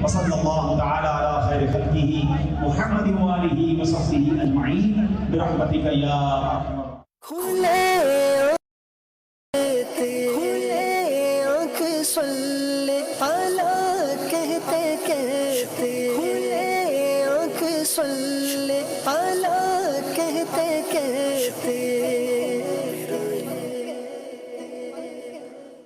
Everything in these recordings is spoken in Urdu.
وصلی اللہ تعالی علی خیر خلقہ محمد وآلہ وصحبہ اجمعین برحمتک یا ارحم کھلے آنکھ صلی علی کہتے کہتے کھلے آنکھ صلی علی کہتے کہتے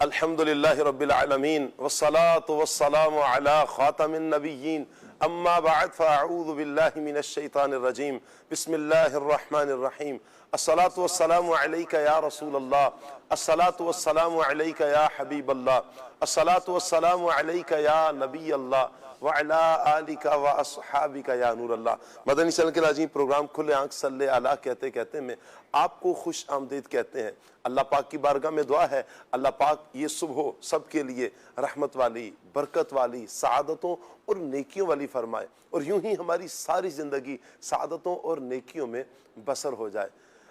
الحمدللہ رب العالمین والصلاة والسلام علی خاتم النبیین اما بعد فاعوذ باللہ من الشیطان الرجیم بسم اللہ الرحمن الرحیم الصلاة والسلام علیکہ یا رسول اللہ الصلاة والسلام علیکہ یا حبیب اللہ الصلاة والسلام علیکہ یا نبی اللہ وعلا آلکہ و اصحابکہ یا نور اللہ۔ مدنی چینل کے ناظرین، پروگرام کھلے آنکھ صلی علی کہتے کہتے میں آپ کو خوش آمدید کہتے ہیں۔ اللہ پاک کی بارگاہ میں دعا ہے اللہ پاک یہ صبح سب کے لیے رحمت والی، برکت والی، سعادتوں اور نیکیوں والی فرمائے، اور یوں ہی ہماری ساری زندگی سعادتوں اور نیکیوں میں بسر ہو جائے۔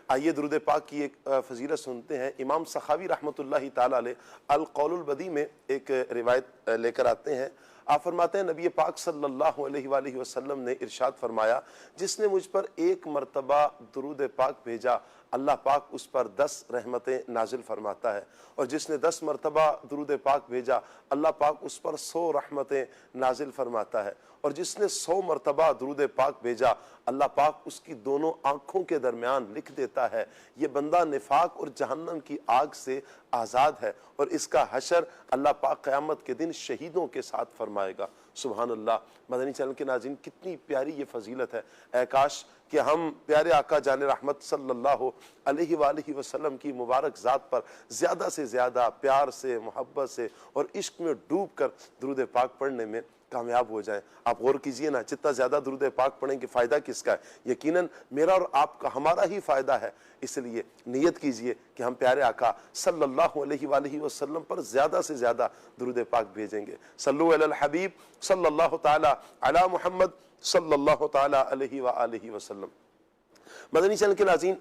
آئیے درود پاک کی ایک فضیلت سنتے ہیں۔ امام سخاوی رحمۃ اللہ تعالی علیہ القول البدی میں ایک روایت لے کر آتے ہیں۔ آپ فرماتے ہیں نبی پاک صلی اللہ علیہ وآلہ وسلم نے ارشاد فرمایا، جس نے مجھ پر ایک مرتبہ درود پاک بھیجا اللہ پاک اس پر 10 رحمتیں نازل فرماتا ہے، اور جس نے 10 مرتبہ درود پاک بھیجا اللہ پاک اس پر 100 رحمتیں نازل فرماتا ہے، اور جس نے 100 مرتبہ درود پاک بھیجا اللہ پاک اس کی دونوں آنکھوں کے درمیان لکھ دیتا ہے یہ بندہ نفاق اور جہنم کی آگ سے آزاد ہے، اور اس کا حشر اللہ پاک قیامت کے دن شہیدوں کے ساتھ فرمائے گا۔ سبحان اللہ۔ مدنی چینل کے ناظرین، کتنی پیاری یہ فضیلت ہے۔ اے کاش کہ ہم پیارے آقا جان رحمت صلی اللہ علیہ وآلہ وسلم کی مبارک ذات پر زیادہ سے زیادہ پیار سے، محبت سے اور عشق میں ڈوب کر درود پاک پڑھنے میں کامیاب ہو جائیں۔ آپ غور کیجئے نا، جتنا زیادہ درود پاک پڑھیں گے فائدہ کس کا ہے؟ یقیناً میرا اور آپ کا، ہمارا ہی فائدہ ہے۔ اس لیے نیت کیجئے کہ ہم پیارے آقا صلی اللہ علیہ وآلہ وسلم پر زیادہ سے زیادہ درود پاک بھیجیں گے۔ صلو علی الحبیب صلی اللہ تعالی علی محمد صلی اللہ تعالی علیہ وآلہ وسلم۔ مدنی چینل کے ناظرین،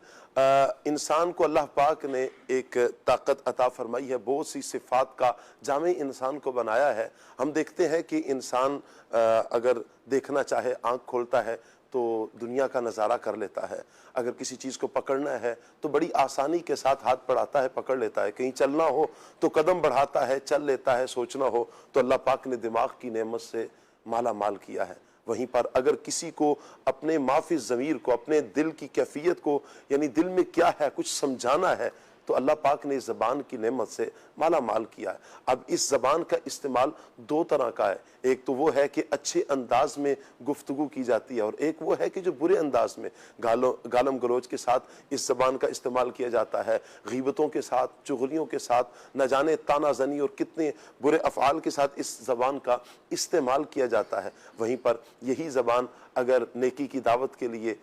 انسان کو اللہ پاک نے ایک طاقت عطا فرمائی ہے، بہت سی صفات کا جامع انسان کو بنایا ہے۔ ہم دیکھتے ہیں کہ انسان اگر دیکھنا چاہے آنکھ کھولتا ہے تو دنیا کا نظارہ کر لیتا ہے، اگر کسی چیز کو پکڑنا ہے تو بڑی آسانی کے ساتھ ہاتھ بڑھاتا ہے، پکڑ لیتا ہے، کہیں چلنا ہو تو قدم بڑھاتا ہے، چل لیتا ہے، سوچنا ہو تو اللہ پاک نے دماغ کی نعمت سے مالا مال کیا ہے۔ وہیں پر اگر کسی کو اپنے معافی ضمیر کو، اپنے دل کی کیفیت کو، یعنی دل میں کیا ہے کچھ سمجھانا ہے، تو اللہ پاک نے اس زبان کی نعمت سے مالا مال کیا ہے۔ اب اس زبان کا استعمال 2 طرح کا ہے، ایک تو وہ ہے کہ اچھے انداز میں گفتگو کی جاتی ہے، اور ایک وہ ہے کہ جو برے انداز میں گالم گلوچ کے ساتھ اس زبان کا استعمال کیا جاتا ہے، غیبتوں کے ساتھ، چغلیوں کے ساتھ، نہ جانے تانا زنی اور کتنے برے افعال کے ساتھ اس زبان کا استعمال کیا جاتا ہے۔ وہیں پر یہی زبان اگر نیکی کی دعوت کے لیے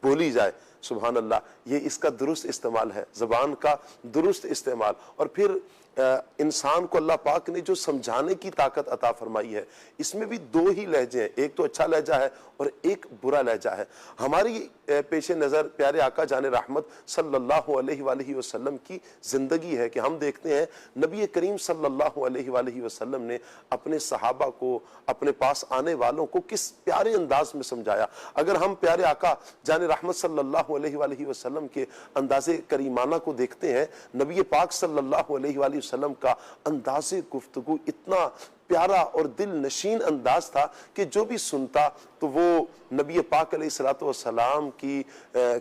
بولی جائے، سبحان اللہ، یہ اس کا درست استعمال ہے، زبان کا درست استعمال۔ اور پھر انسان کو اللہ پاک نے جو سمجھانے کی طاقت عطا فرمائی ہے، اس میں بھی 2 ہی لہجے ہیں، ایک تو اچھا لہجہ ہے اور ایک برا لہجہ ہے۔ ہماری پیش نظر پیارے آقا جان رحمت صلی اللہ علیہ وآلہ وسلم کی زندگی ہے کہ ہم دیکھتے ہیں نبی کریم صلی اللہ علیہ وآلہ وسلم نے اپنے صحابہ کو، اپنے پاس آنے والوں کو کس پیارے انداز میں سمجھایا۔ اگر ہم پیارے آقا جان رحمت صلی اللہ علیہ وآلہ وسلم کے انداز کریمانہ کو دیکھتے ہیں، نبی پاک صلی اللہ علیہ وآلہ وسلم کا انداز گفتگو اتنا پیارا اور دل نشین انداز تھا کہ جو بھی سنتا تو وہ نبی پاک علیہ السلام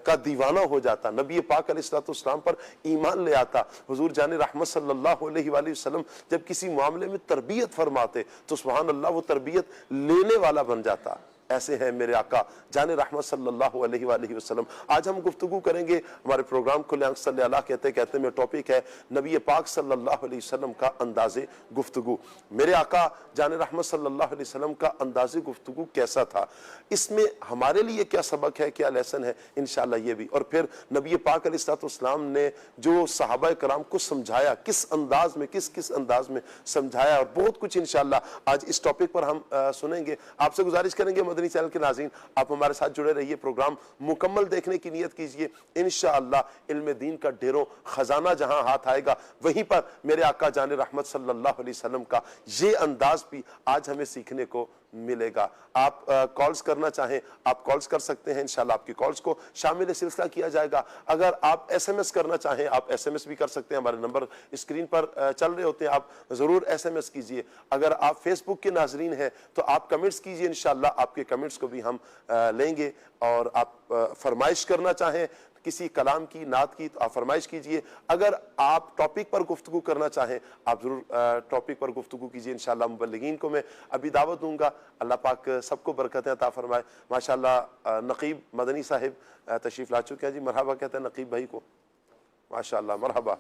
کا دیوانہ ہو جاتا، نبی پاک علیہ السلام پر ایمان لے آتا۔ حضور جان رحمت صلی اللہ علیہ وآلہ وسلم جب کسی معاملے میں تربیت فرماتے تو سبحان اللہ وہ تربیت لینے والا بن جاتا۔ ایسے ہیں میرے آقا جان رحمت صلی اللہ علیہ وآلہ وسلم۔ آج ہم گفتگو کریں گے، ہمارے پروگرام کھلے آنکھ صلی اللہ کہتے کہتے میں ٹاپک ہے نبی پاک صلی اللہ علیہ وسلم کا انداز گفتگو۔ میرے آقا جان رحمت صلی اللہ علیہ وسلم کا انداز گفتگو کیسا تھا، اس میں ہمارے لیے کیا سبق ہے، کیا لیسن ہے، انشاءاللہ یہ بھی۔ اور پھر نبی پاک علیہ السلام نے جو صحابہ کرام کو سمجھایا، کس انداز میں، کس انداز میں سمجھایا، اور بہت کچھ انشاءاللہ آج اس ٹاپک پر ہم سنیں گے۔ آپ سے گزارش کریں گے مدنی چینل کے ناظرین آپ ہمارے ساتھ جڑے رہیے، پروگرام مکمل دیکھنے کی نیت کیجئے، انشاءاللہ علم دین کا ڈھیروں خزانہ جہاں ہاتھ آئے گا وہیں پر میرے آقا جان رحمت صلی اللہ علیہ وسلم کا یہ انداز بھی آج ہمیں سیکھنے کو ملے گا۔ آپ کالز کرنا چاہیں آپ کالز کر سکتے ہیں، انشاءاللہ آپ کی کالز کو شامل سلسلہ کیا جائے گا۔ اگر آپ ایس ایم ایس کرنا چاہیں آپ ایس ایم ایس بھی کر سکتے ہیں، ہمارے نمبر اسکرین پر چل رہے ہوتے ہیں، آپ ضرور ایس ایم ایس کیجئے۔ اگر آپ فیس بک کے ناظرین ہیں تو آپ کمنٹس کیجئے، انشاءاللہ آپ کے کمنٹس کو بھی ہم لیں گے، اور آپ فرمائش کرنا چاہیں کسی کلام کی، نعت کی، تو آپ فرمائش کیجئے۔ اگر آپ ٹاپک پر گفتگو کرنا چاہیں آپ ضرور ٹاپک پر گفتگو کیجئے، انشاءاللہ مبلغین کو میں ابھی دعوت دوں گا، اللہ پاک سب کو برکتیں عطا فرمائے۔ ماشاءاللہ نقیب مدنی صاحب تشریف لا چکے ہیں جی، مرحبا کہتے ہیں نقیب بھائی کو، ماشاءاللہ مرحبا۔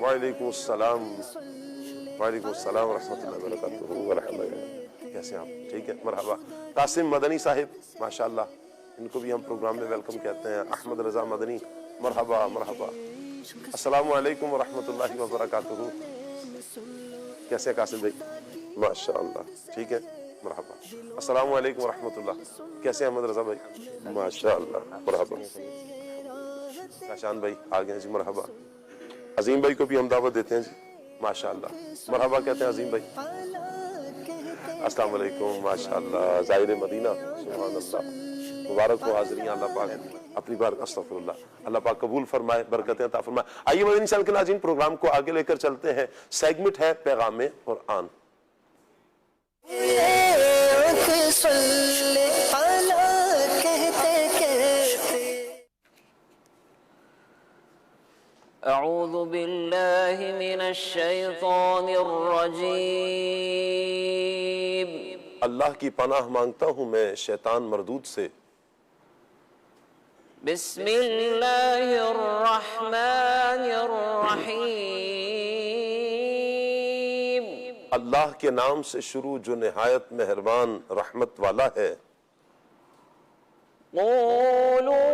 وعلیکم السلام، وعلیکم السلام ورحمۃ اللہ وبرکاتہ۔ کیسے ہیں آپ؟ ٹھیک ہے، مرحبا۔ قاسم مدنی صاحب ماشاءاللہ، ان کو بھی ہم پروگرام میں ویلکم کہتے ہیں۔ احمد رضا مدنی مرحبا مرحبا۔ السلام علیکم ورحمۃ اللہ وبرکاتہ۔ کیسے ہیں قاسم بھائی؟ ماشاءاللہ ٹھیک ہے، مرحبا۔ السلام علیکم ورحمۃ اللہ، کیسے ہیں احمد رضا بھائی؟ ماشاءاللہ مرحبا۔ کاشان بھائی آگے ہیں جی، مرحبا۔ عظیم بھائی کو بھی ہم دعوت دیتے ہیں جی، ماشاءاللہ مرحبا کہتے ہیں عظیم بھائی۔ السلام علیکم، ماشاءاللہ زائر مدینہ، سبحان اللہ، مبارک ہو حاضرین، اللہ پاک اپنی بار استغفر اللہ، اللہ پاک قبول فرمائے، برکتیں عطا فرمائے۔ آئیے مدنی چینل کے ناظرین پروگرام کو آگے لے کر چلتے ہیں، سیگمنٹ ہے پیغام قرآن۔ اعوذ باللہ من الشیطان الرجیم۔ اللہ کی پناہ مانگتا ہوں میں شیطان مردود سے۔ بسم اللہ الرحمن الرحیم۔ اللہ کے نام سے شروع جو نہایت مہربان رحمت والا ہے۔ قولوا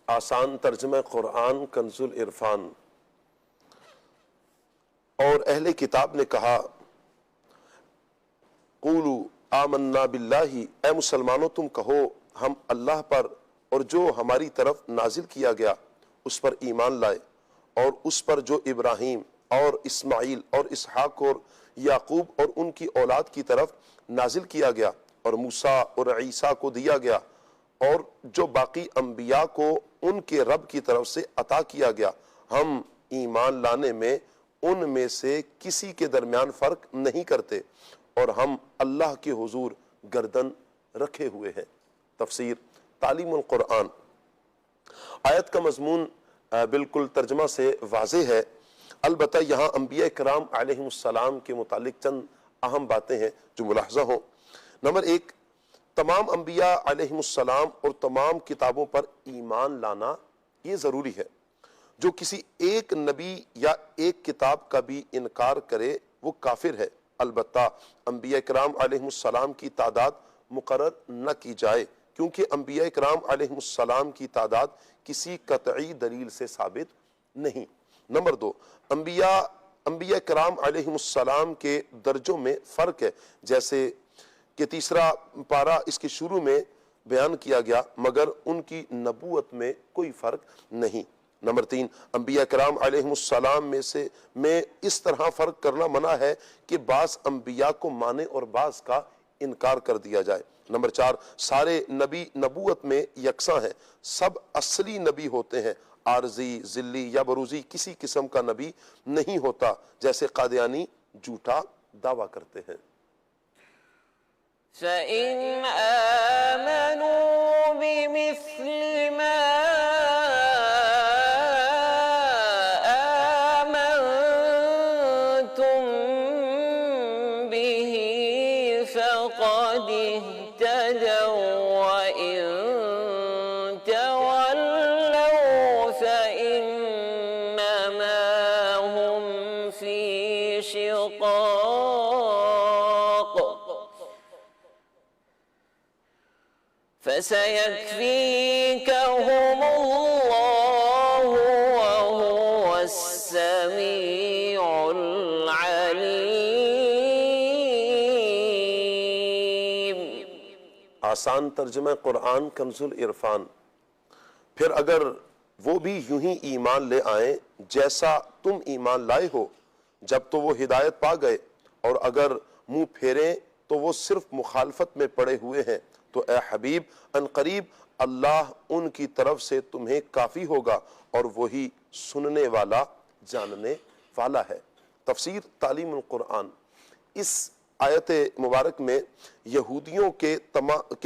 آسان ترجمہ قرآن کنز العرفان۔ اور اہل کتاب نے کہا قولوا آمنا باللہ، اے مسلمانوں تم کہو ہم اللہ پر اور جو ہماری طرف نازل کیا گیا اس پر ایمان لائے، اور اس پر جو ابراہیم اور اسماعیل اور اسحاق اور یعقوب اور ان کی اولاد کی طرف نازل کیا گیا، اور موسیٰ اور عیسیٰ کو دیا گیا، اور جو باقی انبیاء کو ان کے رب کی طرف سے عطا کیا گیا، ہم ایمان لانے میں ان میں سے کسی کے درمیان فرق نہیں کرتے، اور ہم اللہ کے حضور گردن رکھے ہوئے ہیں۔ تفسیر تعلیم القرآن۔ آیت کا مضمون بالکل ترجمہ سے واضح ہے، البتہ یہاں انبیاء کرام علیہم السلام کے متعلق چند اہم باتیں ہیں جو ملاحظہ ہوں۔ نمبر 1، تمام انبیاء علیہم السلام اور تمام کتابوں پر ایمان لانا یہ ضروری ہے۔ جو کسی ایک نبی یا ایک کتاب کا بھی انکار کرے وہ کافر ہے۔ البتہ انبیاء کرام علیہم السلام کی تعداد مقرر نہ کی جائے، کیونکہ انبیاء کرام علیہم السلام کی تعداد کسی قطعی دلیل سے ثابت نہیں۔ نمبر 2، انبیاء کرام علیہم السلام کے درجوں میں فرق ہے، جیسے کہ تیسرا پارہ اس کے شروع میں بیان کیا گیا، مگر ان کی نبوت میں کوئی فرق نہیں۔ نمبر 3، انبیاء کرام علیہم السلام میں اس طرح فرق کرنا منع ہے کہ بعض انبیاء کو مانے اور بعض کا انکار کر دیا جائے۔ نمبر 4، سارے نبی نبوت میں یکساں ہیں، سب اصلی نبی ہوتے ہیں، عارضی، ذلی یا بروزی کسی قسم کا نبی نہیں ہوتا، جیسے قادیانی جھوٹا دعویٰ کرتے ہیں۔ فَإِنْ آمَنُوا بِمِثْلِ مَا آمَنْتُمْ بِهِ فَقَدِ اهْتَدَوْا وَإِنْ تَوَلَّوْا فَإِنَّمَا هُمْ فِي شِقَاقٍ فَسَيَكْفِيكَهُمُ اللَّهُ وَهُوَ السَّمِيعُ الْعَلِيمُ۔ آسان ترجمہ قرآن کنز العرفان۔ پھر اگر وہ بھی یوں ہی ایمان لے آئیں جیسا تم ایمان لائے ہو، جب تو وہ ہدایت پا گئے، اور اگر منہ پھیریں تو وہ صرف مخالفت میں پڑے ہوئے ہیں، تو اے حبیب ان قریب اللہ ان کی طرف سے تمہیں کافی ہوگا، اور وہی سننے والا جاننے والا ہے۔ تفسیر تعلیم القرآن۔ اس آیت مبارک میں یہودیوں کے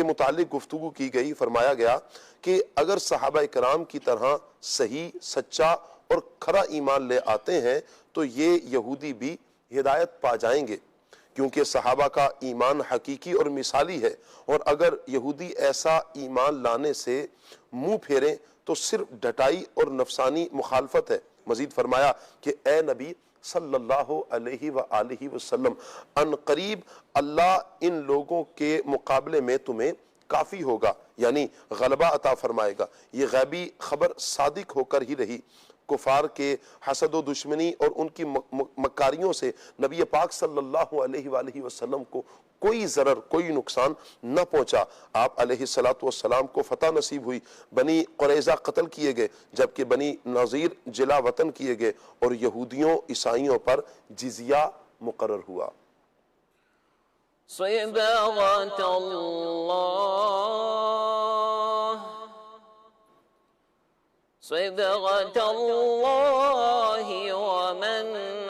متعلق گفتگو کی گئی۔ فرمایا گیا کہ اگر صحابہ کرام کی طرح صحیح، سچا اور کھرا ایمان لے آتے ہیں تو یہ یہودی بھی ہدایت پا جائیں گے، کیونکہ صحابہ کا ایمان حقیقی اور مثالی ہے، اور اگر یہودی ایسا ایمان لانے سے منہ پھیریں تو صرف ڈھٹائی اور نفسانی مخالفت ہے۔ مزید فرمایا کہ اے نبی صلی اللہ علیہ وآلہ وسلم، ان قریب اللہ ان لوگوں کے مقابلے میں تمہیں کافی ہوگا، یعنی غلبہ عطا فرمائے گا۔ یہ غیبی خبر صادق ہو کر ہی رہی۔ کفار کے حسد و دشمنی اور ان کی مکاریوں سے نبی پاک صلی اللہ علیہ وآلہ وسلم کو کوئی ضرر، کوئی نقصان نہ پہنچا۔ آپ علیہ السلام کو فتح نصیب ہوئی، بنی قریظہ قتل کیے گئے، جبکہ بنی نذیر جلا وطن کیے گئے، اور یہودیوں عیسائیوں پر جزیہ مقرر ہوا۔ صبغة الله صبغة الله ومن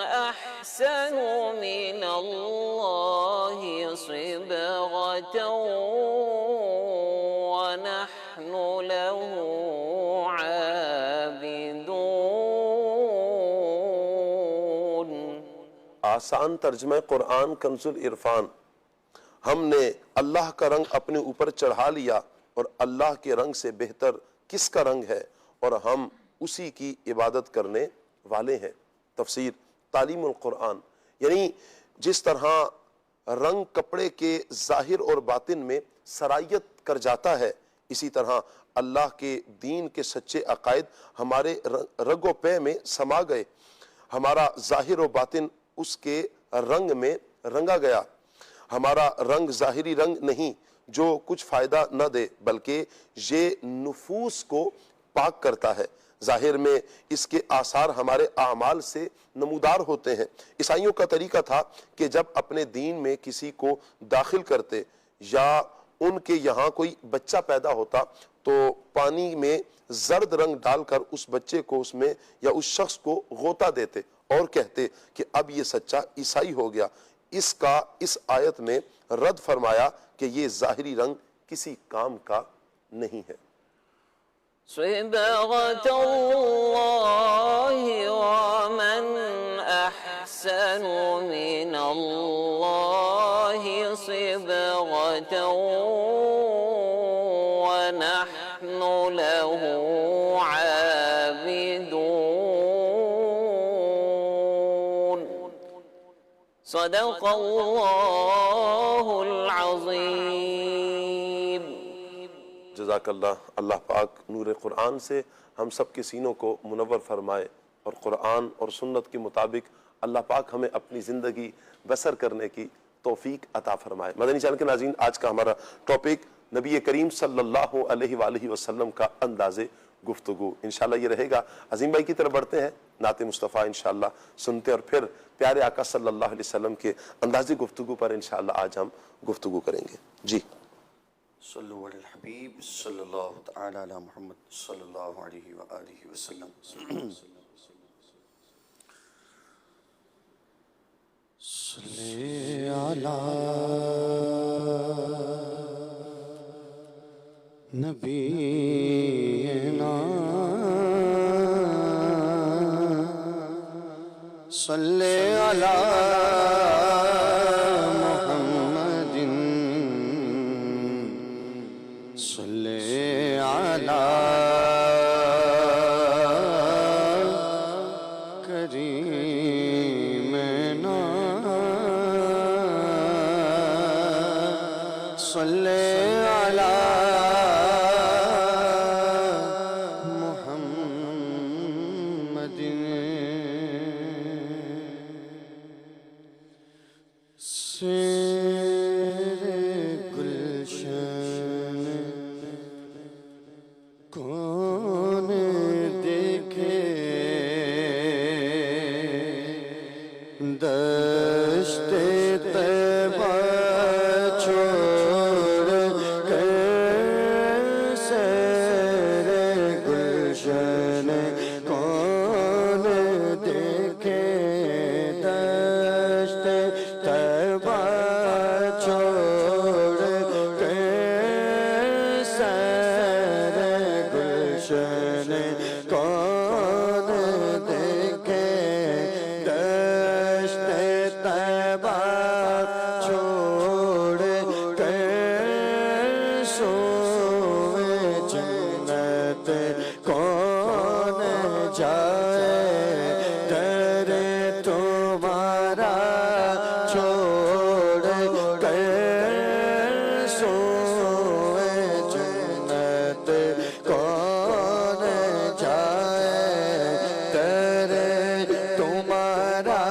أحسن من الله صبغة ونحن له عابدون۔ آسان ترجمہ قرآن کنز العرفان۔ ہم نے اللہ کا رنگ اپنے اوپر چڑھا لیا، اور اللہ کے رنگ سے بہتر کس کا رنگ ہے، اور ہم اسی کی عبادت کرنے والے ہیں۔ تفسیر تعلیم القرآن۔ یعنی جس طرح رنگ کپڑے کے ظاہر اور باطن میں سرائیت کر جاتا ہے، اسی طرح اللہ کے دین کے سچے عقائد ہمارے رگ و پے میں سما گئے، ہمارا ظاہر و باطن اس کے رنگ میں رنگا گیا۔ ہمارا رنگ ظاہری رنگ نہیں جو کچھ فائدہ نہ دے، بلکہ یہ نفوس کو پاک کرتا ہے۔ ظاہر میں اس کے آثار ہمارے اعمال سے نمودار ہوتے ہیں۔ عیسائیوں کا طریقہ تھا کہ جب اپنے دین میں کسی کو داخل کرتے یا ان کے یہاں کوئی بچہ پیدا ہوتا تو پانی میں زرد رنگ ڈال کر اس بچے کو اس میں یا اس شخص کو غوطہ دیتے اور کہتے کہ اب یہ سچا عیسائی ہو گیا۔ اس کا اس آیت میں رد فرمایا کہ یہ ظاہری رنگ کسی کام کا نہیں ہے۔ صبغة الله ومن أحسن من الله صبغة ونحن له عابدون صدق اللہ العظیم. جزاک اللہ. اللہ پاک نور قرآن سے ہم سب کے سینوں کو منور فرمائے اور قرآن اور سنت کے مطابق اللہ پاک ہمیں اپنی زندگی بسر کرنے کی توفیق عطا فرمائے. مدنی چینل کے ناظرین، آج کا ہمارا ٹاپک نبی کریم صلی اللہ علیہ وآلہ وسلم کا انداز گفتگو انشاءاللہ یہ رہے گا. عظیم بھائی کی طرف بڑھتے ہیں، نعت مصطفیٰ انشاءاللہ سنتے اور پھر پیارے آقا صلی اللہ علیہ وسلم کے انداز گفتگو پر انشاءاللہ آج ہم گفتگو کریں گے. جی صلو علی الحبیب صلی اللہ تعالی علی محمد صلی اللہ علیہ وآلہ وسلم. صلی علی نبینا صلی علی محمد صلی علی کریمنا صلی علی محمد سیر گلشن کون دیکھے دشت طیبہ چھوڑ کر سیر گلشن کون دیکھے دشت طیبہ چھوڑ کر سیر گلشن کون دیکھے دشت طیبہ چھوڑ کر سوئے جنت کون جائے در تمہارا چھوڑ کر سوئے جنت کون جائے در تمہارا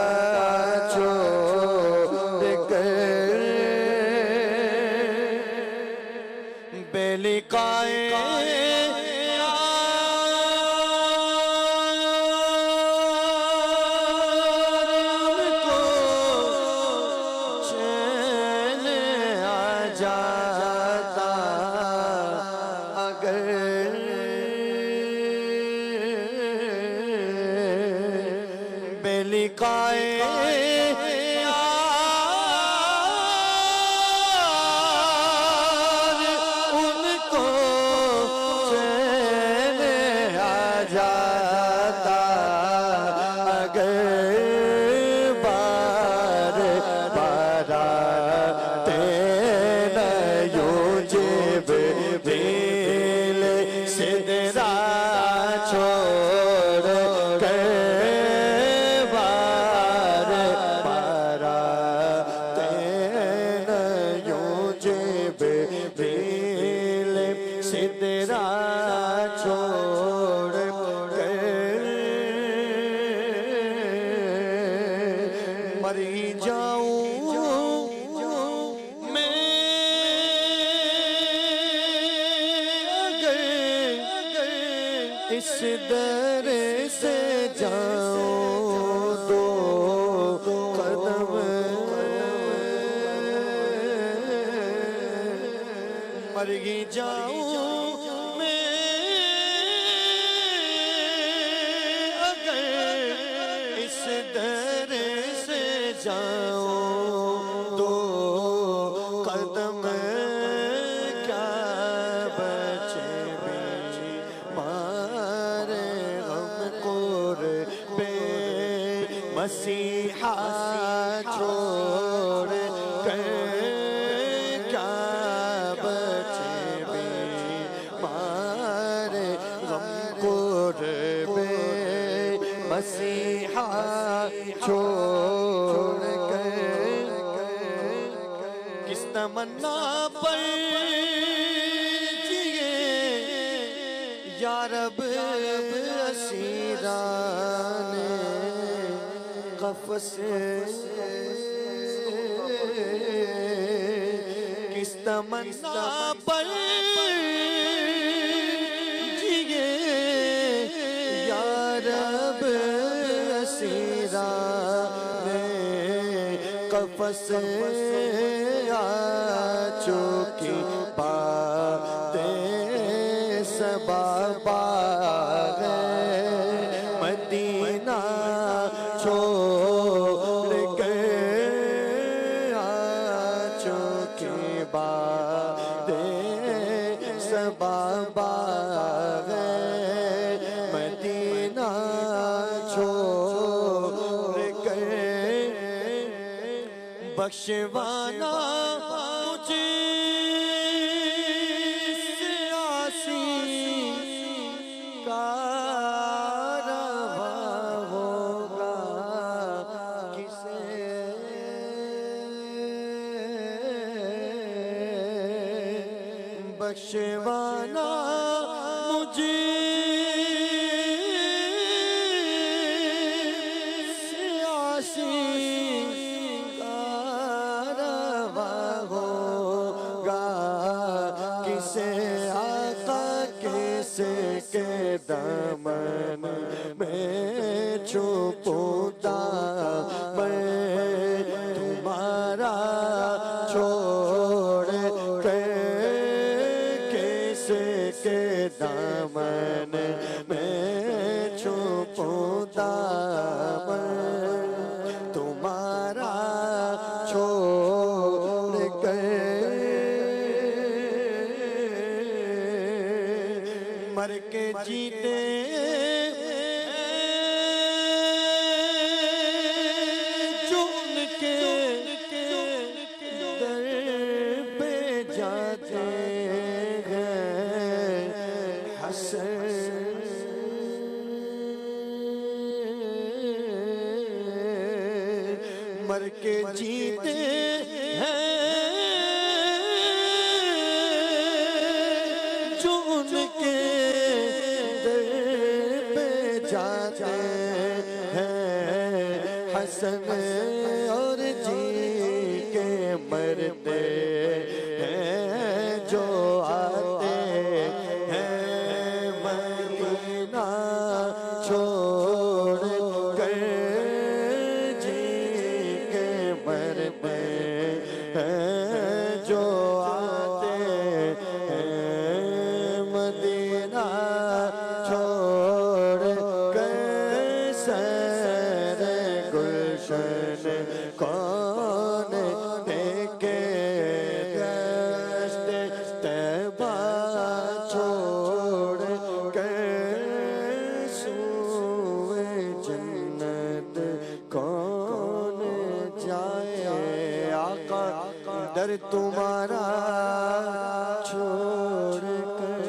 چھوڑ کر بے لقائے کو چین آ جاتا اگر بے لقائے ان کو چین آ جاتا اگر بار بار تیرا یوجب دل سدرا چھوڑ کر بار بار تیرا یوجب دل سدرا چھوڑ کر مری جاؤں میں اگر اس در سے جاؤں دو قدم مر ہی جاؤں میں اگر اس در سے جاؤں دو قدم کیا بچے بیمار غم قربے مسیحا چھوڑ کر کس تمنا پر جیے یا رب اسیران قفس کس تمنا پر جیے یا رب اسیران قفس آ چکی باتیں سبا باغ مدینہ چھوڑ کے آ چکی باتیں سبا باغ مدینہ چھوڑ کے بخشوانا مجھے سیاسی کارواں ہوگا کسے بخشوانا مجھے سیاسی کے دامن میں چھپوں میں تمہارا چھوڑ کے کیسے کے دامن میں چھپوں تمہارا چھوڑ کے مر کے جیتے جو ان کے در پہ جاتے ہیں حسن مر کے جیتے ہیں جو ان کے حسن اور جی کے مرتے ہیں جو آتے ہیں مدینہ چھوڑ کر جی کے مرتے ہیں جو آتے ہیں مدینہ چھوڑ کر کون دیکھے دشت طیبہ چھوڑ کے سوئے جنت کون جائے آقا در تمہارا چھوڑ کر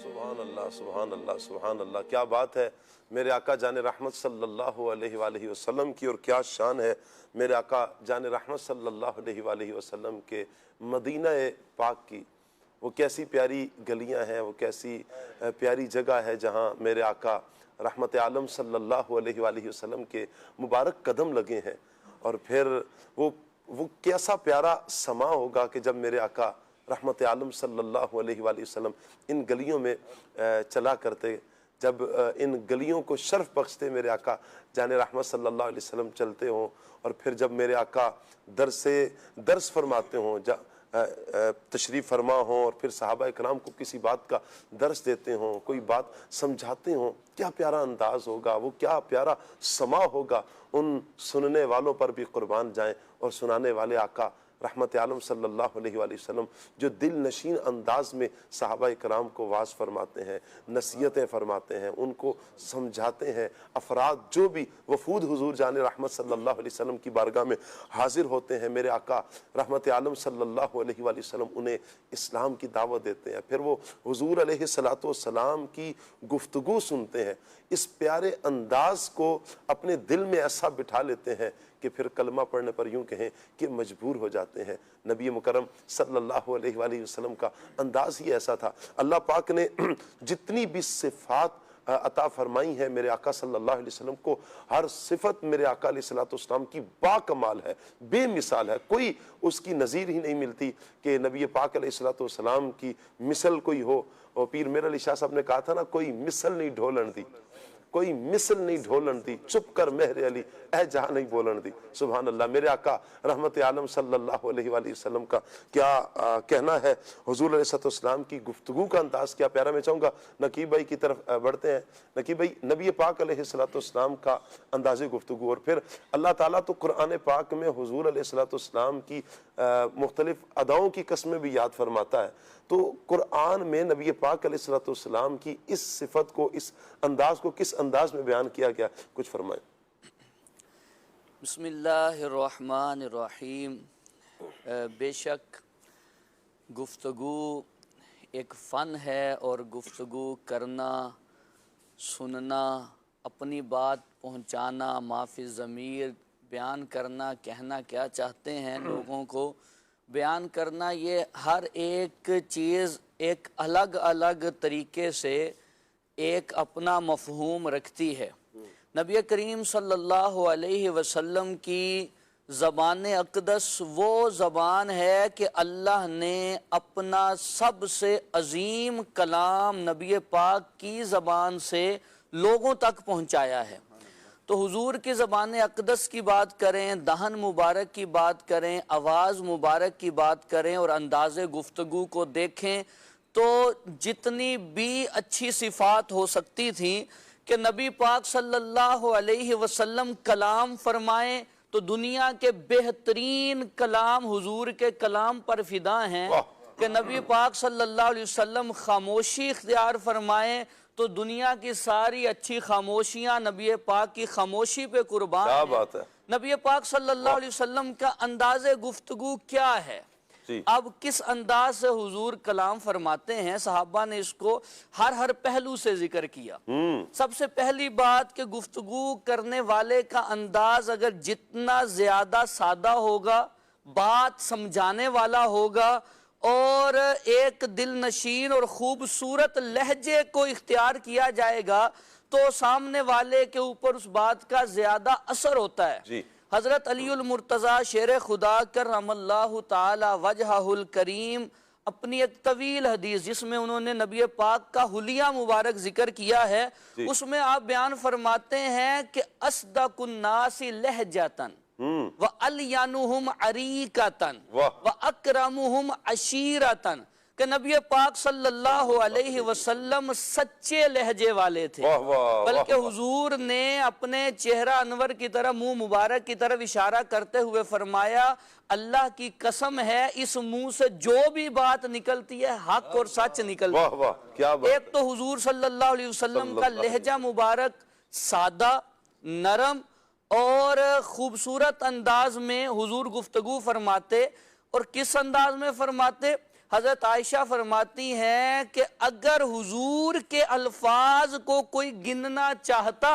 سبحان اللہ سبحان اللہ سبحان اللہ، کیا بات ہے میرے آقا جان رحمت صلی اللہ علیہ وآلہ وسلم کی، اور کیا شان ہے میرے آقا جان رحمت صلی اللہ علیہ وآلہ وسلم کے مدینہ پاک کی۔ وہ کیسی پیاری گلیاں ہیں، وہ کیسی پیاری جگہ ہے جہاں میرے آقا رحمت عالم صلی اللہ علیہ وآلہ وسلم کے مبارک قدم لگے ہیں۔ اور پھر وہ کیسا پیارا سما ہوگا کہ جب میرے آقا رحمت عالم صلی اللہ علیہ وآلہ وسلم ان گلیوں میں چلا کرتے، جب ان گلیوں کو شرف بخشتے میرے آقا جان رحمت صلی اللہ علیہ وسلم چلتے ہوں، اور پھر جب میرے آقا درس فرماتے ہوں، تشریف فرما ہوں، اور پھر صحابہ اکرام کو کسی بات کا درس دیتے ہوں، کوئی بات سمجھاتے ہوں، کیا پیارا انداز ہوگا، وہ کیا پیارا سما ہوگا۔ ان سننے والوں پر بھی قربان جائیں، اور سنانے والے آقا رحمت عالم صلی اللہ علیہ وآلہ وسلم جو دل نشین انداز میں صحابہ کرام کو واعظ فرماتے ہیں، نصیحتیں فرماتے ہیں، ان کو سمجھاتے ہیں۔ افراد جو بھی وفود حضور جان رحمت صلی اللہ علیہ وسلم کی بارگاہ میں حاضر ہوتے ہیں، میرے آقا رحمت عالم صلی اللہ علیہ وآلہ وسلم انہیں اسلام کی دعوت دیتے ہیں، پھر وہ حضور علیہ السلام کی گفتگو سنتے ہیں، اس پیارے انداز کو اپنے دل میں ایسا بٹھا لیتے ہیں کہ پھر کلمہ پڑھنے پر یوں کہیں کہ مجبور ہو جاتے ہیں۔ نبی مکرم صلی اللہ علیہ وآلہ وسلم کا انداز ہی ایسا تھا۔ اللہ پاک نے جتنی بھی صفات عطا فرمائی ہے میرے آقا صلی اللہ علیہ وسلم کو، ہر صفت میرے آقا علیہ السلام کی با کمال ہے، بے مثال ہے، کوئی اس کی نظیر ہی نہیں ملتی کہ نبی پاک علیہ السلام کی مثل کوئی ہو۔ اور پیر میرے علی شاہ صاحب نے کہا تھا نا، کوئی مثل نہیں ڈھولن دی، کوئی مثل نہیں ڈھولن دی، چپ کر مہر علی اے جہاں نہیں بولن دی۔ سبحان اللہ۔ میرے آقا رحمت عالم صلی اللہ علیہ وآلہ وسلم کا کیا کہنا ہے، حضور علیہ السلام کی گفتگو کا انداز کیا پیارا۔ میں چاہوں گا نقیب بھائی کی طرف بڑھتے ہیں۔ نقیب بھائی، نبی پاک علیہ السلام کا انداز گفتگو، اور پھر اللہ تعالیٰ تو قرآن پاک میں حضور علیہ السلام کی مختلف اداؤں کی قسمیں بھی یاد فرماتا ہے، تو قرآن میں نبی پاک علیہ السلام کی اس صفت کو، اس انداز کو کس انداز میں بیان کیا گیا، کچھ فرمائیں۔ بسم اللہ الرحمن الرحیم۔ بے شک گفتگو ایک فن ہے، اور گفتگو کرنا، سننا، اپنی بات پہنچانا، معافی ضمیر بیان کرنا، کہنا کیا چاہتے ہیں لوگوں کو بیان کرنا، یہ ہر ایک چیز ایک الگ الگ طریقے سے ایک اپنا مفہوم رکھتی ہے۔ نبی کریم صلی اللہ علیہ وسلم کی زبان اقدس وہ زبان ہے کہ اللہ نے اپنا سب سے عظیم کلام نبی پاک کی زبان سے لوگوں تک پہنچایا ہے۔ تو حضور کی زبان اقدس کی بات کریں، دہن مبارک کی بات کریں، آواز مبارک کی بات کریں، اور انداز گفتگو کو دیکھیں تو جتنی بھی اچھی صفات ہو سکتی تھیں کہ نبی پاک صلی اللہ علیہ وسلم کلام فرمائیں تو دنیا کے بہترین کلام حضور کے کلام پر فدا ہیں، کہ نبی پاک صلی اللہ علیہ وسلم خاموشی اختیار فرمائیں تو دنیا کی ساری اچھی خاموشیاں نبی پاک کی خاموشی پہ قربان ہیں۔ کیا بات ہے۔ نبی پاک صلی اللہ علیہ وسلم کا انداز گفتگو کیا ہے؟ اب کس انداز سے حضور کلام فرماتے ہیں، صحابہ نے اس کو ہر پہلو سے ذکر کیا۔ سب سے پہلی بات کہ گفتگو کرنے والے کا انداز اگر جتنا زیادہ سادہ ہوگا، بات سمجھانے والا ہوگا، اور ایک دل نشین اور خوبصورت لہجے کو اختیار کیا جائے گا تو سامنے والے کے اوپر اس بات کا زیادہ اثر ہوتا ہے۔ حضرت علی المرتضیٰ شیر خدا کرم اللہ تعالی وجہہ الکریم اپنی ایک طویل حدیث جس میں انہوں نے نبی پاک کا حلیہ مبارک ذکر کیا ہے، اس میں آپ بیان فرماتے ہیں کہ اصدق الناس لہجتاً وَأَلْيَنُهُمْ عَرِيقَةً وَأَكْرَمُهُمْ عَشِيرَةً، کہ نبی پاک صلی اللہ علیہ وسلم سچے لہجے والے تھے، بلکہ حضور نے اپنے چہرہ انور کی طرف، منہ مبارک کی طرف اشارہ کرتے ہوئے فرمایا اللہ کی قسم ہے اس منہ سے جو بھی بات نکلتی ہے حق اور سچ نکلتی ہے۔ ایک تو حضور صلی اللہ علیہ وسلم کا لہجہ مبارک سادہ، نرم اور خوبصورت انداز میں حضور گفتگو فرماتے، اور کس انداز میں فرماتے؟ حضرت عائشہ فرماتی ہیں کہ اگر حضور کے الفاظ کو کوئی گننا چاہتا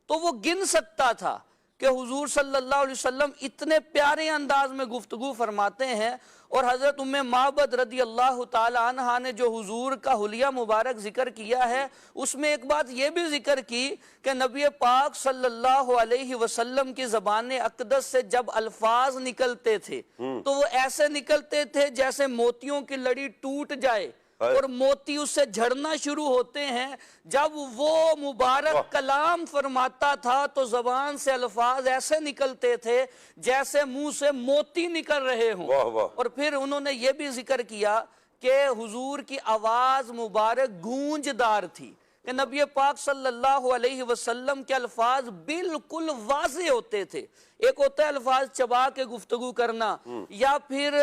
تو وہ گن سکتا تھا، کہ حضور صلی اللہ علیہ وسلم اتنے پیارے انداز میں گفتگو فرماتے ہیں۔ اور حضرت ام معبد رضی اللہ تعالی عنہ نے جو حضور کا حلیہ مبارک ذکر کیا ہے، اس میں ایک بات یہ بھی ذکر کی کہ نبی پاک صلی اللہ علیہ وسلم کی زبان اقدس سے جب الفاظ نکلتے تھے تو وہ ایسے نکلتے تھے جیسے موتیوں کی لڑی ٹوٹ جائے اور موتی اس سے جھڑنا شروع ہوتے ہیں۔ جب وہ مبارک کلام فرماتا تھا تو زبان سے الفاظ ایسے نکلتے تھے جیسے منہ سے موتی نکل رہے ہوں۔ اور پھر انہوں نے یہ بھی ذکر کیا کہ حضور کی آواز مبارک گونجدار تھی، کہ نبی پاک صلی اللہ علیہ وسلم کے الفاظ بالکل واضح ہوتے تھے۔ ایک ہوتا ہے الفاظ چبا کے گفتگو کرنا یا پھر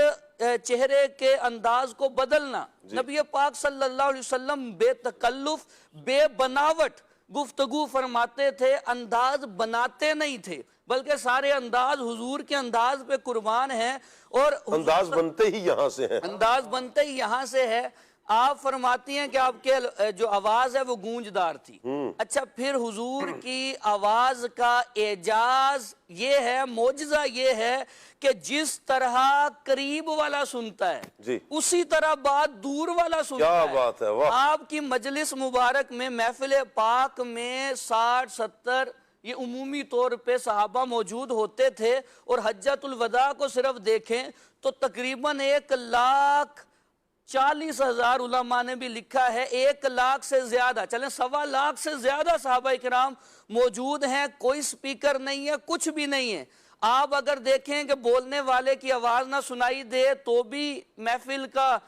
چہرے کے انداز کو بدلنا، نبی پاک صلی اللہ علیہ وسلم بے تکلف، بے بناوٹ گفتگو فرماتے تھے، انداز بناتے نہیں تھے، بلکہ سارے انداز حضور کے انداز پہ قربان ہیں۔ اور انداز بنتے ہی یہاں سے ہیں، انداز بنتے ہی یہاں سے ہے۔ آپ فرماتی ہیں کہ آپ کے جو آواز ہے وہ گونجدار تھی. اچھا پھر حضور کی آواز کا اعجاز یہ ہے, معجزہ یہ ہے کہ جس طرح قریب والا سنتا ہے جی اسی طرح بات دور والا سنتا کیا ہے. بات ہے, واہ. آپ کی مجلس مبارک میں, محفل پاک میں 60-70 یہ عمومی طور پہ صحابہ موجود ہوتے تھے, اور حجۃ الوداع کو صرف دیکھیں تو تقریباً 1,40,000 علماء نے بھی لکھا ہے 1 لاکھ سے زیادہ, چلیں 1.25 لاکھ سے زیادہ صحابہ کرام موجود ہیں. کوئی سپیکر نہیں ہے, کچھ بھی نہیں ہے. آپ اگر دیکھیں کہ بولنے والے کی آواز نہ سنائی دے تو بھی محفل کا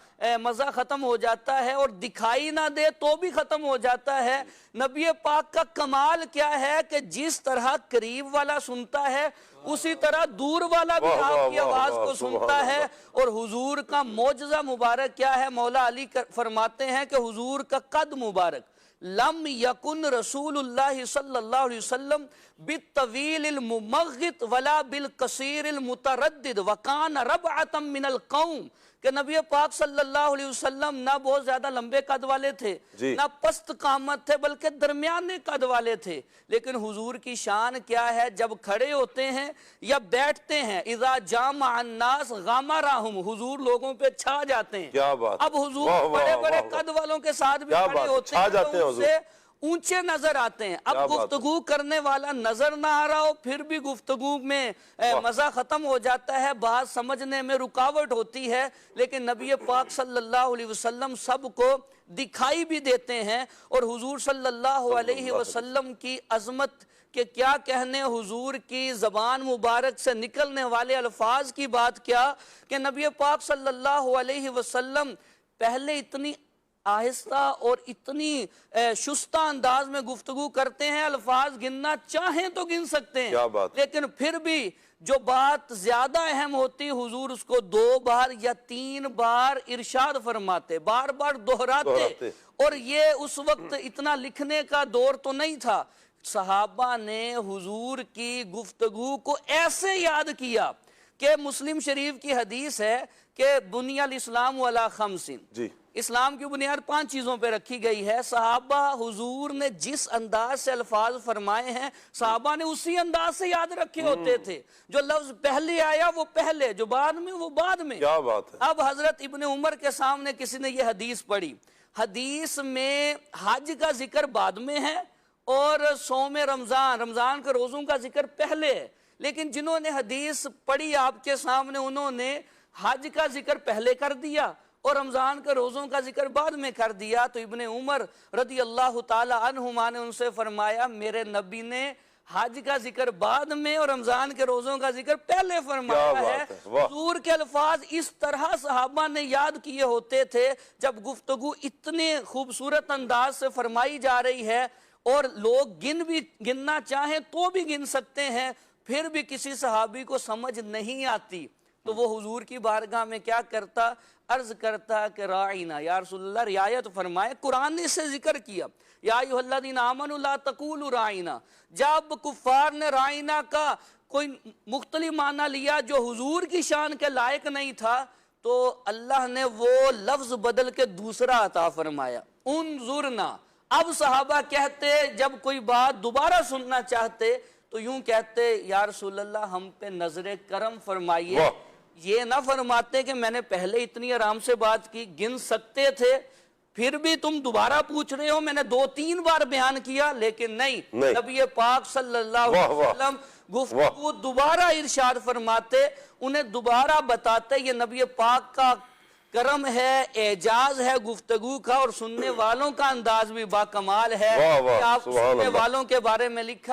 مزہ ختم ہو جاتا ہے, اور دکھائی نہ دے تو بھی ختم ہو جاتا ہے. نبی پاک کا کمال کیا ہے کہ جس طرح قریب والا سنتا ہے اسی طرح دور والا بھی آپ کی آواز کو سنتا ہے. اور حضور کا معجزہ مبارک کیا ہے, مولا علی فرماتے ہیں کہ حضور کا قد مبارک, لم یکن رسول اللہ صلی اللہ علیہ وسلم بالطویل الممغط ولا بالقصیر المتردد وکان ربعۃ من القوم, کہ نبی پاک صلی اللہ علیہ وسلم نہ بہت زیادہ لمبے قد والے تھے نہ پست قامت تھے بلکہ درمیانے قد والے تھے. لیکن حضور کی شان کیا ہے, جب کھڑے ہوتے ہیں یا بیٹھتے ہیں, اذا جامع الناس غامرہم, حضور لوگوں پہ چھا جاتے ہیں. کیا بات. اب حضور بڑے بڑے قد والوں کے ساتھ بھی کھڑے ہوتے ہیں تو ان سے اونچے نظر آتے ہیں. اب گفتگو کرنے والا نظر نہ آ رہا ہو پھر بھی گفتگو میں مزہ ختم ہو جاتا ہے, بات سمجھنے میں رکاوٹ ہوتی ہے. لیکن نبی پاک صلی اللہ علیہ وسلم سب کو دکھائی بھی دیتے ہیں, اور حضور صلی اللہ علیہ وسلم کی عظمت کہ کیا کہنے, حضور کی زبان مبارک سے نکلنے والے الفاظ کی بات کیا, کہ نبی پاک صلی اللہ علیہ وسلم پہلے اتنی آہستہ اور اتنی شستہ انداز میں گفتگو کرتے ہیں, الفاظ گننا چاہیں تو گن سکتے ہیں, لیکن پھر بھی جو بات زیادہ اہم ہوتی حضور اس کو 2 بار یا 3 بار ارشاد فرماتے, بار بار دہراتے. اور یہ اس وقت اتنا لکھنے کا دور تو نہیں تھا. صحابہ نے حضور کی گفتگو کو ایسے یاد کیا کہ مسلم شریف کی حدیث ہے کہ بنی الاسلام علی 5, اسلام کی بنیاد 5 چیزوں پہ رکھی گئی ہے. صحابہ حضور نے جس انداز سے الفاظ فرمائے ہیں صحابہ نے اسی انداز سے یاد رکھے ہوتے تھے. جو لفظ پہلے آیا وہ پہلے, جو بعد میں وہ بعد میں. کیا بات ہے. اب حضرت ابن عمر کے سامنے کسی نے یہ حدیث پڑھی, حدیث میں حج کا ذکر بعد میں ہے اور صوم رمضان کے روزوں کا ذکر پہلے ہے. لیکن جنہوں نے حدیث پڑھی آپ کے سامنے انہوں نے حج کا ذکر پہلے کر دیا اور رمضان کے روزوں کا ذکر بعد میں کر دیا. تو ابن عمر رضی اللہ تعالی عنہما نے ان سے فرمایا, میرے نبی نے حج کا ذکر بعد میں اور رمضان کے روزوں کا ذکر پہلے فرمایا ہے. حضور کے الفاظ اس طرح صحابہ نے یاد کیے ہوتے تھے. جب گفتگو اتنے خوبصورت انداز سے فرمائی جا رہی ہے اور لوگ گننا چاہیں تو بھی گن سکتے ہیں, پھر بھی کسی صحابی کو سمجھ نہیں آتی تو وہ حضور کی بارگاہ میں کیا کرتا, عرض کرتا کہ راعینا, یا رسول اللہ رعایت فرمائے. قرآن نے اس سے ذکر کیا, یا ایھا الذین آمنوا لا تقولوا راعینا. جب کفار نے راعینا کا کوئی مختلف معنی لیا جو حضور کی شان کے لائق نہیں تھا تو اللہ نے وہ لفظ بدل کے دوسرا عطا فرمایا, انظرنا. اب صحابہ کہتے جب کوئی بات دوبارہ سننا چاہتے تو یوں کہتے, یا رسول اللہ ہم پہ نظر کرم فرمائیے. یہ نہ فرماتے کہ میں نے پہلے اتنی آرام سے بات کی, گن سکتے تھے, پھر بھی تم دوبارہ پوچھ رہے ہو, میں نے 2-3 بار بیان کیا. لیکن نہیں, نبی پاک صلی اللہ علیہ وسلم گفتگو دوبارہ ارشاد فرماتے, انہیں دوبارہ بتاتے. یہ نبی پاک کا کرم ہے, اعجاز ہے گفتگو کا, اور سننے والوں کا انداز بھی باکمال ہے. آپ سننے والوں کے بارے میں لکھا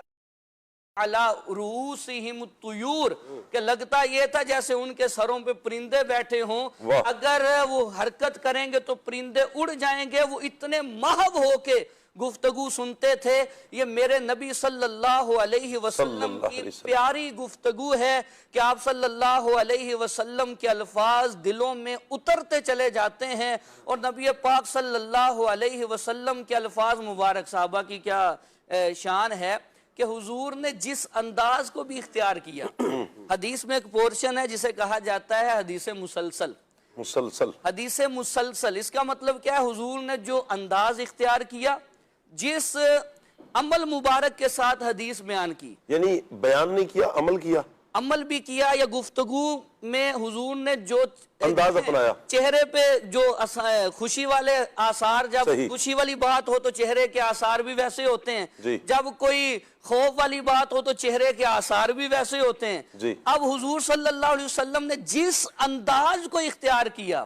علی رؤوسہم الطیور, کہ لگتا یہ تھا جیسے ان کے سروں پہ پرندے بیٹھے ہوں, اگر وہ حرکت کریں گے تو پرندے اڑ جائیں گے. وہ اتنے محو ہو کے گفتگو سنتے تھے. یہ میرے نبی صلی اللہ علیہ وسلم کی پیاری گفتگو ہے کہ آپ صلی اللہ علیہ وسلم کے الفاظ دلوں میں اترتے چلے جاتے ہیں, اور نبی پاک صلی اللہ علیہ وسلم کے الفاظ مبارک. صحابہ کی کیا شان ہے کہ حضور نے جس انداز کو بھی اختیار کیا. حدیث میں ایک پورشن ہے جسے کہا جاتا ہے حدیث مسلسل. مسلسل، حدیث مسلسل اس کا مطلب کیا ہے؟ حضور نے جو انداز اختیار کیا، جس عمل مبارک کے ساتھ حدیث بیان کی، یعنی بیان نہیں کیا، عمل کیا، عمل بھی کیا، یا گفتگو میں حضور نے جو انداز اپنایا، چہرے پہ جو خوشی والے آثار، جب صحیح، خوشی والی بات ہو تو چہرے کے آثار بھی ویسے ہوتے ہیں، جی، جب کوئی خوف والی بات ہو تو چہرے کے آثار بھی ویسے ہوتے ہیں، جی، اب حضور صلی اللہ علیہ وسلم نے جس انداز کو اختیار کیا،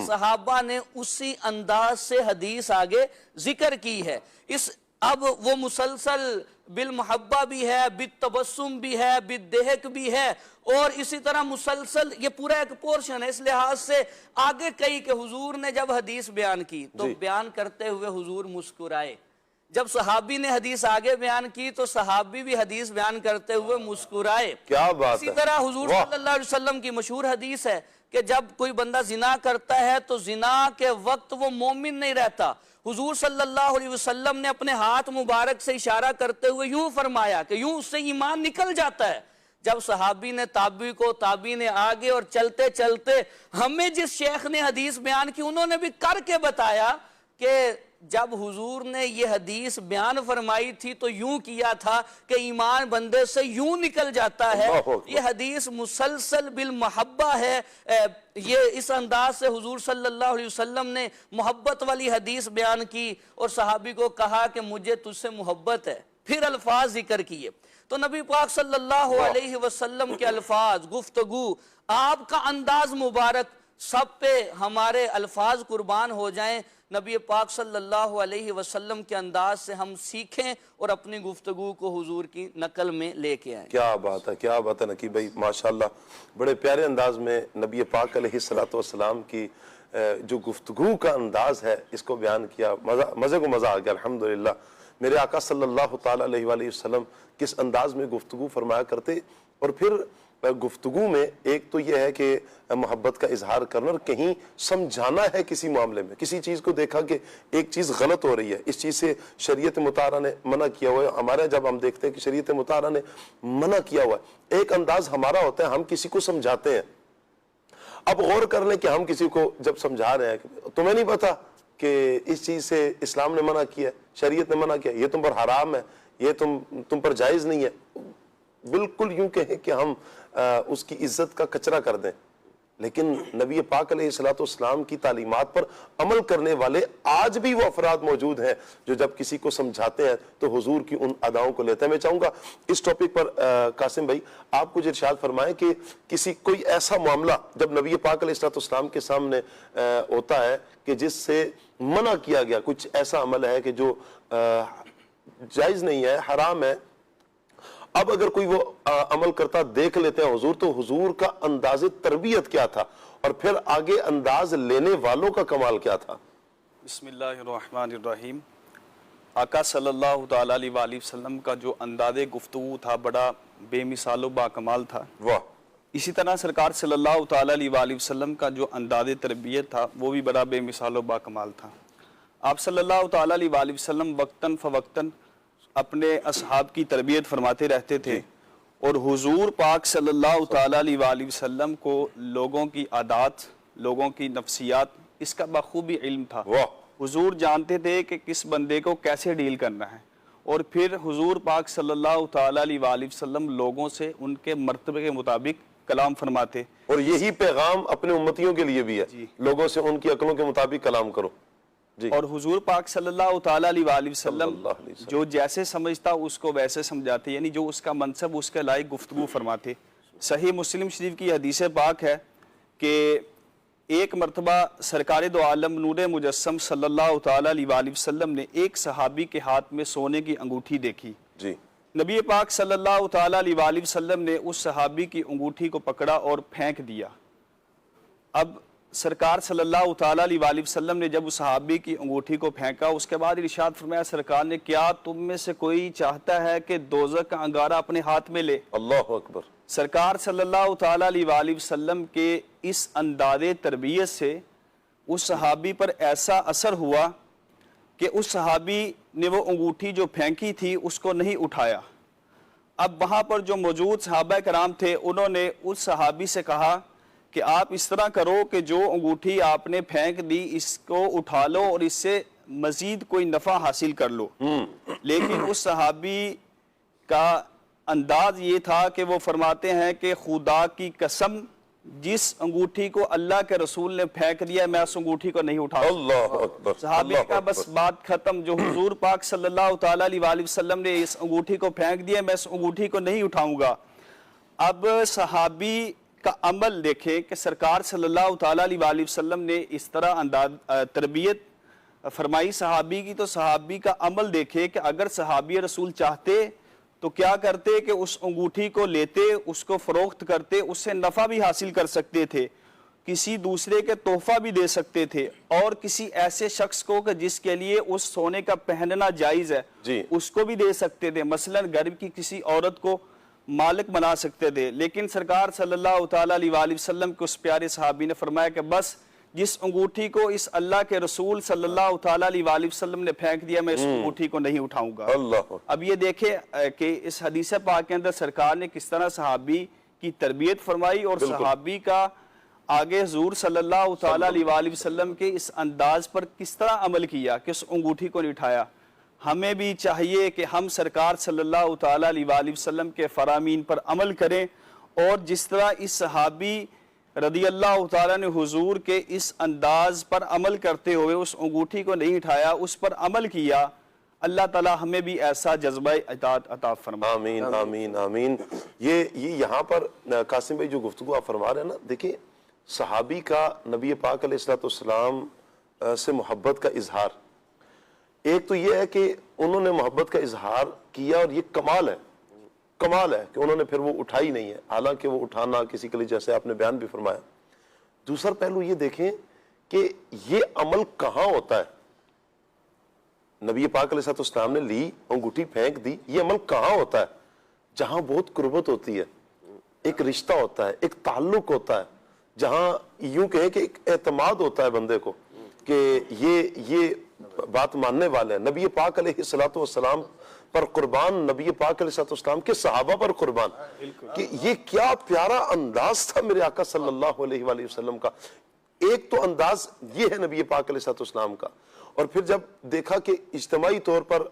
صحابہ نے اسی انداز سے حدیث آگے ذکر کی ہے۔ اب وہ مسلسل بالمحبہ بھی ہے، بالتبسم بھی ہے، بالضحک بھی ہے، اور اسی طرح مسلسل یہ پورا ایک پورشن ہے۔ اس لحاظ سے آگے کئی کہ حضور نے جب حدیث بیان کی تو بیان کرتے ہوئے حضور مسکرائے، جب صحابی نے حدیث آگے بیان کی تو صحابی بھی حدیث بیان کرتے ہوئے مسکرائے۔ کیا بات ہے! اسی طرح حضور صلی اللہ علیہ وسلم کی مشہور حدیث ہے کہ جب کوئی بندہ زنا کرتا ہے تو زنا کے وقت وہ مومن نہیں رہتا۔ حضور صلی اللہ علیہ وسلم نے اپنے ہاتھ مبارک سے اشارہ کرتے ہوئے یوں فرمایا کہ یوں اس سے ایمان نکل جاتا ہے۔ جب صحابی نے تابعی کو، تابعی نے آگے، اور چلتے چلتے ہمیں جس شیخ نے حدیث بیان کی انہوں نے بھی کر کے بتایا کہ جب حضور نے یہ حدیث بیان فرمائی تھی تو یوں کیا تھا کہ ایمان بندے سے یوں نکل جاتا ہے۔ یہ حدیث مسلسل بالمحبہ ہے۔ یہ اس انداز سے حضور صلی اللہ علیہ وسلم نے محبت والی حدیث بیان کی اور صحابی کو کہا کہ مجھے تجھ سے محبت ہے، پھر الفاظ ذکر کیے۔ تو نبی پاک صلی اللہ علیہ وسلم کے الفاظ، گفتگو، آپ کا انداز مبارک، سب پہ ہمارے الفاظ قربان ہو جائیں۔ نبی پاک صلی اللہ علیہ وسلم کے انداز سے ہم سیکھیں اور اپنی گفتگو کو حضور کی نقل میں لے کے آئیں۔ کیا بات ہے، کیا بات ہے نقیب بھائی، ماشاءاللہ بڑے پیارے انداز میں نبی پاک علیہ السلام کی جو گفتگو کا انداز ہے اس کو بیان کیا، مزے کو مزہ آ گیا الحمدللہ۔ میرے آقا صلی اللہ تعالیٰ علیہ وآلہ وسلم کس انداز میں گفتگو فرمایا کرتے، اور پھر گفتگو میں ایک تو یہ ہے کہ محبت کا اظہار کرنا، اور کہیں سمجھانا ہے کسی معاملے میں، کسی چیز کو دیکھا کہ ایک چیز غلط ہو رہی ہے، اس چیز سے شریعت مطہرہ نے منع کیا ہوا ہے۔ ہمارے جب ہم دیکھتے ہیں کہ شریعت مطہرہ نے منع کیا ہوا ہے، ایک انداز ہمارا ہوتا ہے، ہم کسی کو سمجھاتے ہیں۔ اب غور کر لیں کہ ہم کسی کو جب سمجھا رہے ہیں، تمہیں نہیں پتا کہ اس چیز سے اسلام نے منع کیا ہے، شریعت نے منع کیا، یہ تم پر حرام ہے، یہ تم پر جائز نہیں ہے، بالکل یوں کہیں کہ ہم اس کی عزت کا کچرا کر دیں۔ لیکن نبی پاک علیہ السلام کی تعلیمات پر عمل کرنے والے آج بھی وہ افراد موجود ہیں جو جب کسی کو سمجھاتے ہیں تو حضور کی ان اداؤں کو لیتے ہیں۔ میں چاہوں گا اس ٹاپک پر قاسم بھائی آپ کچھ ارشاد فرمائیں کہ کوئی ایسا معاملہ جب نبی پاک علیہ السلام کے سامنے ہوتا ہے کہ جس سے منع کیا گیا، کچھ ایسا عمل ہے کہ جو جائز نہیں ہے، حرام ہے، اب اگر کوئی وہ عمل کرتا دیکھ لیتے ہیں حضور، تو حضور کا انداز تربیت کیا تھا، اور پھر آگے انداز لینے والوں کا کمال کیا تھا؟ بسم اللہ الرحمن الرحیم۔ آقا صلی اللہ تعالیٰ علیہ وآلہ وسلم کا جو انداز گفتگو تھا بڑا بے مثال و باکمال تھا۔ واہ! اسی طرح سرکار صلی اللہ تعالیٰ علیہ وآلہ وسلم کا جو انداز تربیت تھا وہ بھی بڑا بے مثال و باکمال تھا۔ آپ صلی اللہ تعالیٰ علیہ وآلہ وسلم وقتاً فوقتاً اپنے اصحاب کی تربیت فرماتے رہتے تھے، اور حضور پاک صلی اللہ تعالیٰ علیہ وآلہ وسلم کو لوگوں کی عادات، لوگوں کی نفسیات، اس کا بخوبی علم تھا۔ حضور جانتے تھے کہ کس بندے کو کیسے ڈیل کرنا ہے، اور پھر حضور پاک صلی اللہ تعالیٰ علیہ وآلہ وسلم لوگوں سے ان کے مرتبے کے مطابق کلام فرماتے۔ اور یہی پیغام اپنے امتیوں کے لیے بھی ہے، لوگوں سے ان کی عقلوں کے مطابق کلام کرو۔ اور حضور پاک صلی اللہ تعالیٰ علیہ وآلہ وسلم جو جیسے سمجھتا اس کو ویسے سمجھاتے، یعنی جو اس کا منصب اس کے لائق گفتگو فرماتے۔ صحیح مسلم شریف کی حدیث پاک ہے کہ ایک مرتبہ سرکار دو عالم نور مجسم صلی اللہ تعالیٰ علیہ وآلہ وسلم نے ایک صحابی کے ہاتھ میں سونے کی انگوٹھی دیکھی۔ نبی پاک صلی اللہ تعالیٰ علیہ وآلہ وسلم نے اس صحابی کی انگوٹھی کو پکڑا اور پھینک دیا۔ اب سرکار صلی اللہ تعالیٰ علیہ وآلہ وسلم نے جب اس صحابی کی انگوٹھی کو پھینکا، اس کے بعد ارشاد فرمایا سرکار نے، کیا تم میں سے کوئی چاہتا ہے کہ دوزخ کا انگارہ اپنے ہاتھ میں لے؟ اللہ اکبر! سرکار صلی اللہ تعالیٰ علیہ وآلہ وسلم کے اس انداز تربیت سے اس صحابی پر ایسا اثر ہوا کہ اس صحابی نے وہ انگوٹھی جو پھینکی تھی اس کو نہیں اٹھایا۔ اب وہاں پر جو موجود صحابہ کرام تھے انہوں نے اس صحابی سے کہا کہ آپ اس طرح کرو کہ جو انگوٹھی آپ نے پھینک دی اس کو اٹھا لو اور اس سے مزید کوئی نفع حاصل کر لو. لیکن اس صحابی کا انداز یہ تھا کہ وہ فرماتے ہیں کہ خدا کی قسم جس انگوٹھی کو اللہ کے رسول نے پھینک دیا میں اس انگوٹھی کو نہیں اٹھاؤں. اللہ اکبر. صحابی کا بس بات ختم. جو حضور پاک صلی اللہ تعالیٰ علیہ وآلہ وسلم نے اس انگوٹھی کو پھینک دیا میں اس انگوٹھی کو نہیں اٹھاؤں گا. اب صحابی کا عمل دیکھیں کہ سرکار صلی اللہ تعالیٰ علیہ وآلہ وسلم نے اس طرح تربیت فرمائی صحابی کی, تو صحابی کا عمل دیکھیں کہ اگر صحابی رسول چاہتے تو کیا کرتے کہ اس انگوٹھی کو لیتے, اس کو فروخت کرتے, اس سے نفع بھی حاصل کر سکتے تھے, کسی دوسرے کے تحفہ بھی دے سکتے تھے, اور کسی ایسے شخص کو کہ جس کے لیے اس سونے کا پہننا جائز ہے اس کو بھی دے سکتے تھے. مثلا گھر کی کسی عورت کو مالک بنا سکتے تھے. لیکن سرکار صلی اللہ تعالیٰ علیہ وآلہ وسلم کے اس پیارے صحابی نے فرمایا کہ بس جس انگوٹھی کو اس اللہ کے رسول صلی اللہ تعالیٰ علیہ وآلہ وسلم نے پھینک دیا میں اس انگوٹھی کو نہیں اٹھاؤں گا. اب یہ دیکھیں کہ اس حدیث پاک کے اندر سرکار نے کس طرح صحابی کی تربیت فرمائی اور صحابی کا آگے حضور صلی اللہ تعالیٰ علیہ وآلہ وسلم کے اس انداز پر کس طرح عمل کیا کہ اس انگوٹھی کو نہیں اٹھایا. ہمیں بھی چاہیے کہ ہم سرکار صلی اللہ تعالیٰ علیہ وآلہ وسلم کے فرامین پر عمل کریں, اور جس طرح اس صحابی رضی اللہ تعالیٰ نے حضور کے اس انداز پر عمل کرتے ہوئے اس انگوٹھی کو نہیں اٹھایا, اس پر عمل کیا, اللہ تعالیٰ ہمیں بھی ایسا جذبہ اطاعت عطا فرمائے. آمین آمین آمین. یہ یہاں پر قاسم بھائی جو گفتگو آپ فرما رہے ہیں نا, دیکھیں صحابی کا نبی پاک علیہ السلام سے محبت کا اظہار, ایک تو یہ ہے کہ انہوں نے محبت کا اظہار کیا اور یہ کمال ہے کہ انہوں نے پھر وہ اٹھائی نہیں ہے, حالانکہ وہ اٹھانا کسی کے لیے جیسے آپ نے بیان بھی فرمایا. دوسرا پہلو یہ دیکھیں کہ یہ عمل کہاں ہوتا ہے. نبی پاک علیہ السلام نے لی انگوٹھی پھینک دی, یہ عمل کہاں ہوتا ہے؟ جہاں بہت قربت ہوتی ہے, ایک رشتہ ہوتا ہے, ایک تعلق ہوتا ہے, جہاں یوں کہیں کہ ایک اعتماد ہوتا ہے بندے کو کہ یہ بات ماننے والے ہیں. نبی پاک علیہ السلام پر قربان, نبی پاک علیہ السلام کے صحابہ پر قربان, کہ یہ کیا پیارا انداز تھا میرے آقا صلی اللہ علیہ وآلہ وسلم کا. ایک تو انداز یہ ہے نبی پاک علیہ السلام کا, اور پھر جب دیکھا کہ اجتماعی طور پر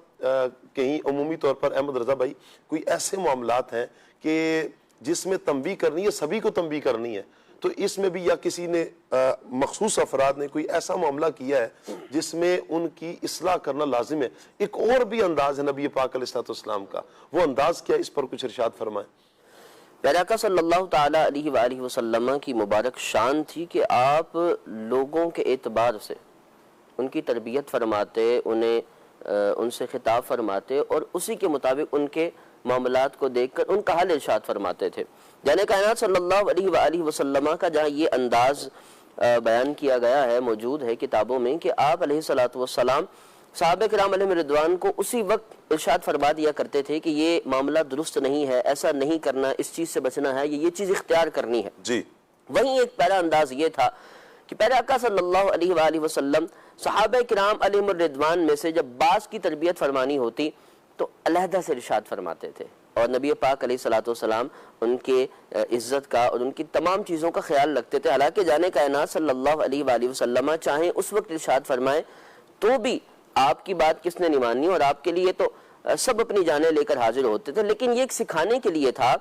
کہیں عمومی طور پر احمد رضا بھائی کوئی ایسے معاملات ہیں کہ جس میں تنبیہ کرنی ہے, سبھی کو تنبیہ کرنی ہے, تو اس میں بھی یا کسی نے مخصوص افراد نے کوئی ایسا معاملہ کیا ہے جس میں ان کی اصلاح کرنا لازم ہے. ایک اور بھی انداز ہے نبی پاک علیہ السلام کا, وہ انداز کیا, اس پر کچھ ارشاد فرمائیں. پیارے آقا صلی اللہ تعالیٰ علیہ وآلہ وسلم کی مبارک شان تھی کہ آپ لوگوں کے اعتبار سے ان کی تربیت فرماتے, ان سے خطاب فرماتے, اور اسی کے مطابق ان کے معاملات کو دیکھ کر ان کا حال ارشاد فرماتے تھے. جانے کائنات صلی اللہ علیہ وآلہ وسلم کا جہاں یہ انداز بیان کیا گیا ہے, موجود ہے کتابوں میں, کہ آپ علیہ السلام صحابہ کرام علیہم رضوان کو اسی وقت ارشاد فرما دیا کرتے تھے کہ یہ معاملہ درست نہیں ہے, ایسا نہیں کرنا, اس چیز سے بچنا ہے, یہ چیز اختیار کرنی ہے. جی وہیں ایک پہلا انداز یہ تھا کہ پیارے آقا صلی اللہ علیہ وآلہ وسلم صحابہ کرام علیہم رضوان میں سے جب بعض کی تربیت فرمانی ہوتی تو علیحدہ سے ارشاد فرماتے تھے, اور نبی پاک علیہ السلام ان کے عزت کا اور ان کی تمام چیزوں کا خیال رکھتے تھے. حالانکہ جانے کائنات صلی اللہ علیہ وآلہ وسلم چاہیں اس وقت ارشاد فرمائیں تو بھی آپ کی بات کس نے نہیں مانی, اور آپ کے لیے تو سب اپنی جانیں لے کر حاضر ہوتے تھے. لیکن یہ ایک سکھانے کے لیے تھا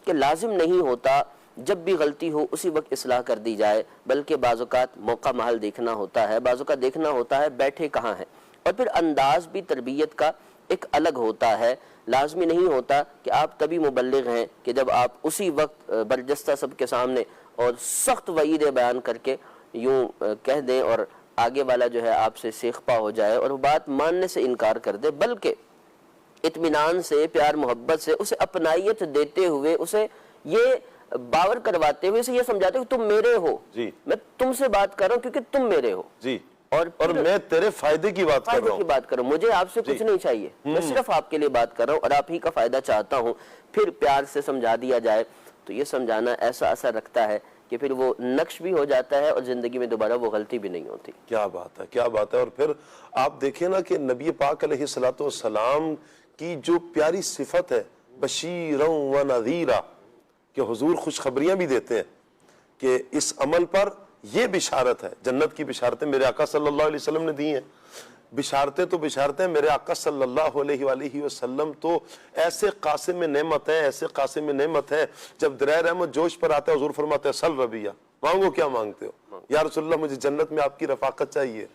کہ لازم نہیں ہوتا جب بھی غلطی ہو اسی وقت اصلاح کر دی جائے, بلکہ بعض اوقات موقع محل دیکھنا ہوتا ہے, بعض اوقات دیکھنا ہوتا ہے بیٹھے کہاں ہیں. اور پھر انداز بھی تربیت کا ایک الگ ہوتا ہے. لازمی نہیں ہوتا کہ آپ تبھی مبلغ ہیں کہ جب آپ اسی وقت برجستہ سب کے سامنے اور سخت وعیدیں بیان کر کے یوں کہہ دیں اور آگے والا جو ہے آپ سے سیخ پا ہو جائے اور وہ بات ماننے سے انکار کر دے, بلکہ اطمینان سے, پیار محبت سے اسے اپنائیت دیتے ہوئے, اسے یہ باور کرواتے ہوئے, اسے یہ سمجھاتے ہوئے تم میرے ہو, میں تم سے بات کر رہا ہوں کیونکہ تم میرے ہو, اور میں تیرے فائدے کی بات کر رہا ہوں, مجھے آپ سے کچھ نہیں چاہیے, میں صرف آپ کے لیے بات کر رہا ہوں اور آپ ہی کا فائدہ چاہتا ہوں. پھر پیار سے سمجھا دیا جائے تو یہ سمجھانا ایسا اثر رکھتا ہے کہ پھر وہ نقش بھی ہو جاتا ہے اور زندگی میں دوبارہ وہ غلطی بھی نہیں ہوتی. کیا بات ہے, کیا بات ہے. اور پھر آپ دیکھیں نا کہ نبی پاک علیہ السلام کی جو پیاری صفت ہے بشیرا و نذیرا, کہ حضور خوشخبریاں بھی دیتے ہیں, کہ اس عمل پر یہ بشارت ہے، جنت کی بشارتیں میرے آقا صلی اللہ علیہ وسلم نے دی ہیں. بشارتیں تو بشارتیں، میرے آقا صلی اللہ علیہ وآلہ وسلم تو ایسے قاسم نعمت ہیں، ایسے قاسم نعمت ہیں. جب دریائے رحمت جوش پر آتا ہے حضور فرماتے ہیں سل ربیہ، مانگو کیا مانگتے ہو یا رسول اللہ، مجھے جنت میں آپ کی رفاقت چاہیے.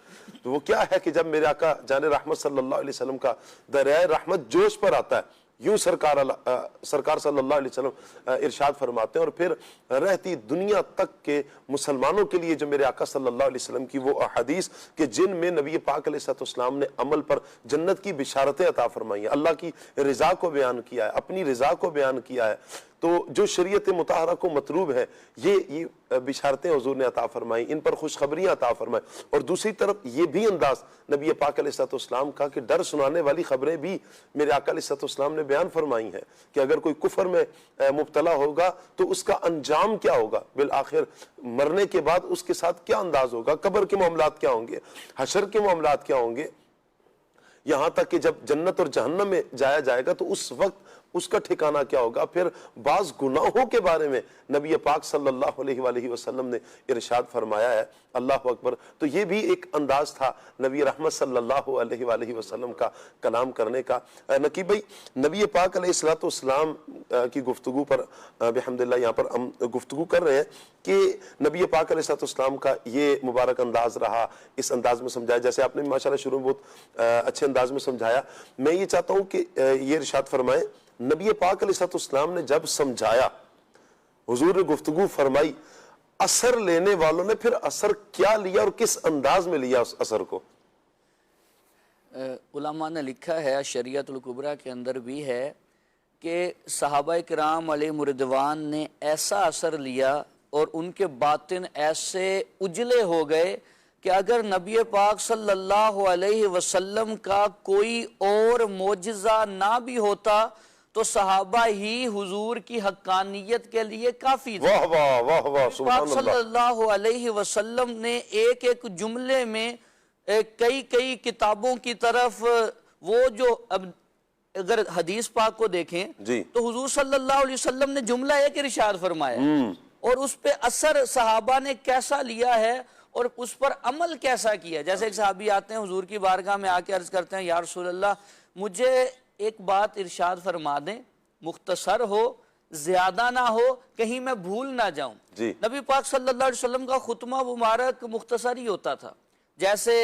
تو وہ کیا ہے کہ جب میرے آقا جان رحمت صلی اللہ علیہ وسلم کا دریائے رحمت جوش پر آتا ہے، یوں سرکار صلی اللہ علیہ وسلم ارشاد فرماتے ہیں، اور پھر رہتی دنیا تک کے مسلمانوں کے لیے جو میرے آقا صلی اللہ علیہ وسلم کی وہ احادیث کہ جن میں نبی پاک علیہ السلام نے عمل پر جنت کی بشارتیں عطا فرمائی ہیں، اللہ کی رضا کو بیان کیا ہے، اپنی رضا کو بیان کیا ہے. تو جو شریعت مطہرہ کو مطلوب ہے یہ بشارتیں حضور نے عطا فرمائی، ان پر خوشخبریاں عطا فرمائی. اور دوسری طرف یہ بھی انداز نبی پاک علیہ السلام کا کہ ڈر سنانے والی خبریں بھی میرے آقا علیہ السلام نے بیان فرمائی ہیں کہ اگر کوئی کفر میں مبتلا ہوگا تو اس کا انجام کیا ہوگا، بالآخر مرنے کے بعد اس کے ساتھ کیا انداز ہوگا، قبر کے معاملات کیا ہوں گے، حشر کے معاملات کیا ہوں گے، یہاں تک کہ جب جنت اور جہنم میں جایا جائے گا تو اس وقت اس کا ٹھکانہ کیا ہوگا. پھر بعض گناہوں کے بارے میں نبی پاک صلی اللہ علیہ وآلہ وسلم نے ارشاد فرمایا ہے. اللہ اکبر. تو یہ بھی ایک انداز تھا نبی رحمت صلی اللہ علیہ وآلہ وسلم کا کلام کرنے کا. نقیب بھائی، نبی پاک علیہ السلام کی گفتگو پر بحمدللہ یہاں پر ہم گفتگو کر رہے ہیں کہ نبی پاک علیہ السلام کا یہ مبارک انداز رہا، اس انداز میں سمجھایا جیسے آپ نے ماشاءاللہ شروع میں بہت اچھے انداز میں سمجھایا. میں یہ چاہتا ہوں کہ یہ ارشاد فرمائیں، نبی پاک علیہ السلام نے جب سمجھایا، حضور نے گفتگو فرمائی، اثر لینے والوں نے پھر اثر کیا لیا اور کس انداز میں لیا اس اثر کو؟ علماء نے لکھا ہے، شریعت الکبریٰ کے اندر بھی ہے کہ صحابہ کرام علیہ رضوان نے ایسا اثر لیا اور ان کے باطن ایسے اجلے ہو گئے کہ اگر نبی پاک صلی اللہ علیہ وسلم کا کوئی اور معجزہ نہ بھی ہوتا تو صحابہ ہی حضور کی حقانیت کے لیے کافی تھا. واہ واہ واہ واہ، سبحان پاک صلی اللہ علیہ وسلم نے ایک ایک جملے میں کئی کتابوں کی طرف وہ جو اب اگر حدیث پاک کو دیکھیں تو حضور صلی اللہ علیہ وسلم نے جملہ ایک ارشاد فرمایا اور اس پہ اثر صحابہ نے کیسا لیا ہے اور اس پر عمل کیسا کیا. جیسے ایک صحابی آتے ہیں حضور کی بارگاہ میں آ کے عرض کرتے ہیں، یا رسول اللہ مجھے ایک بات ارشاد فرما دیں، مختصر ہو، زیادہ نہ ہو، کہیں میں بھول نہ جاؤں. نبی پاک صلی اللہ علیہ وسلم کا خطبہ مبارک مختصر ہی ہوتا تھا. جیسے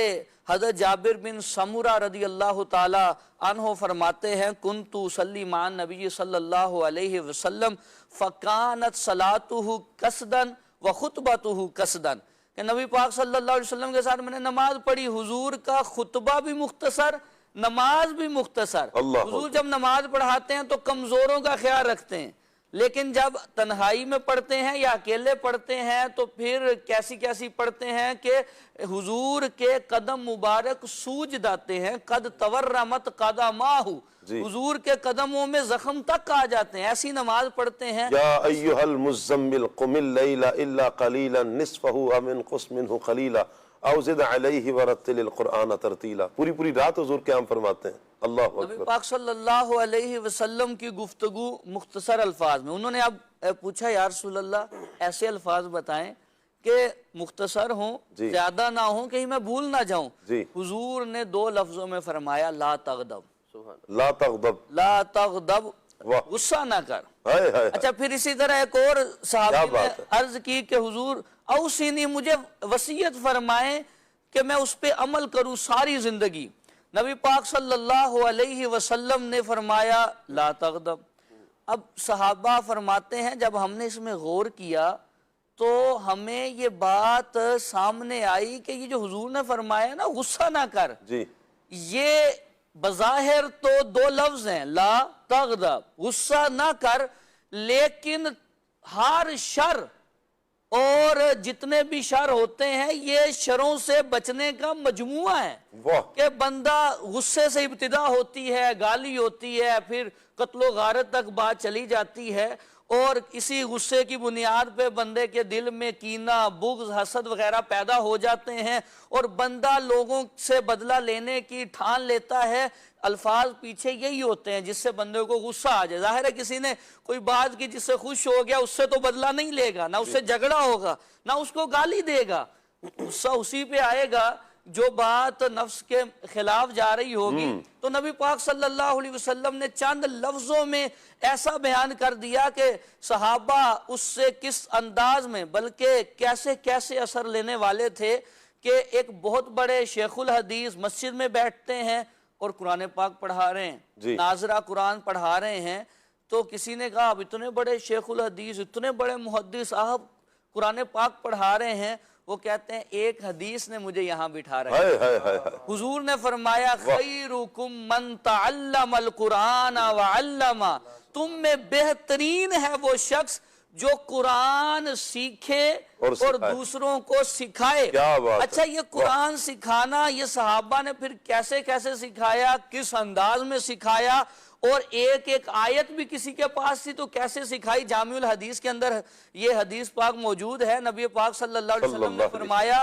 حضرت جابر بن سمرہ رضی اللہ تعالی عنہ فرماتے ہیں، کنت اصلی مع النبی صلی اللہ علیہ وسلم فکانت صلاتہ قصدن وخطبتہ قصدن، کہ نبی پاک صلی اللہ علیہ وسلم کے ساتھ میں نے نماز پڑھی، حضور کا خطبہ بھی مختصر، نماز بھی مختصر. حضور جب نماز پڑھاتے ہیں تو کمزوروں کا خیال رکھتے ہیں، لیکن جب تنہائی میں پڑھتے ہیں یا اکیلے پڑھتے ہیں تو پھر کیسی پڑھتے ہیں کہ حضور کے قدم مبارک سوج جاتے ہیں، قد تورمت قدماہ، حضور کے قدموں میں زخم تک آ جاتے ہیں. ایسی نماز پڑھتے ہیں. یا ایھا المزمل قم اللیل الا قلیلا نصفہ او انقص منہ قلیلا او زد علیہ ورتل القرآن ترتیلا. پوری رات حضور قیام فرماتے ہیں. اللہ اکبر. نبی پاک صلی اللہ علیہ وسلم کی گفتگو مختصر الفاظ میں. انہوں نے اب پوچھا، یا رسول اللہ ایسے الفاظ بتائیں کہ مختصر ہوں، زیادہ نہ ہوں، کہیں میں بھول نہ جاؤں. حضور نے 2 لفظوں میں فرمایا، لا تغضب. لا تغضب، لا تغضب، غصہ نہ کر. اچھا، پھر اسی طرح ایک اور صحابی نے عرض کی کہ حضور اوصینی، مجھے وصیت فرمائیں کہ میں اس پہ عمل کروں ساری زندگی. نبی پاک صلی اللہ علیہ وسلم نے فرمایا لا تغضب. اب صحابہ فرماتے ہیں جب ہم نے اس میں غور کیا تو ہمیں یہ بات سامنے آئی کہ یہ جو حضور نے فرمایا نا غصہ نہ کر، یہ بظاہر تو 2 لفظ ہیں، لا تغضب، غصہ نہ کر، لیکن ہر شر اور جتنے بھی شر ہوتے ہیں یہ شروں سے بچنے کا مجموعہ ہے. کہ بندہ غصے سے ابتدا ہوتی ہے، گالی ہوتی ہے، پھر قتل و غارت تک بات چلی جاتی ہے، اور اسی غصے کی بنیاد پہ بندے کے دل میں کینہ، بغض، حسد وغیرہ پیدا ہو جاتے ہیں اور بندہ لوگوں سے بدلہ لینے کی ٹھان لیتا ہے۔ الفاظ پیچھے یہی ہوتے ہیں جس سے بندے کو غصہ آ جائے۔ ظاہر ہے کسی نے کوئی بات کی جس سے خوش ہو گیا، اس سے تو بدلہ نہیں لے گا، نہ اس سے جھگڑا ہوگا، نہ اس کو گالی دے گا، غصہ اسی پہ آئے گا جو بات نفس کے خلاف جا رہی ہوگی۔ تو نبی پاک صلی اللہ علیہ وسلم نے چند لفظوں میں ایسا بیان کر دیا کہ صحابہ اس سے کس انداز میں بلکہ کیسے کیسے اثر لینے والے تھے کہ ایک بہت بڑے شیخ الحدیث مسجد میں بیٹھتے ہیں اور قرآن پاک پڑھا رہے ہیں، ناظرہ قرآن پڑھا رہے ہیں، تو کسی نے کہا اب اتنے بڑے شیخ الحدیث، اتنے بڑے محدث صاحب قرآن پاک پڑھا رہے ہیں، وہ کہتے ہیں ایک حدیث نے مجھے یہاں بٹھا رہا ہے۔ حضور نے فرمایا خیرکم من تعلم القرآن وعلم، تم میں بہترین ہے وہ شخص جو قرآن سیکھے اور دوسروں کو سکھائے۔ اچھا یہ قرآن سکھانا یہ صحابہ نے پھر کیسے کیسے سکھایا، کس انداز میں سکھایا، اور ایک ایک آیت بھی کسی کے پاس تھی تو کیسے سکھائی۔ جامع الحدیث کے اندر یہ حدیث پاک موجود ہے، نبی پاک صلی اللہ علیہ وسلم نے فرمایا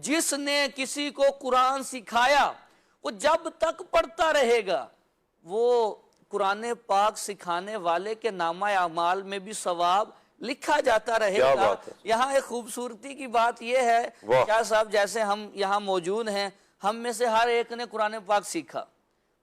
جس نے کسی کو قرآن سکھایا وہ جب تک پڑھتا رہے گا وہ قرآن پاک سکھانے والے کے نامہ اعمال میں بھی ثواب لکھا جاتا رہے گا۔ یہاں ایک خوبصورتی کی بات یہ ہے کیا صاحب، جیسے ہم یہاں موجود ہیں، ہم میں سے ہر ایک نے قرآن پاک سیکھا،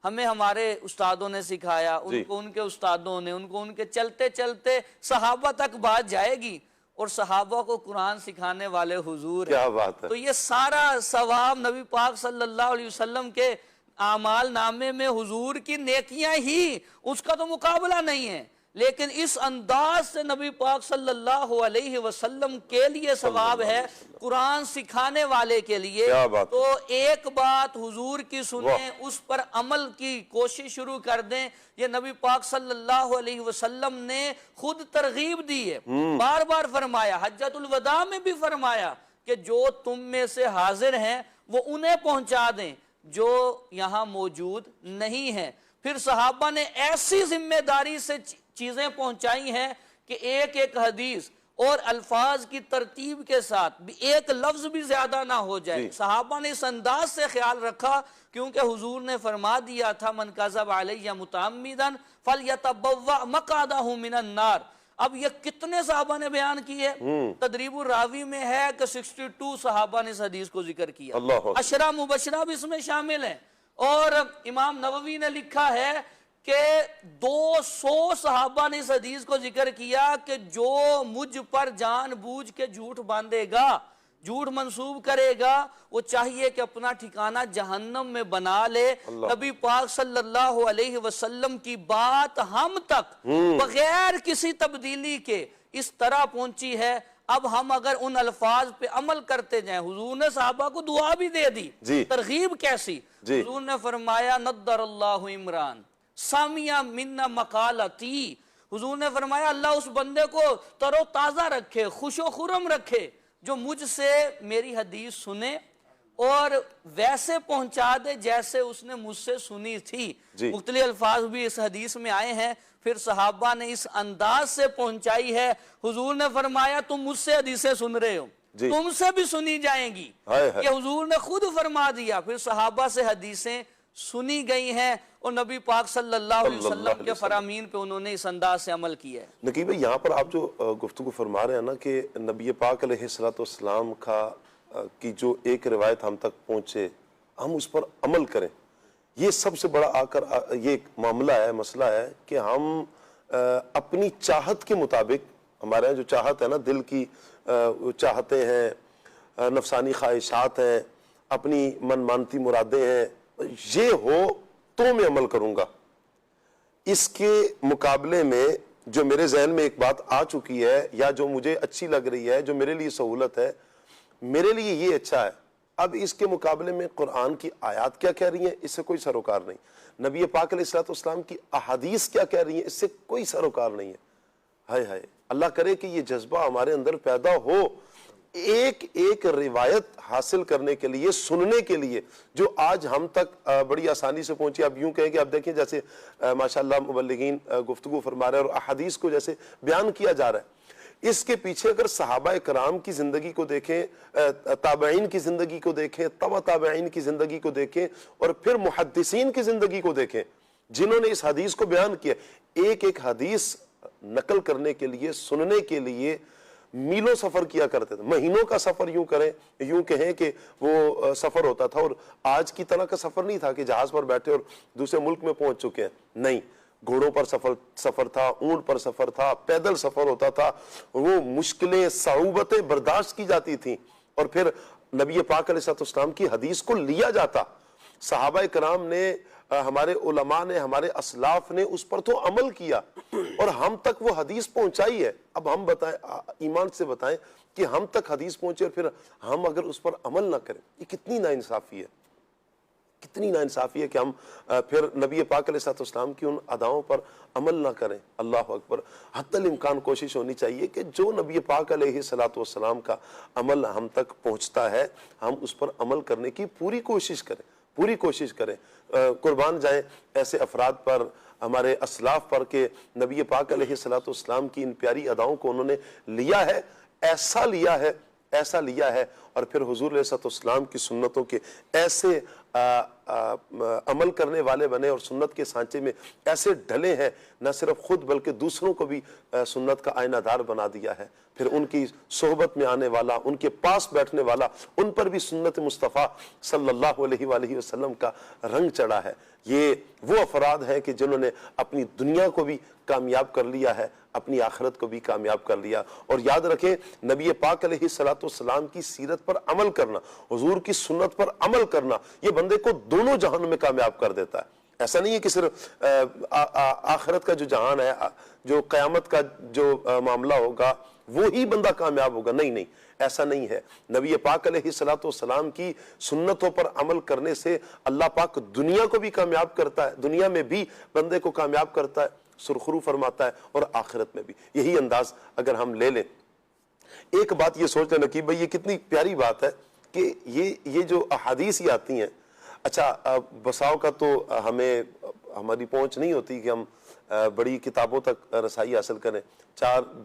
ہمیں ہمارے استادوں نے سکھایا، ان کو ان کے استادوں نے، ان کو ان کے چلتے چلتے صحابہ تک بات جائے گی، اور صحابہ کو قرآن سکھانے والے حضور ہیں۔ کیا بات ہے۔ تو یہ سارا ثواب نبی پاک صلی اللہ علیہ وسلم کے اعمال نامے میں حضور کی نیکیاں ہی، اس کا تو مقابلہ نہیں ہے، لیکن اس انداز سے نبی پاک صلی اللہ علیہ وسلم کے لیے ثواب ہے، قرآن سکھانے والے کے لیے۔ تو ایک بات حضور کی سنیں، اس پر عمل کی کوشش شروع کر دیں۔ یہ نبی پاک صلی اللہ علیہ وسلم نے خود ترغیب دی ہے، بار بار فرمایا، حجۃ الوداع میں بھی فرمایا کہ جو تم میں سے حاضر ہیں وہ انہیں پہنچا دیں جو یہاں موجود نہیں ہیں۔ پھر صحابہ نے ایسی ذمہ داری سے چیزیں پہنچائی ہیں کہ ایک ایک حدیث اور الفاظ کی ترتیب کے ساتھ بھی ایک لفظ بھی زیادہ نہ ہو جائے۔ صحابہ نے اس انداز سے خیال رکھا کیونکہ حضور نے فرما دیا تھا من کذب علی متعمدا فلیتبوأ مقعدہ من النار۔ اب یہ کتنے صحابہ نے بیان کی ہے، تدریب الراوی میں ہے کہ 62 صحابہ نے اس حدیث کو ذکر کیا، عشرہ مبشرہ بھی اس میں شامل ہیں، اور امام نووی نے لکھا ہے کہ 200 صحابہ نے اس حدیث کو ذکر کیا کہ جو مجھ پر جان بوجھ کے جھوٹ باندھے گا، جھوٹ منسوب کرے گا، وہ چاہیے کہ اپنا ٹھکانہ جہنم میں بنا لے۔ نبی پاک صلی اللہ علیہ وسلم کی بات ہم تک بغیر کسی تبدیلی کے اس طرح پہنچی ہے، اب ہم اگر ان الفاظ پہ عمل کرتے جائیں، حضور نے صحابہ کو دعا بھی دے دی، ترغیب کیسی، حضور نے فرمایا نضر اللہ عمران سامیہ من مقالتی، حضور نے فرمایا اللہ اس بندے کو تر و تازہ رکھے، خوش و خرم رکھے جو مجھ سے میری حدیث سنے اور ویسے پہنچا دے جیسے اس نے مجھ سے سنی تھی۔ مختلف الفاظ بھی اس حدیث میں آئے ہیں، پھر صحابہ نے اس انداز سے پہنچائی ہے، حضور نے فرمایا تم مجھ سے حدیثیں سن رہے ہو، تم سے بھی سنی جائیں گی، یہ حضور نے خود فرما دیا۔ پھر صحابہ سے حدیثیں سنی گئی ہیں اور نبی پاک صلی اللہ علیہ وسلم کے فرامین پہ انہوں نے اس انداز سے عمل کیا ہے۔ نقیب بھائی یہاں پر آپ جو گفتگو فرما رہے ہیں نا کہ نبی پاک علیہ السلام کی جو ایک روایت ہم تک پہنچے ہم اس پر عمل کریں، یہ سب سے بڑا یہ ایک معاملہ ہے، مسئلہ ہے کہ ہم اپنی چاہت کے مطابق، ہمارے یہاں جو چاہت ہے نا دل کی چاہتے ہیں، نفسانی خواہشات ہیں، اپنی من مانتی مرادیں ہیں، یہ ہو تو میں عمل کروں گا۔ اس کے مقابلے میں جو میرے ذہن میں ایک بات آ چکی ہے یا جو مجھے اچھی لگ رہی ہے، جو میرے لیے سہولت ہے، میرے لیے یہ اچھا ہے، اب اس کے مقابلے میں قرآن کی آیات کیا کہہ رہی ہیں اس سے کوئی سروکار نہیں، نبی پاک علیہ السلام کی احادیث کیا کہہ رہی ہیں اس سے کوئی سروکار نہیں ہے۔ ہائے ہائے، اللہ کرے کہ یہ جذبہ ہمارے اندر پیدا ہو ایک ایک روایت حاصل کرنے کے لیے، سننے کے لیے، جو آج ہم تک بڑی آسانی سے پہنچی. اب یوں کہیں کہ اب دیکھیں جیسے ماشاءاللہ مبلغین گفتگو فرما رہے ہیں اور احادیث کو جیسے بیان کیا جا رہا ہے، اس کے پیچھے اگر صحابہ کرام کی زندگی کو دیکھیں، تابعین کی زندگی کو دیکھیں، تبع تابعین کی زندگی کو دیکھیں، اور پھر محدثین کی زندگی کو دیکھیں جنہوں نے اس حدیث کو بیان کیا، ایک ایک حدیث نقل کرنے کے لیے، سننے کے لیے میلوں سفر کیا کرتے تھے. مہینوں کا سفر یوں کریں، یوں کہیں کہ وہ سفر ہوتا تھا. اور آج کی طرح کا سفر نہیں تھا کہ جہاز پر بیٹھے اور دوسرے ملک میں پہنچ چکے ہیں. نہیں، گھوڑوں پر سفر تھا، اونٹ پر سفر تھا، پیدل سفر ہوتا تھا. وہ مشکلیں، صعوبتیں برداشت کی جاتی تھیں، اور پھر نبی پاک علیہ السلام کی حدیث کو لیا جاتا. صحابہ کرام نے، ہمارے علماء نے، ہمارے اسلاف نے اس پر تو عمل کیا اور ہم تک وہ حدیث پہنچائی ہے. اب ہم بتائیں، ایمان سے بتائیں کہ ہم تک حدیث پہنچے اور پھر ہم اگر اس پر عمل نہ کریں، یہ کتنی ناانصافی ہے، کتنی ناانصافی ہے کہ ہم پھر نبی پاک علیہ السلام کی ان اداؤں پر عمل نہ کریں. اللہ اکبر. حتی الامکان کوشش ہونی چاہیے کہ جو نبی پاک علیہ السلام کا عمل ہم تک پہنچتا ہے، ہم اس پر عمل کرنے کی پوری کوشش کریں، پوری کوشش کریں. قربان جائیں ایسے افراد پر، ہمارے اسلاف پر کہ نبی پاک علیہ السلام کی ان پیاری اداؤں کو انہوں نے لیا ہے، ایسا لیا ہے، ایسا لیا ہے، اور پھر حضور علیہ السلام کی سنتوں کے ایسے عمل کرنے والے بنے اور سنت کے سانچے میں ایسے ڈھلے ہیں، نہ صرف خود بلکہ دوسروں کو بھی سنت کا آئینہ دار بنا دیا ہے. پھر ان کی صحبت میں آنے والا، ان کے پاس بیٹھنے والا، ان پر بھی سنت مصطفیٰ صلی اللہ علیہ وآلہ وسلم کا رنگ چڑھا ہے. یہ وہ افراد ہیں کہ جنہوں نے اپنی دنیا کو بھی کامیاب کر لیا ہے، اپنی آخرت کو بھی کامیاب کر لیا. اور یاد رکھیں، نبی پاک علیہ السلام کی سیرت پر عمل کرنا، حضور کی سنت پر عمل کرنا، یہ بندے کو دونوں جہان میں کامیاب کر دیتا ہے. ایسا نہیں ہے کہ صرف آخرت کا جو جہان ہے، جو قیامت کا جو معاملہ ہوگا وہی بندہ کامیاب ہوگا. نہیں نہیں، ایسا نہیں ہے. نبی پاک علیہ السلام کی سنتوں پر عمل کرنے سے اللہ پاک دنیا کو بھی کامیاب کرتا ہے، دنیا میں بھی بندے کو کامیاب کرتا ہے، سرخرو فرماتا ہے، اور آخرت میں بھی. یہی انداز اگر ہم لے لیں. ایک بات یہ سوچ لیں نقیب بھائی، یہ کتنی پیاری بات ہے کہ یہ جو احادیث ہی آتی ہیں. اچھا، بساؤ کا تو ہماری پہنچ نہیں ہوتی کہ ہم بڑی کتابوں تک رسائی حاصل کریں.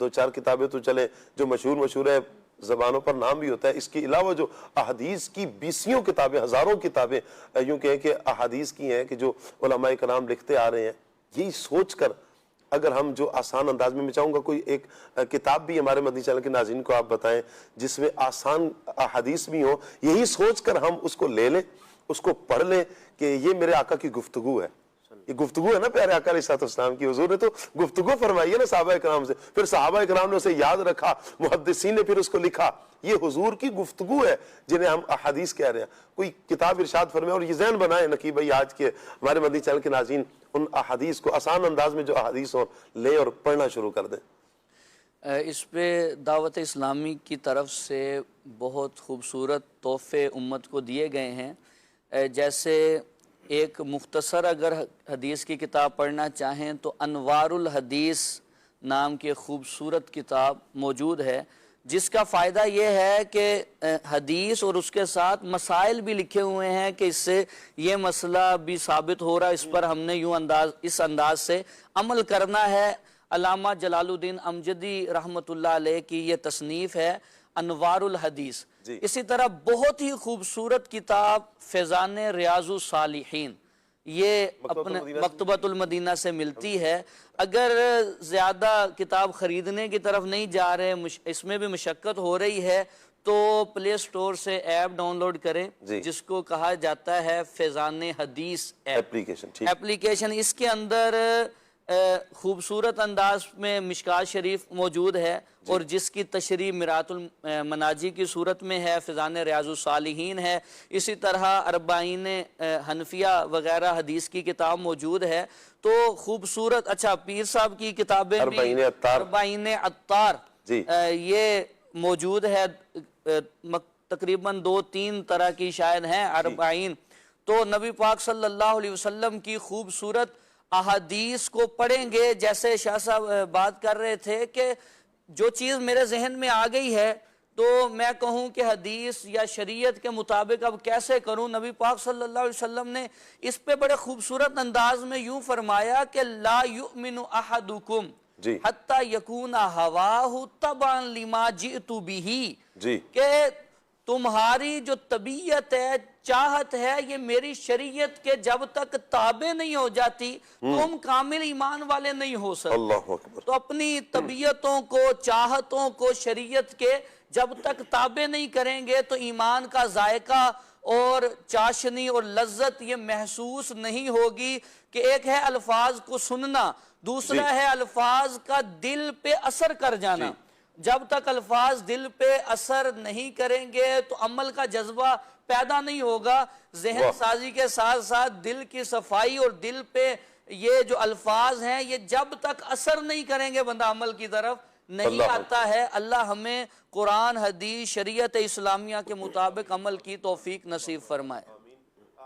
دو چار کتابیں تو چلیں جو مشہور ہے، زبانوں پر نام بھی ہوتا ہے. اس کے علاوہ جو احادیث کی بیسیوں کتابیں، ہزاروں کتابیں یوں کہیں کہ احادیث کی ہیں کہ جو علماء کرام لکھتے آ رہے ہیں، یہی سوچ کر اگر ہم جو آسان انداز میں چاہوں گا کوئی ایک کتاب بھی ہمارے مدنی چینل کے ناظرین کو آپ بتائیں جس میں آسان احادیث بھی ہوں، یہی سوچ کر ہم اس کو لے لیں، اس کو پڑھ لیں کہ یہ میرے آقا کی گفتگو ہے. یہ گفتگو ہے نا پیارے آقا علیہ السلام کی. حضور نے تو گفتگو فرمائی ہے نا صحابہ کرام سے، پھر صحابہ کرام نے اسے یاد رکھا، محدثین نے پھر اس کو لکھا. یہ حضور کی گفتگو ہے جنہیں ہم احادیث کہہ رہے ہیں. کوئی کتاب ارشاد فرمائے اور یہ ذہن بنائیں نقیب بھائی، آج کے ہمارے مدنی چینل کے ناظرین ان احادیث کو آسان انداز میں جو احادیث ہوں لیں اور پڑھنا شروع کر دیں. اس پہ دعوت اسلامی کی طرف سے بہت خوبصورت تحفے امت کو دیے گئے ہیں. جیسے ایک مختصر اگر حدیث کی کتاب پڑھنا چاہیں تو انوار الحدیث نام کی خوبصورت کتاب موجود ہے، جس کا فائدہ یہ ہے کہ حدیث اور اس کے ساتھ مسائل بھی لکھے ہوئے ہیں کہ اس سے یہ مسئلہ بھی ثابت ہو رہا ہے، اس پر ہم نے اس انداز سے عمل کرنا ہے. علامہ جلال الدین امجدی رحمۃ اللہ علیہ کی یہ تصنیف ہے انوار الحدیث. اسی طرح بہت ہی خوبصورت کتاب فیضان ریاض الصالحین، یہ اپنے مکتبۃ المدینہ سے ملتی ہے. اگر زیادہ کتاب خریدنے کی طرف نہیں جا رہے، اس میں بھی مشقت ہو رہی ہے، تو پلے سٹور سے ایپ ڈاؤن لوڈ کریں جس کو کہا جاتا ہے فیضان حدیث ایپلیکیشن. اس کے اندر خوبصورت انداز میں مشکات شریف موجود ہے اور جس کی تشریح مرات المناجی کی صورت میں ہے، فیضان ریاض الصالحین ہے. اسی طرح اربعین حنفیہ وغیرہ حدیث کی کتاب موجود ہے. تو خوبصورت. اچھا، پیر صاحب کی کتابیں بھی اربعین عطار یہ موجود ہے، تقریباً 2-3 طرح کی شاید ہیں اربعین. تو نبی پاک صلی اللہ علیہ وسلم کی خوبصورت احادیث کو پڑھیں گے. جیسے شاہ صاحب بات کر رہے تھے کہ جو چیز میرے ذہن میں آ گئی ہے تو میں کہوں کہ حدیث یا شریعت کے مطابق اب کیسے کروں؟ نبی پاک صلی اللہ علیہ وسلم نے اس پہ بڑے خوبصورت انداز میں یوں فرمایا کہ لا یؤمن احدکم حتی یکون ہواہ تبعا لما جئت بہ، کہ تمہاری جو طبیعت ہے، چاہت ہے، یہ میری شریعت کے جب تک تابع نہیں ہو جاتی تم کامل ایمان والے نہیں ہو سکتے۔ اللہ اکبر۔ تو اپنی طبیعتوں کو، چاہتوں کو شریعت کے جب تک تابع نہیں کریں گے تو ایمان کا ذائقہ اور چاشنی اور لذت یہ محسوس نہیں ہوگی۔ کہ ایک ہے الفاظ کو سننا، دوسرا ہے الفاظ کا دل پہ اثر کر جانا۔ جب تک الفاظ دل پہ اثر نہیں کریں گے تو عمل کا جذبہ پیدا نہیں ہوگا۔ ذہن سازی کے ساتھ ساتھ دل کی صفائی اور دل پہ یہ جو الفاظ ہیں یہ جب تک اثر نہیں کریں گے بندہ عمل کی طرف نہیں آتا ہے۔ اللہ ہمیں قرآن، حدیث، شریعت اسلامیہ کے مطابق عمل کی توفیق نصیب فرمائے۔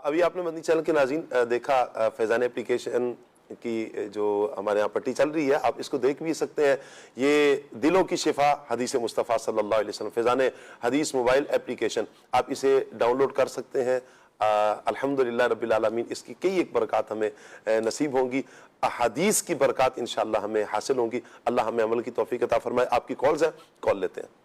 ابھی آپ نے مدنی چینل کے ناظرین دیکھا فیضان اپلیکیشن کی جو ہمارے یہاں پٹی چل رہی ہے، آپ اس کو دیکھ بھی سکتے ہیں۔ یہ دلوں کی شفا حدیث مصطفیٰ صلی اللہ علیہ وسلم، فیضان حدیث موبائل اپلیکیشن، آپ اسے ڈاؤن لوڈ کر سکتے ہیں۔ الحمدللہ رب العالمین، اس کی کئی ایک برکات ہمیں نصیب ہوں گی، احادیث کی برکات انشاءاللہ ہمیں حاصل ہوں گی۔ اللہ ہمیں عمل کی توفیق عطا فرمائے۔ آپ کی کالز ہیں، کال لیتے ہیں۔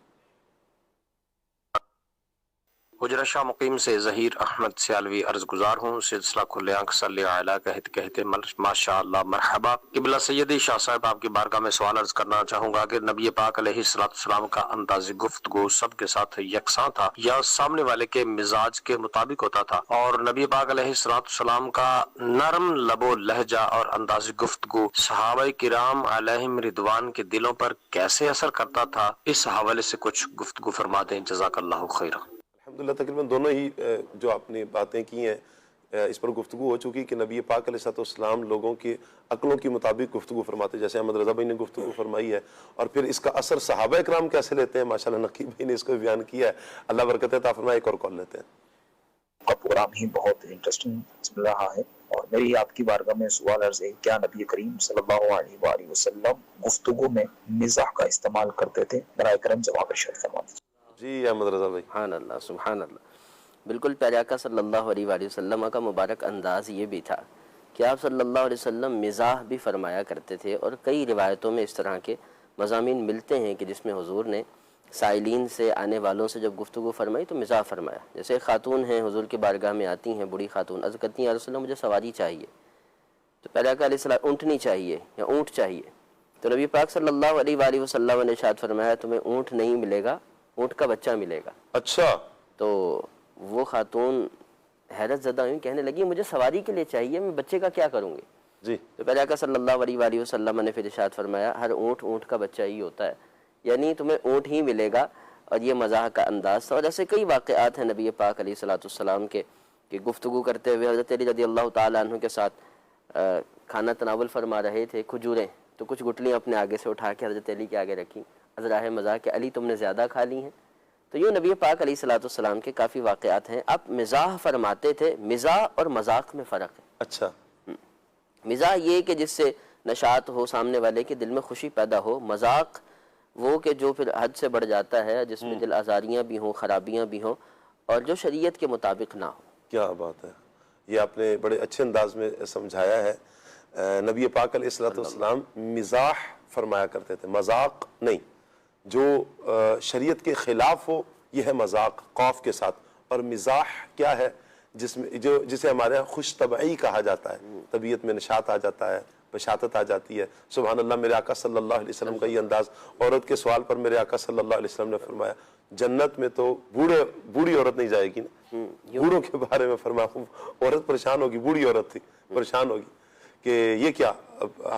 حجرہ شاہ مقیم سے ظہیر احمد سیالوی عرض گزار ہوں۔ سلسلہ کھلے آنکھ صلی اعلیٰ کہتے کہتے ماشاءاللہ مرحبا۔ قبلہ سیدی شاہ صاحب، آپ کی بارگاہ میں سوال عرض کرنا چاہوں گا کہ نبی پاک علیہ السلام کا انداز گفتگو سب کے ساتھ یکساں تھا یا سامنے والے کے مزاج کے مطابق ہوتا تھا؟ اور نبی پاک علیہ السلام کا نرم لب و لہجہ اور انداز گفتگو صحابہ کرام علیہم رضوان کے دلوں پر کیسے اثر کرتا تھا؟ اس حوالے سے کچھ گفتگو فرما دیں، جزاک اللہ خیرا۔ الحمدللہ تقریباً دونوں ہی جو آپ نے باتیں کی ہیں اس پر گفتگو ہو چکی کہ نبی پاک علیہ السلام لوگوں کی عقلوں کے مطابق گفتگو فرماتے، جیسے احمد رضا بھائی نے گفتگو فرمائی ہے، اور پھر اس کا اثر صحابہ اکرام کیسے لیتے ہیں، ماشاءاللہ نقیب بھائی نے اس کو بیان کیا ہے۔ اللہ برکت عطا فرمائے۔ ایک اور کال لیتے ہیں۔ کا پروگرام ہی بہت انٹرسٹنگ چل رہا ہے، اور میری آپ کی بارگاہ میں سوال عرض ہے، کیا نبی کریم صلی اللہ علیہ وآلہ وسلم گفتگو میں مزاح کا استعمال کرتے تھے؟ برائے کرم جواب ارشاد فرما دیجیے۔ جی احمد رضا بھائی۔ سبحان اللہ، سبحان اللہ۔ بالکل پیارے آقا صلی اللہ علیہ وآلہ وسلم کا مبارک انداز یہ بھی تھا کہ آپ صلی اللہ علیہ وسلم مزاح بھی فرمایا کرتے تھے، اور کئی روایتوں میں اس طرح کے مضامین ملتے ہیں کہ جس میں حضور نے سائلین سے، آنے والوں سے جب گفتگو فرمائی تو مزاح فرمایا۔ جیسے خاتون ہیں حضور کی بارگاہ میں آتی ہیں، بڑی خاتون عرض کرتی ہیں یا رسول اللہ مجھے سواری چاہیے، تو پیارے آقا علیہ السلام اونٹنی چاہیے یا اونٹ چاہیے، تو نبی پاک صلی اللہ علیہ وآلہ وسلم نے ارشاد فرمایا تمہیں اونٹ نہیں ملے گا، اونٹ کا بچہ ملے گا۔ اچھا۔ تو وہ خاتون حیرت زدہ ہوئی، کہنے لگی مجھے سواری کے لیے چاہیے، میں بچے کا کیا کروں گی؟ جی۔ تو پیارے آقا صلی اللہ علیہ وآلہ وسلم نے پھر ارشاد فرمایا ہر اونٹ کا بچہ ہی ہوتا ہے، یعنی تمہیں اونٹ ہی ملے گا۔ اور یہ مزاح کا انداز تھا۔ اور ایسے کئی واقعات ہیں نبی پاک علیہ السلام کے کہ گفتگو کرتے ہوئے حضرت علی رضی اللہ تعالیٰ عنہ کے ساتھ کھانا تناول فرما رہے تھے، کھجوریں، تو کچھ گٹلیاں اپنے آگے سے اٹھا کے حضرت علی کے آگے رکھیں، ازراہ مزاح کہ علی تم نے زیادہ کھا لی ہیں۔ تو یوں نبی پاک علیہ السلام کے کافی واقعات ہیں۔ اب مزاح فرماتے تھے، مزاح اور مذاق میں فرق ہے۔ اچھا۔ مزاح یہ کہ جس سے نشاط ہو، سامنے والے کے دل میں خوشی پیدا ہو۔ مذاق وہ کہ جو پھر حد سے بڑھ جاتا ہے، جس میں دل آزاریاں بھی ہوں، خرابیاں بھی ہوں، اور جو شریعت کے مطابق نہ ہو۔ کیا بات ہے، یہ آپ نے بڑے اچھے انداز میں سمجھایا ہے۔ نبی پاک علیہ السلام مزاح فرمایا کرتے تھے، مذاق نہیں۔ جو شریعت کے خلاف ہو یہ ہے مذاق قاف کے ساتھ، اور مزاح کیا ہے جسے ہمارے یہاں خوش طبعی کہا جاتا ہے، طبیعت میں نشاط آ جاتا ہے، بشاطت آ جاتی ہے۔ سبحان اللہ، میرے آقا صلی اللہ علیہ وسلم کا یہ انداز۔ عورت کے سوال پر میرے آقا صلی اللہ علیہ وسلم نے فرمایا جنت میں تو بوڑھی عورت نہیں جائے گی نا، بوڑھوں کے بارے میں فرمایا عورت پریشان ہوگی، بوڑھی عورت تھی پریشان ہوگی کہ یہ کیا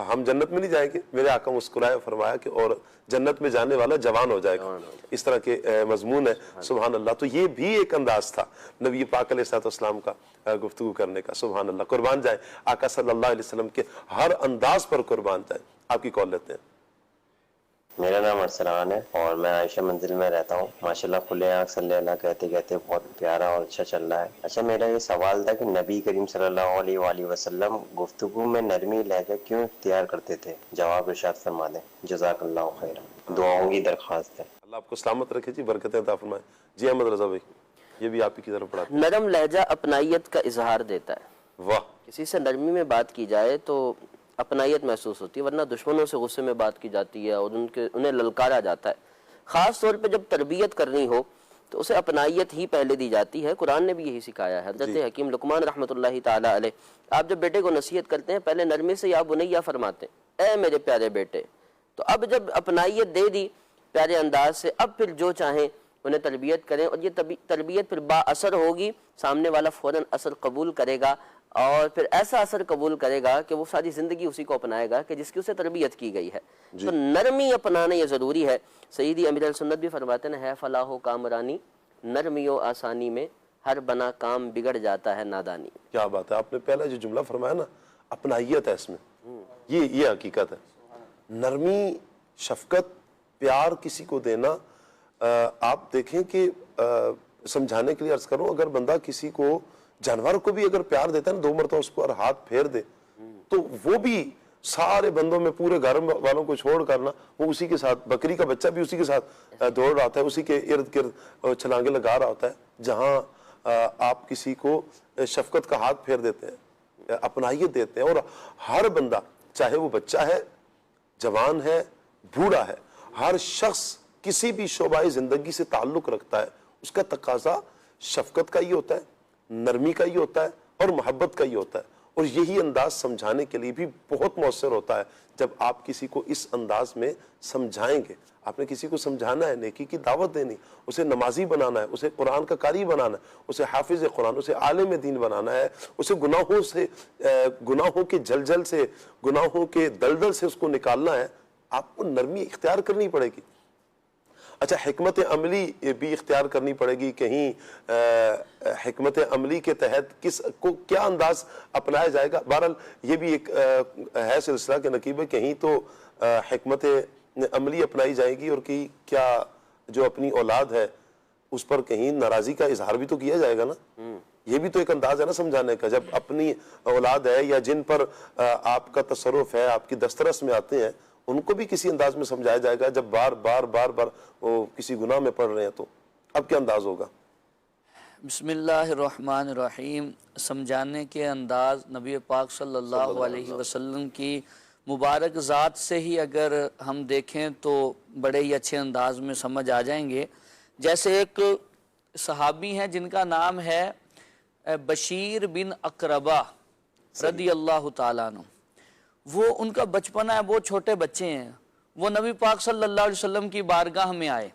ہم جنت میں نہیں جائیں گے؟ میرے آقا مسکرائے فرمایا کہ اور جنت میں جانے والا جوان ہو جائے گا۔ اس طرح کے مضمون ہے۔ سبحان اللہ، تو یہ بھی ایک انداز تھا نبی پاک علیہ السلام کا گفتگو کرنے کا۔ سبحان اللہ، قربان جائیں آقا صلی اللہ علیہ وسلم کے ہر انداز پر قربان جائیں۔ آپ کی کال لیتے ہیں۔ میرا نام ارسلان ہے اور میں عائشہ منزل میں رہتا ہوں۔ ماشاءاللہ کھلے آنکھ صلی اللہ کہتے کہتے بہت پیارا اور اچھا چل رہا ہے۔ اچھا، میرا یہ سوال تھا کہ نبی کریم صلی اللہ علیہ وآلہ وسلم گفتگو میں نرمی لہجہ کیوں اختیار کرتے تھے؟ جواب ارشاد فرما دیں، جزاک اللہ خیر۔ دعاؤں کی درخواست ہے۔ اللہ آپ کو سلامت رکھے جی, برکتیں عطا فرمائے. جی احمد رضا بھائی, یہ بھی آپ ہی کی طرف پڑھا. نرم لہجہ اپنائیت کا اظہار دیتا ہے. واہ. کسی سے نرمی میں بات کی جائے تو اپنائیت محسوس ہوتی ہے, ورنہ دشمنوں سے غصے میں بات کی جاتی ہے اور انہیں للکارا جاتا ہے. خاص طور پہ جب تربیت کرنی ہو تو اسے اپنائیت ہی پہلے دی جاتی ہے. قرآن نے بھی یہی سکھایا ہے. حضرت حکیم لقمان رحمۃ اللہ تعالی علیہ, آپ جب بیٹے کو نصیحت کرتے ہیں پہلے نرمی سے یا بنیا فرماتے ہیں, اے میرے پیارے بیٹے. تو اب جب اپنائیت دے دی پیارے انداز سے, اب پھر جو چاہیں انہیں تربیت کریں, اور یہ تربیت پھر با اثر ہوگی. سامنے والا فوراً اثر قبول کرے گا, اور پھر ایسا اثر قبول کرے گا کہ وہ ساری زندگی اسی کو اپنائے گا کہ جس کی اسے تربیت کی گئی ہے. تو نرمی اپنانا یہ ضروری ہے. سیدی امیر السنت بھی فرماتے ہیں, ہے فلاح و کامرانی, نرمی و آسانی میں ہر بنا کام بگڑ جاتا ہے نادانی. کیا بات ہے, آپ نے پہلا جو جملہ فرمایا نا, اپنائیت ہے اس میں, یہ حقیقت ہے. نرمی, شفقت, پیار کسی کو دینا. آپ دیکھیں کہ سمجھانے کے لیے عرض کروں, اگر بندہ کسی کو, جانور کو بھی اگر پیار دیتا ہے نا 2 مرتبہ اس کو اور ہاتھ پھیر دے, تو وہ بھی سارے بندوں میں پورے گھر والوں کو چھوڑ کرنا, وہ اسی کے ساتھ, بکری کا بچہ بھی اسی کے ساتھ دوڑ رہا ہوتا ہے, اسی کے ارد گرد چھلانگیں لگا رہا ہوتا ہے. جہاں آپ کسی کو شفقت کا ہاتھ پھیر دیتے ہیں, اپنائیت دیتے ہیں, اور ہر بندہ, چاہے وہ بچہ ہے, جوان ہے, بوڑھا ہے, ہر شخص کسی بھی شعبہ زندگی سے تعلق رکھتا ہے, اس کا تقاضا شفقت کا ہی ہوتا ہے, نرمی کا ہی ہوتا ہے, اور محبت کا ہی ہوتا ہے. اور یہی انداز سمجھانے کے لیے بھی بہت مؤثر ہوتا ہے. جب آپ کسی کو اس انداز میں سمجھائیں گے, آپ نے کسی کو سمجھانا ہے, نیکی کی دعوت دینی, اسے نمازی بنانا ہے, اسے قرآن کا قاری بنانا ہے, اسے حافظ قرآن, اسے عالم دین بنانا ہے, اسے گناہوں کے جلجل سے, گناہوں کے دلدل سے اس کو نکالنا ہے, آپ کو نرمی اختیار کرنی پڑے گی. اچھا, حکمت عملی بھی اختیار کرنی پڑے گی. کہیں حکمت عملی کے تحت کس کو کیا انداز اپنایا جائے گا. بہرحال یہ بھی ایک ہے سلسلہ کے نقیب ہے. کہیں تو حکمت عملی اپنائی جائے گی, اور کہیں کیا جو اپنی اولاد ہے اس پر کہیں ناراضی کا اظہار بھی تو کیا جائے گا نا. یہ بھی تو ایک انداز ہے نا سمجھانے کا. جب اپنی اولاد ہے یا جن پر آپ کا تصرف ہے, آپ کی دسترس میں آتے ہیں, ان کو بھی کسی انداز میں سمجھایا جائے گا. جب بار بار وہ کسی گناہ میں پڑ رہے ہیں تو اب کیا انداز ہوگا؟ بسم اللہ الرحمن الرحیم. سمجھانے کے انداز نبی پاک صلی اللہ علیہ وسلم کی مبارک ذات سے ہی اگر ہم دیکھیں تو بڑے ہی اچھے انداز میں سمجھ آ جائیں گے. جیسے ایک صحابی ہیں جن کا نام ہے بشیر بن اقربہ رضی اللہ تعالیٰ عنہ. وہ ان کا بچپنا ہے, وہ چھوٹے بچے ہیں, وہ نبی پاک صلی اللہ علیہ وسلم کی بارگاہ میں آئے.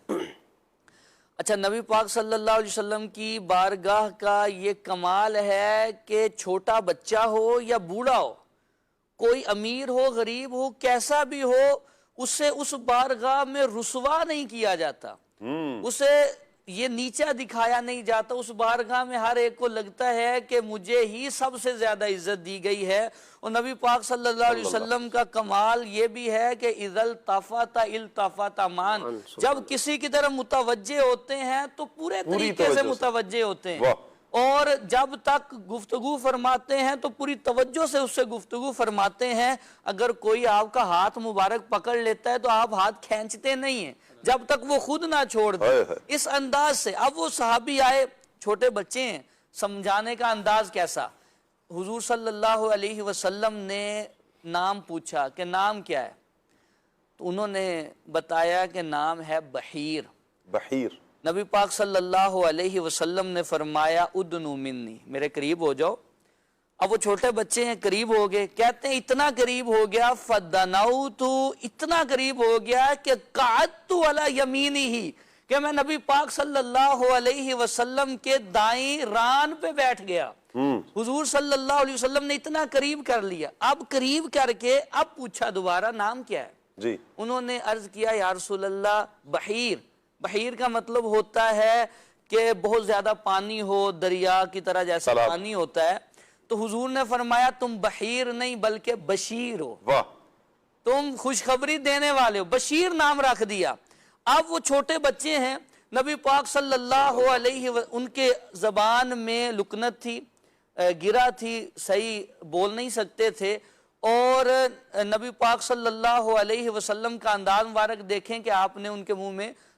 اچھا, نبی پاک صلی اللہ علیہ وسلم کی بارگاہ کا یہ کمال ہے کہ چھوٹا بچہ ہو یا بوڑھا ہو, کوئی امیر ہو, غریب ہو, کیسا بھی ہو, اسے اس بارگاہ میں رسوا نہیں کیا جاتا, اسے یہ نیچا دکھایا نہیں جاتا. اس بارگاہ میں ہر ایک کو لگتا ہے کہ مجھے ہی سب سے زیادہ عزت دی گئی ہے. اور نبی پاک صلی اللہ علیہ وسلم کا کمال یہ بھی ہے کہ اذا التفت التفت مان, جب کسی کی طرف متوجہ ہوتے ہیں تو پورے طریقے سے متوجہ ہوتے ہیں, اور جب تک گفتگو فرماتے ہیں تو پوری توجہ سے اس سے گفتگو فرماتے ہیں. اگر کوئی آپ کا ہاتھ مبارک پکڑ لیتا ہے تو آپ ہاتھ کھینچتے نہیں ہیں جب تک وہ خود نہ چھوڑ دے. اس انداز سے اب وہ صحابی آئے, چھوٹے بچے ہیں, سمجھانے کا انداز کیسا. حضور صلی اللہ علیہ وسلم نے نام پوچھا کہ نام کیا ہے, تو انہوں نے بتایا کہ نام ہے بحیر. بحیر. نبی پاک صلی اللہ علیہ وسلم نے فرمایا ادنو منی, میرے قریب ہو جاؤ. اب وہ چھوٹے بچے ہیں, قریب ہو گئے, کہتے ہیں اتنا قریب ہو گیا, فدنوتو, اتنا قریب ہو گیا کہ قعدت علی یمینی ہی, کہ میں نبی پاک صلی اللہ علیہ وسلم کے دائیں ران پہ بیٹھ گیا. حضور صلی اللہ علیہ وسلم نے اتنا قریب کر لیا. اب قریب کر کے اب پوچھا دوبارہ نام کیا ہے. جی. انہوں نے عرض کیا یا رسول اللہ بحیر. بحیر کا مطلب ہوتا ہے کہ بہت زیادہ پانی ہو, دریا کی طرح جیسا پانی ہوتا ہے. تو حضور نے فرمایا تم بحیر نہیں بلکہ بشیر ہو, تم خوشخبری دینے والے ہو. بشیر نام رکھ دیا. اب وہ چھوٹے بچے ہیں, نبی پاک صلی اللہ علیہ ان کے زبان میں لکنت تھی, گرا تھی, صحیح بول نہیں سکتے تھے, اور نبی پاک صلی اللہ علیہ وسلم کا انداز مبارک دیکھیں کہ آپ نے ان کے منہ میں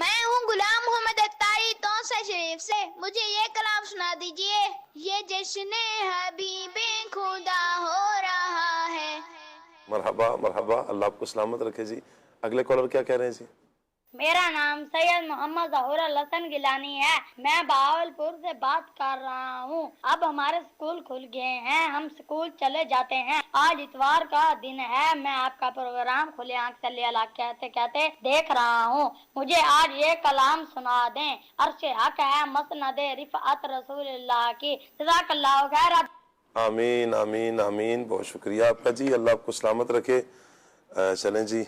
میں ہوں غلام محمد اختاری توسہ شریف سے، مجھے یہ کلام سنا دیجئے۔ یہ جشن حبیب خدا ہو رہا ہے۔ مرحبا مرحبا، اللہ آپ کو سلامت رکھے جی۔ اگلے کالر کیا کہہ رہے ہیں جی؟ میرا نام سید محمد ظہور الحسن گیلانی ہے، میں بہاولپور سے بات کر رہا ہوں۔ اب ہمارے اسکول کھل گئے ہیں، ہم اسکول چلے جاتے ہیں۔ آج اتوار کا دن ہے، میں آپ کا پروگرام کھلے آنکھ صلی اللہ کہتے کہتے دیکھ رہا ہوں۔ مجھے آج یہ کلام سنا دیں۔ عرش حق ہے مسند رفعت رسول اللہ کی۔ جزاک اللہ خیر۔ آمین آمین آمین، بہت شکریہ آپ کا جی، اللہ آپ کو سلامت رکھے۔ چلیں جی،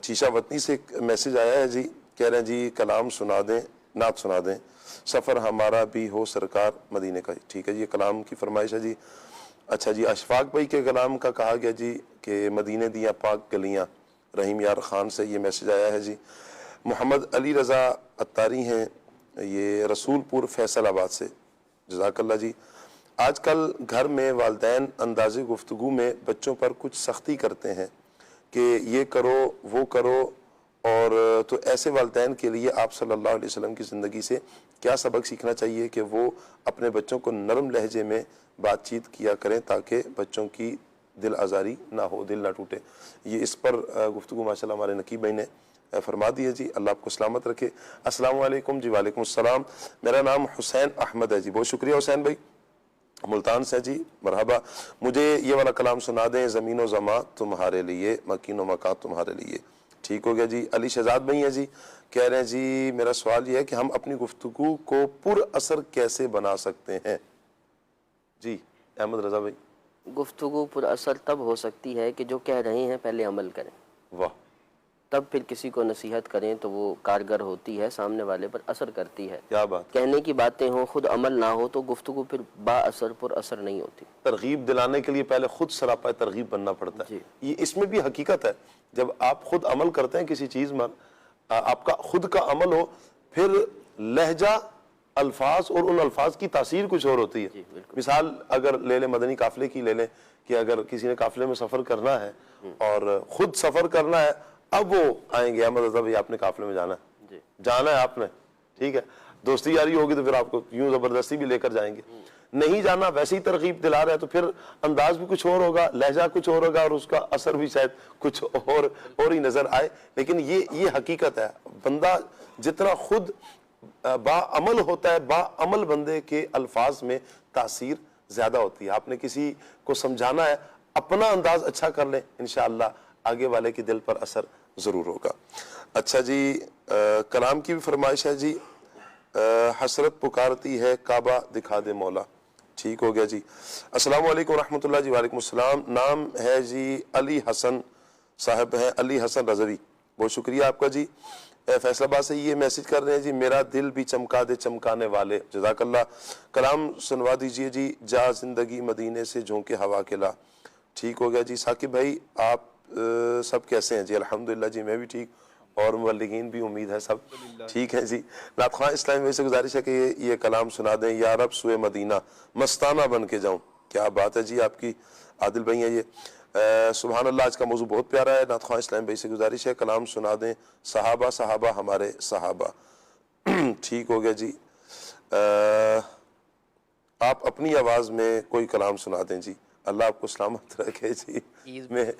چیشہ وطنی سے ایک میسج آیا ہے جی، کہہ رہے ہیں جی کلام سنا دیں، نعت سنا دیں، سفر ہمارا بھی ہو سرکار مدینے کا۔ ٹھیک ہے جی، یہ کلام کی فرمائش ہے جی۔ اچھا جی، اشفاق بھائی کے کلام کا کہا گیا جی کہ مدینے دیا پاک گلیاں، رحیم یار خان سے یہ میسج آیا ہے جی۔ محمد علی رضا اتاری ہیں، یہ رسول پور فیصل آباد سے، جزاک اللہ جی۔ آج کل گھر میں والدین انداز گفتگو میں بچوں پر کچھ سختی کرتے ہیں کہ یہ کرو وہ کرو، اور تو ایسے والدین کے لیے آپ صلی اللہ علیہ وسلم کی زندگی سے کیا سبق سیکھنا چاہیے کہ وہ اپنے بچوں کو نرم لہجے میں بات چیت کیا کریں تاکہ بچوں کی دل آزاری نہ ہو، دل نہ ٹوٹے؟ یہ اس پر گفتگو ماشاءاللہ ہمارے نقیب بھائی نے فرما دی ہے جی، اللہ آپ کو سلامت رکھے۔ السلام علیکم جی۔ وعلیکم السلام، میرا نام حسین احمد ہے جی، بہت شکریہ حسین بھائی، ملتان سے جی، مرحبا۔ مجھے یہ والا کلام سنا دیں، زمین و زمان تمہارے لیے، مکین و مکان تمہارے لیے۔ ٹھیک ہو گیا جی۔ علی شہزاد بھائی ہیں جی، کہہ رہے ہیں جی میرا سوال یہ ہے کہ ہم اپنی گفتگو کو پر اثر کیسے بنا سکتے ہیں؟ جی احمد رضا بھائی۔ گفتگو پر اثر تب ہو سکتی ہے کہ جو کہہ رہے ہیں پہلے عمل کریں، واہ، تب پھر کسی کو نصیحت کریں تو وہ کارگر ہوتی ہے، سامنے والے پر اثر کرتی ہے۔ کیا بات، کہنے کی باتیں ہوں خود عمل نہ ہو تو گفتگو پھر با اثر پر اثر نہیں ہوتی۔ ترغیب دلانے کے لیے پہلے خود سراپا ترغیب بننا پڑتا ہے۔ یہ اس میں بھی حقیقت ہے، جب آپ خود عمل کرتے ہیں کسی چیز میں، آپ کا خود کا عمل ہو، پھر لہجہ، الفاظ اور ان الفاظ کی تاثیر کچھ اور ہوتی ہے۔ مثال اگر لے لیں، مدنی قافلے کی لے لیں، کہ اگر کسی نے قافلے میں سفر کرنا ہے اور خود سفر کرنا ہے، اب وہ آئیں گے احمد رضا بھائی آپ نے قافلے میں جانا ہے، جانا ہے آپ نے، ٹھیک ہے، دوستی یاری ہوگی تو پھر آپ کو یوں زبردستی بھی لے کر جائیں گے۔ نہیں جانا، ویسے ہی ترغیب دلا رہا ہے تو پھر انداز بھی کچھ اور ہوگا، لہجہ کچھ اور ہوگا، اور اس کا اثر بھی شاید کچھ اور ہی نظر آئے۔ لیکن یہ حقیقت ہے، بندہ جتنا خود با عمل ہوتا ہے، با عمل بندے کے الفاظ میں تاثیر زیادہ ہوتی ہے۔ آپ نے کسی کو سمجھانا ہے، اپنا انداز اچھا کر لیں، انشاءاللہ آگے والے کی دل پر اثر ضرور ہوگا۔ اچھا جی، کلام کی بھی فرمائش ہے جی، حسرت پکارتی ہے کعبہ دکھا دے مولا۔ ٹھیک ہو گیا جی۔ السلام علیکم ورحمۃ اللہ جی۔ وعلیکم السلام، نام ہے جی علی حسن، صاحب ہیں علی حسن رضوی، بہت شکریہ آپ کا جی۔ فیصل آباد سے یہ میسج کر رہے ہیں جی، میرا دل بھی چمکا دے چمکانے والے، جزاک اللہ۔ کلام سنوا دیجئے جی، جا زندگی مدینے سے جھونکے ہوا کے لا۔ ٹھیک ہو گیا جی۔ ثاقب بھائی آپ سب کیسے ہیں جی؟ الحمدللہ جی، میں بھی ٹھیک، اور مبلغین بھی امید ہے سب ٹھیک ہے جی۔ نعت خواں اسلام میں سے گزارش ہے کہ یہ کلام سنا دیں، یا رب سوئے مدینہ مستانہ بن کے جاؤں۔ کیا بات ہے جی آپ کی، عادل بھائی ہیں یہ، سبحان اللہ۔ آج کا موضوع بہت پیارا ہے، نعت خواں اسلام بھائی سے گزارش ہے کلام سنا دیں، صحابہ صحابہ ہمارے صحابہ۔ ٹھیک ہو گیا جی۔ آپ اپنی آواز میں کوئی کلام سنا دیں جی، اللہ آپ کو سلامت رکھے جی۔ میں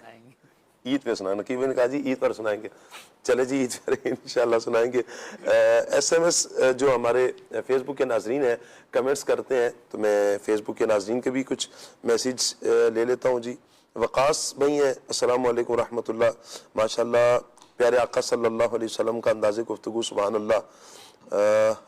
عید پہ سنائیں، نقیب نے کہا جی عید پر سنائیں گے، چلے جی عید پر انشاءاللہ سنائیں گے۔ ایس ایم ایس جو ہمارے فیس بک کے ناظرین ہیں کمنٹس کرتے ہیں، تو میں فیس بک کے ناظرین کے بھی کچھ میسیج لے لیتا ہوں جی۔ وقاص بھائی ہیں، السلام علیکم ورحمۃ اللہ، ماشاءاللہ پیارے آقا صلی اللہ علیہ وسلم کا انداز گفتگو، سبحان اللہ۔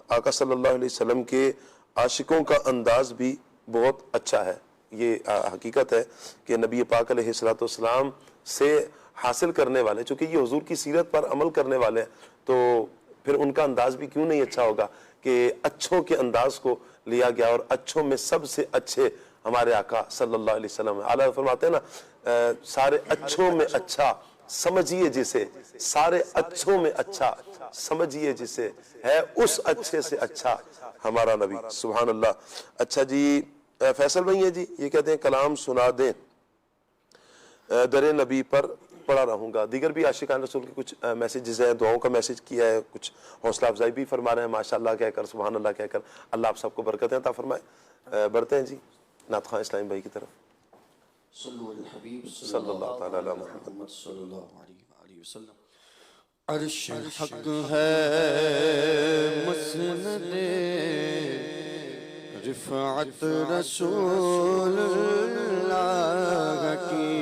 آقا صلی اللہ علیہ وسلم کے عاشقوں کا انداز بھی بہت اچھا ہے۔ یہ حقیقت ہے کہ نبی پاک علیہ الصلوۃ والسلام سے حاصل کرنے والے، چونکہ یہ حضور کی سیرت پر عمل کرنے والے ہیں، تو پھر ان کا انداز بھی کیوں نہیں اچھا ہوگا کہ اچھوں کے انداز کو لیا گیا، اور اچھوں میں سب سے اچھے ہمارے آقا صلی اللہ علیہ وسلم۔ اعلیٰ فرماتے ہیں نا، سارے اچھوں میں اچھا سمجھیے جسے، سارے اچھوں میں اچھا سمجھیے جسے، ہے اس اچھے سے اچھا ہمارا نبی، سبحان اللہ۔ اچھا جی، فیصل بھائی ہیں جی، یہ کہتے ہیں کلام سنا دیں، در نبی پر پڑھا رہوں گا. دیگر بھی عاشقان رسول کے کچھ میسیجز ہیں, دعاؤں کا میسیج کیا ہے, کچھ حوصلہ افزائی بھی فرما رہے ہیں, ماشاءاللہ کہہ کر, سبحان اللہ کہہ کر. اللہ آپ سب کو برکتیں عطا فرمائے. بڑھتے ہیں جی نعت خواں اسلام بھائی کی طرف. صلو علی الحبیب صلی اللہ تعالی علی محمد صلی اللہ علیہ وآلہ وسلم. عرش حق ہے مسند رفعت رسول اللہ کی.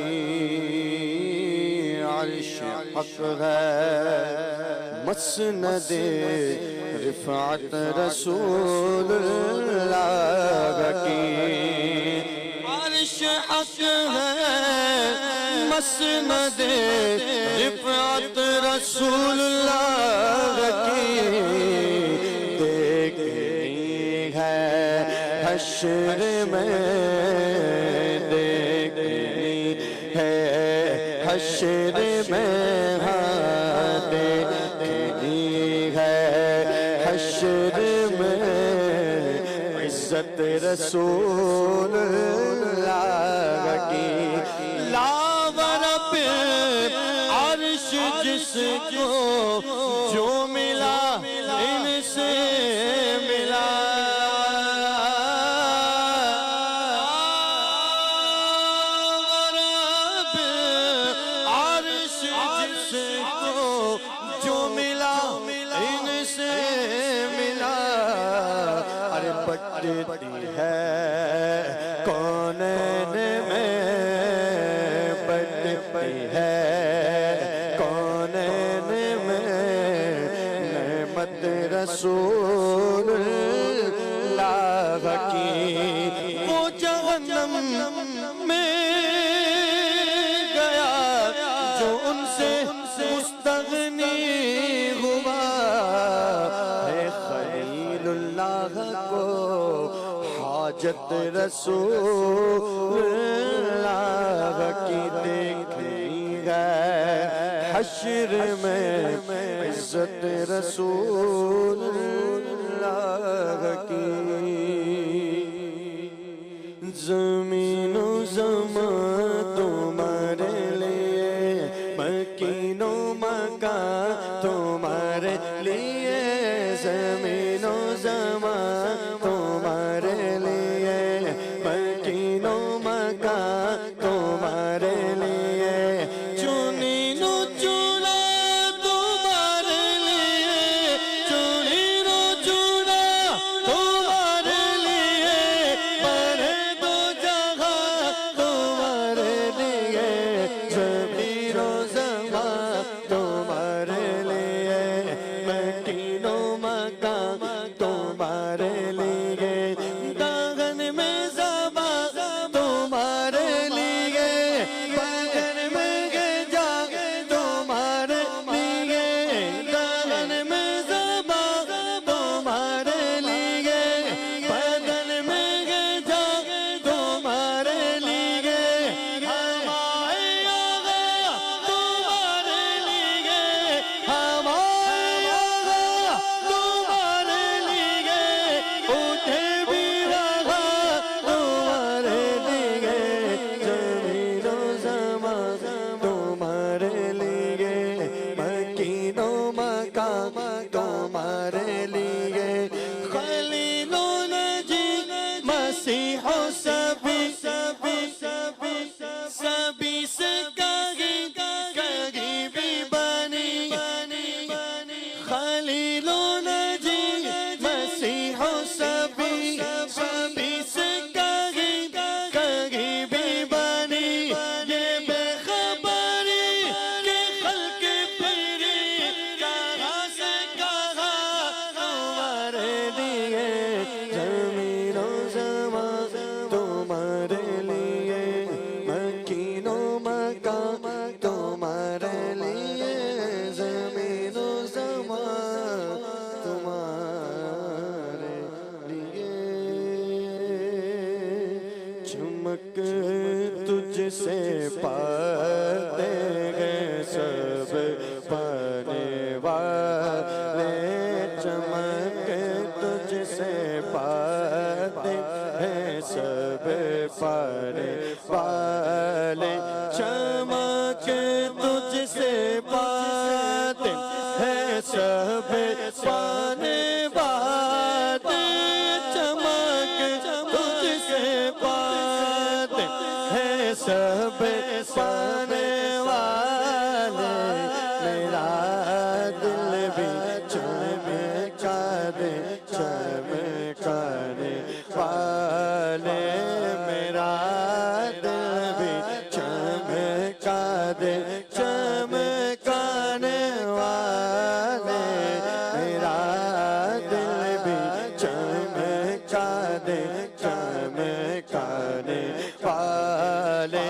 عرش حق ہے مسند رفعت رسول اللہ کی. عرش حق ہے مسند رفعت رسول اللہ کی. دیکھنی ہے حشر میں, دیکھنی ہے حشر میں, ہاں دیکھنی ہے حشر میں عزت رسول اللہ کی. لاورب عرش جس کو جو ملا ان سے ملا. لاورب عرش جس کو جو ملا ان سے ملا. ارے بٹتی ہے کونین میں, بٹتی ہے کونین میں نعمت رسول اللہ کی. وہ جہنم میں گیا جو ان سے مستغنی ہوا ہے. خلیل اللہ کو حاجت رسول اللہ کی. دیکھنی ہے حشر میں عزت رسول اللہ کی. زمین و زمان تمہارے لیے, مکین و مکان تمہارے لیے. زمین و زمان تمہارے لیے, مکین و مکان تمہارے لیے. چنین و چنا تمہارے لیے, چنین و چنا تمہارے لیے. بڑے دو جہاں تمہارے لیے, زمین و زمان تمہارے لیے, مکین و مکان تمہارے لیے. داغن میں زبان تمہارے لیے, بدن میں گجا تمہارے لیے. داغن میں زبان تمہارے لیے, بدن میں گجا تمہارے لیے. ہمارے آقا تمہارے لیے, ہمارے آقا تمہارے لیے. اٹھے بھی وہاں تمہارے لیے, زمین و زمان تمہارے لیے, مکین و مکان تمہارے لیے. خلیل و نجی مسیح و سبی, سبی سے کہیں بھی بنی. خلیل و نجی مسیح و سبی, سبی سے کہیں بھی بنی. یہ بے خبری کہ خلق پھری کہاں سے کہاں تمہارے لیے. زمین و زمان تمہارے لیے, مکین و مکان تمہارے لیے. زمین و زمان تمہارے لیے. چمک تجھ سے پاتے ہیں سب پانے والے, چمک تجھ سے پاتے ہیں سب پانے والے. چمک تجھ سے باتیں ہے سب پانے والے چمک تجھ سے باتیں ہے سب پانے والے میرا دل بھی چمکا دے چمکانے والے میرا دل بھی چمکا دے چمکانے والے میرا دل بھی چمکا دے چمکانے والے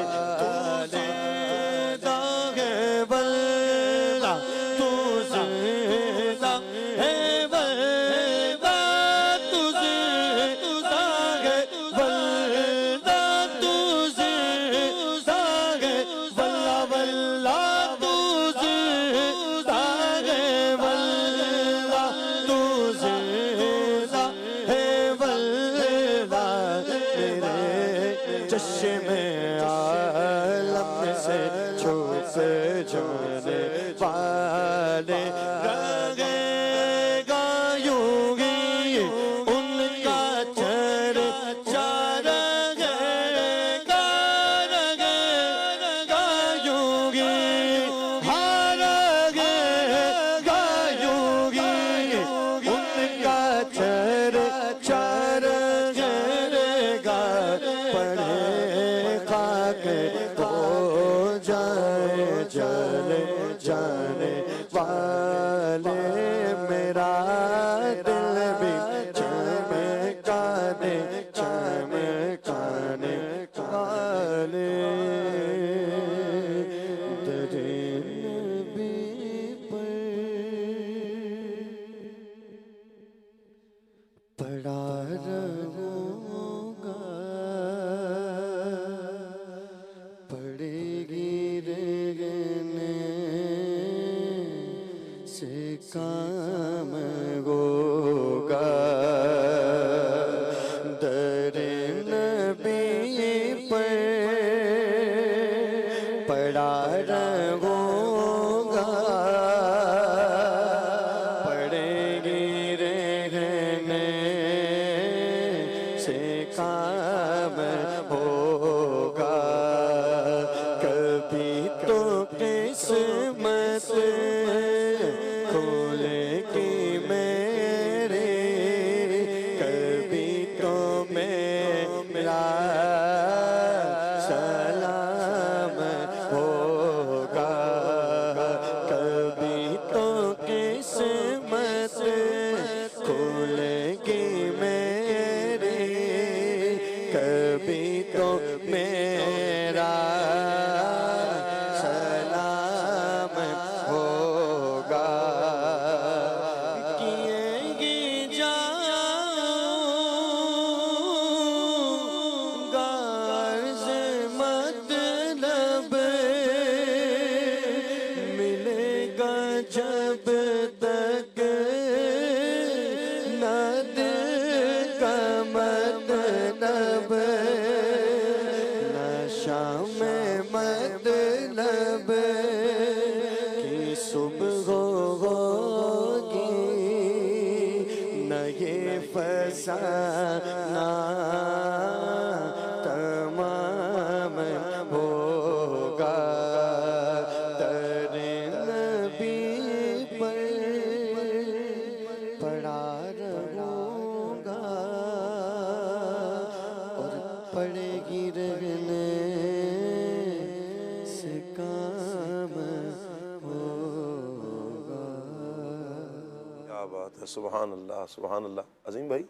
سبحان اللہ سبحان اللہ. عظیم بھائی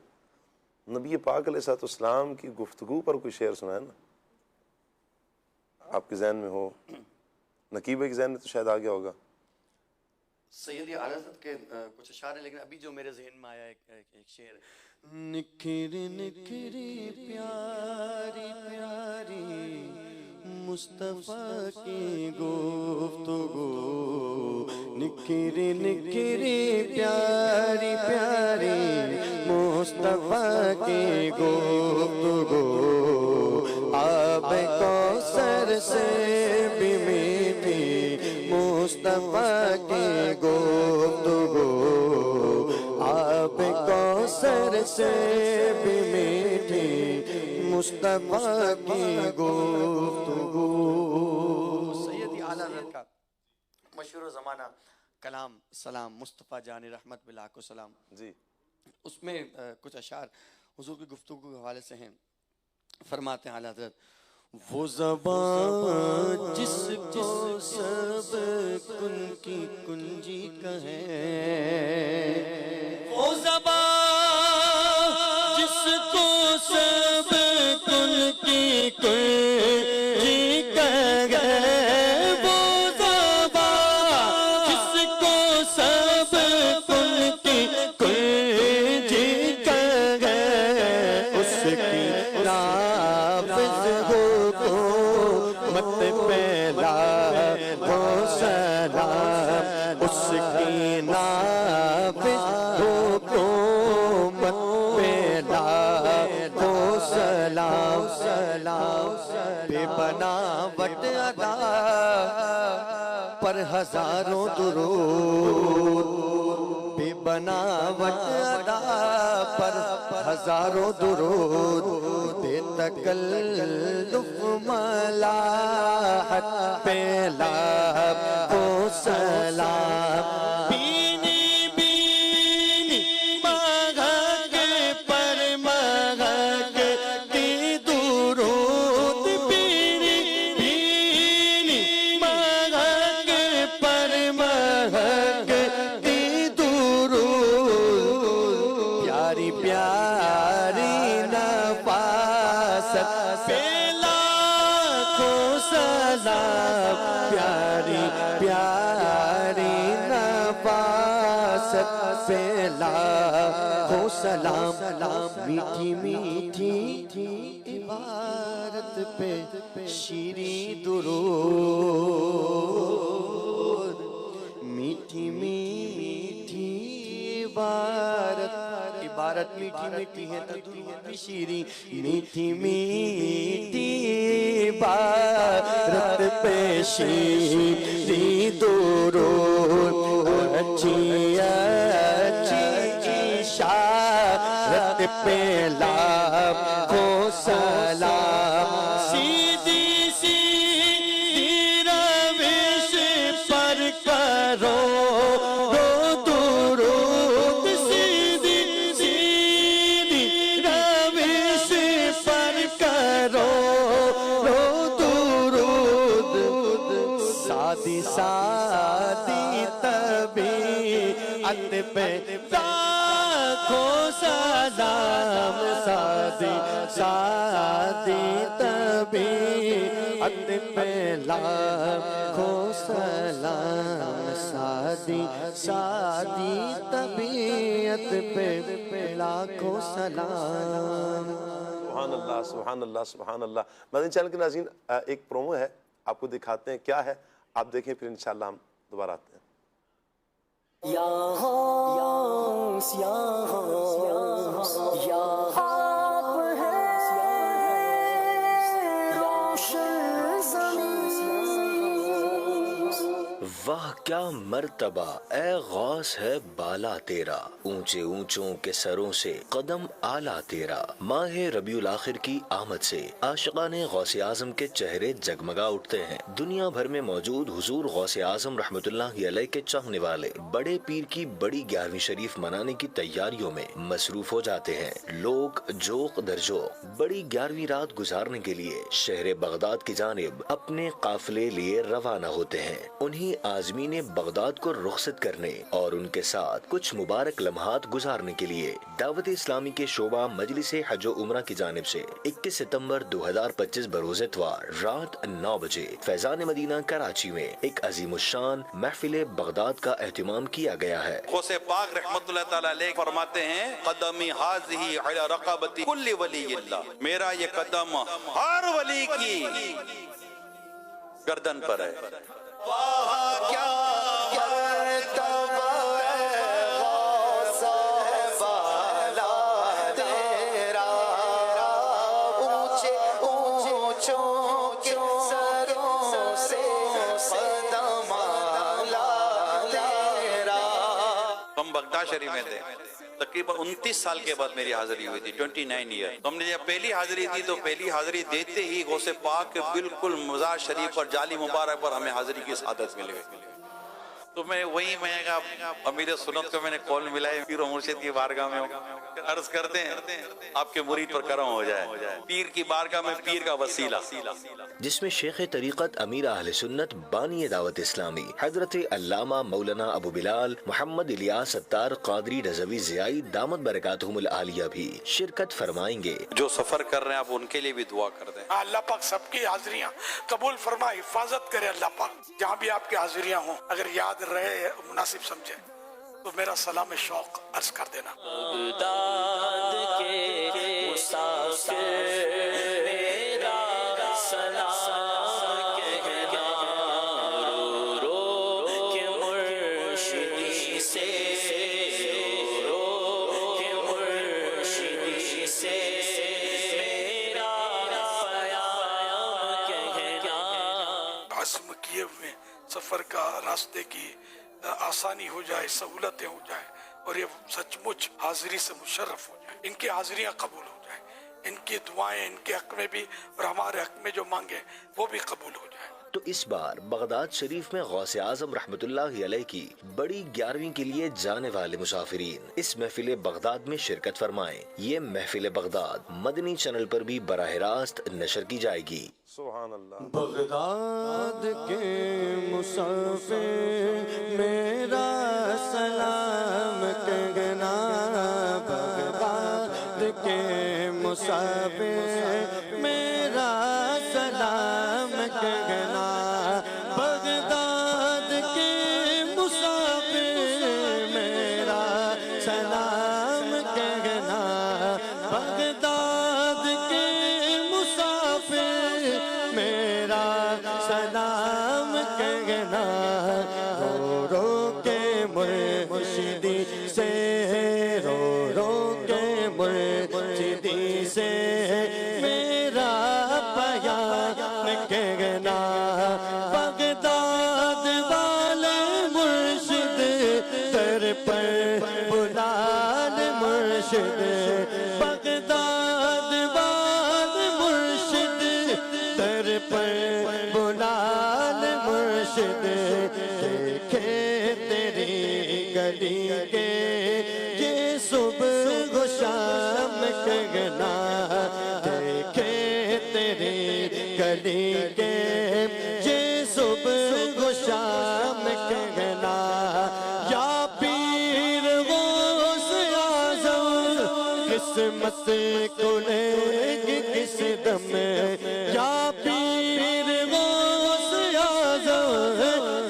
نبی پاک علیہ السلام کی گفتگو پر کوئی شعر سنائے نا آپ کے ذہن میں ہو. نقیب کے ذہن میں تو شاید آ گیا ہوگا. سیدی اعلیٰ حضرت کے کچھ اشعار ہیں لیکن ابھی جو میرے ذہن میں آیا ایک شعر. نکھری نکھری پیاری پیاری مصطفیٰ کی گفتگو نکھری نکھری پیاری پیاری مصطفیٰ کی گفتگو آب کوثر سے بھی میٹھی مصطفیٰ کی گفتگو آب کوثر سے بھی میٹھی مصطفیٰ کی گفتگو. سیدی اعلیٰ حضرت کا مشہور زمانہ کلام سلام مصطفیٰ جان رحمت بلاک و سلام جی، اس میں کچھ اشعار حضور کی گفتگو کے حوالے سے ہیں. فرماتے ہیں اعلیٰ حضرت وہ زبان جس کو سب کن کی کنجی کہے، وہ زبان جس کو سب کن کی کنجی کہے، وہ زبان جس کو سب کن کی کنجی کہے، اس کی نافذ حکومت پہلا وہ سلام، اس کی نافذ حکومت پہلا وہ سلام. بے بناوٹ ادا پر ہزاروں درود، بے بناوٹ ادا پر ہزاروں درود، بے تکلف ملاحت پہلا وہ سلام. بینی بینی مہک پر مہک کی درود، بینی بینی مہک پر مہک کی درود، پیاری پیاری نفاست پہ لاکھوں سلام، پیاری پیاری نفاست پہ لاکھوں سلام. میٹھی میٹھی عبارت پہ شیریں درود، میٹھی میٹھی عبارت میٹھی میٹھی ہے تو درود بھی شیریں، میٹھی میٹھی عبارت پہ شیریں درود، اچھی اچھی اشارت پہ لاکھوں سلام. سیدھی سیدھی روش پر کرو درود، سیدھی سیدھی روش پر کرو درود، سادی سادی طبیعت پہ لاکھوں سلام، سادی سادی طبیعت پہ لاکھوں سلام، سادی سادی طبیعت پہ لاکھوں سلام. سبحان اللہ سبحان اللہ سبحان اللہ. مدنی چینل کے ناظرین ایک پرومو ہے، آپ کو دکھاتے ہیں کیا ہے، آپ دیکھیں پھر انشاءاللہ ہم دوبارہ آتے ہیں. واہ کیا مرتبہ اے غوث ہے بالا تیرا، اونچے اونچوں کے سروں سے قدم آلہ تیرا. ماہ ربیع الاخر کی آمد سے عاشقان غوث اعظم کے چہرے جگمگا اٹھتے ہیں. دنیا بھر میں موجود حضور غوث اعظم رحمت اللہ علیہ کے چاہنے والے بڑے پیر کی بڑی 11ویں شریف منانے کی تیاریوں میں مصروف ہو جاتے ہیں. لوگ جوق در جوق بڑی 11ویں رات گزارنے کے لیے شہر بغداد کی جانب اپنے قافلے لیے روانہ ہوتے ہیں. انہیں عازمین بغداد کو رخصت کرنے اور ان کے ساتھ کچھ مبارک لمحات گزارنے کے لیے دعوت اسلامی کے شعبہ مجلس حج و عمرہ کی جانب سے 21 ستمبر 2025 بروز اتوار رات 9 بجے فیضان مدینہ کراچی میں ایک عظیم الشان محفل بغداد کا اہتمام کیا گیا ہے. غوث پاک رحمت اللہ تعالی علیہ فرماتے ہیں قدمی ہاذہی علی رقبتی کل ولی اللہ، میرا یہ قدم ہر ولی کی گردن پر ہے. کیا مرتبہ غوث بالا تیرا، اونچے اونچوں کے سروں سے قدم ہم بغداد شریف میں تھے، تقریباً 29 سال کے بعد میری حاضری ہوئی تھی، 29 ایئر. تو ہم نے جب پہلی حاضری دی تو پہلی حاضری دیتے ہی غوث پاک کے بالکل مزار شریف پر جالی مبارک پر ہمیں حاضری کی سعادت مل گئی. تو میں کہا امیر سنت کو میں نے کال ملائی، پیر و مرشد کی بارگاہ میں عرض کرتے ہیں آپ کے مرید پر کرم ہو جائے، پیر کی بارگاہ میں پیر کا وسیلہ. جس میں شیخ طریقت امیر اہل سنت بانی دعوت اسلامی حضرت علامہ مولانا ابو بلال محمد الیاس ستار قادری رضوی زیائی دامت برکاتہم العالیہ بھی شرکت فرمائیں گے. جو سفر کر رہے ہیں آپ ان کے لیے بھی دعا کر دیں. اللہ پاک سب کی حاضریاں قبول فرمائے، حفاظت کرے اللہ پاک. جہاں بھی آپ کی حاضریاں ہوں اگر یاد رہے مناسب سمجھے تو میرا سلام شوق عرض کر دینا. بغداد کے مسافر میرا سلام کہنا، رو رو کے مرشدی سے، رو رو کے مرشدی سے میرا پیام کہنا. عزم کیے ہوئے سفر کا راستے کی آسانی ہو جائے، سہولتیں ہو جائے اور یہ سچ مچ حاضری سے مشرف ہو جائے، ان کی حاضریاں قبول ہو جائیں، ان کی دعائیں ان کے حق میں بھی اور ہمارے حق میں جو مانگے وہ بھی قبول ہو جائیں. تو اس بار بغداد شریف میں غوث اعظم رحمۃ اللہ علیہ کی بڑی 11ویں کے لیے جانے والے مسافرین اس محفل بغداد میں شرکت فرمائیں. یہ محفل بغداد مدنی چینل پر بھی براہ راست نشر کی جائے گی. سبحان اللہ. بغداد کے مسافر میرا سلام کہنا، بغداد کے مسافر میرا سلام کہنا، بغداد کے مسافر میرا سلام کہنا، بغداد کے مسافر میرا سلام کہنا، رو رو کے مرشدی سے، رو رو کے مرشدی سے میرا پیام کہنا، بغداد والے مرشد در پر بلال مرشد، بغداد والے مرشد در پر بلال مرشد، دیکھے تیری گلی کے یہ صبح و شام کہنا، دیکھے تیری گلی کے یہ صبح و شام کہنا، یا پیر غوث اعظم قسمت کھلے گی کس دم، یا پیر غوث اعظم،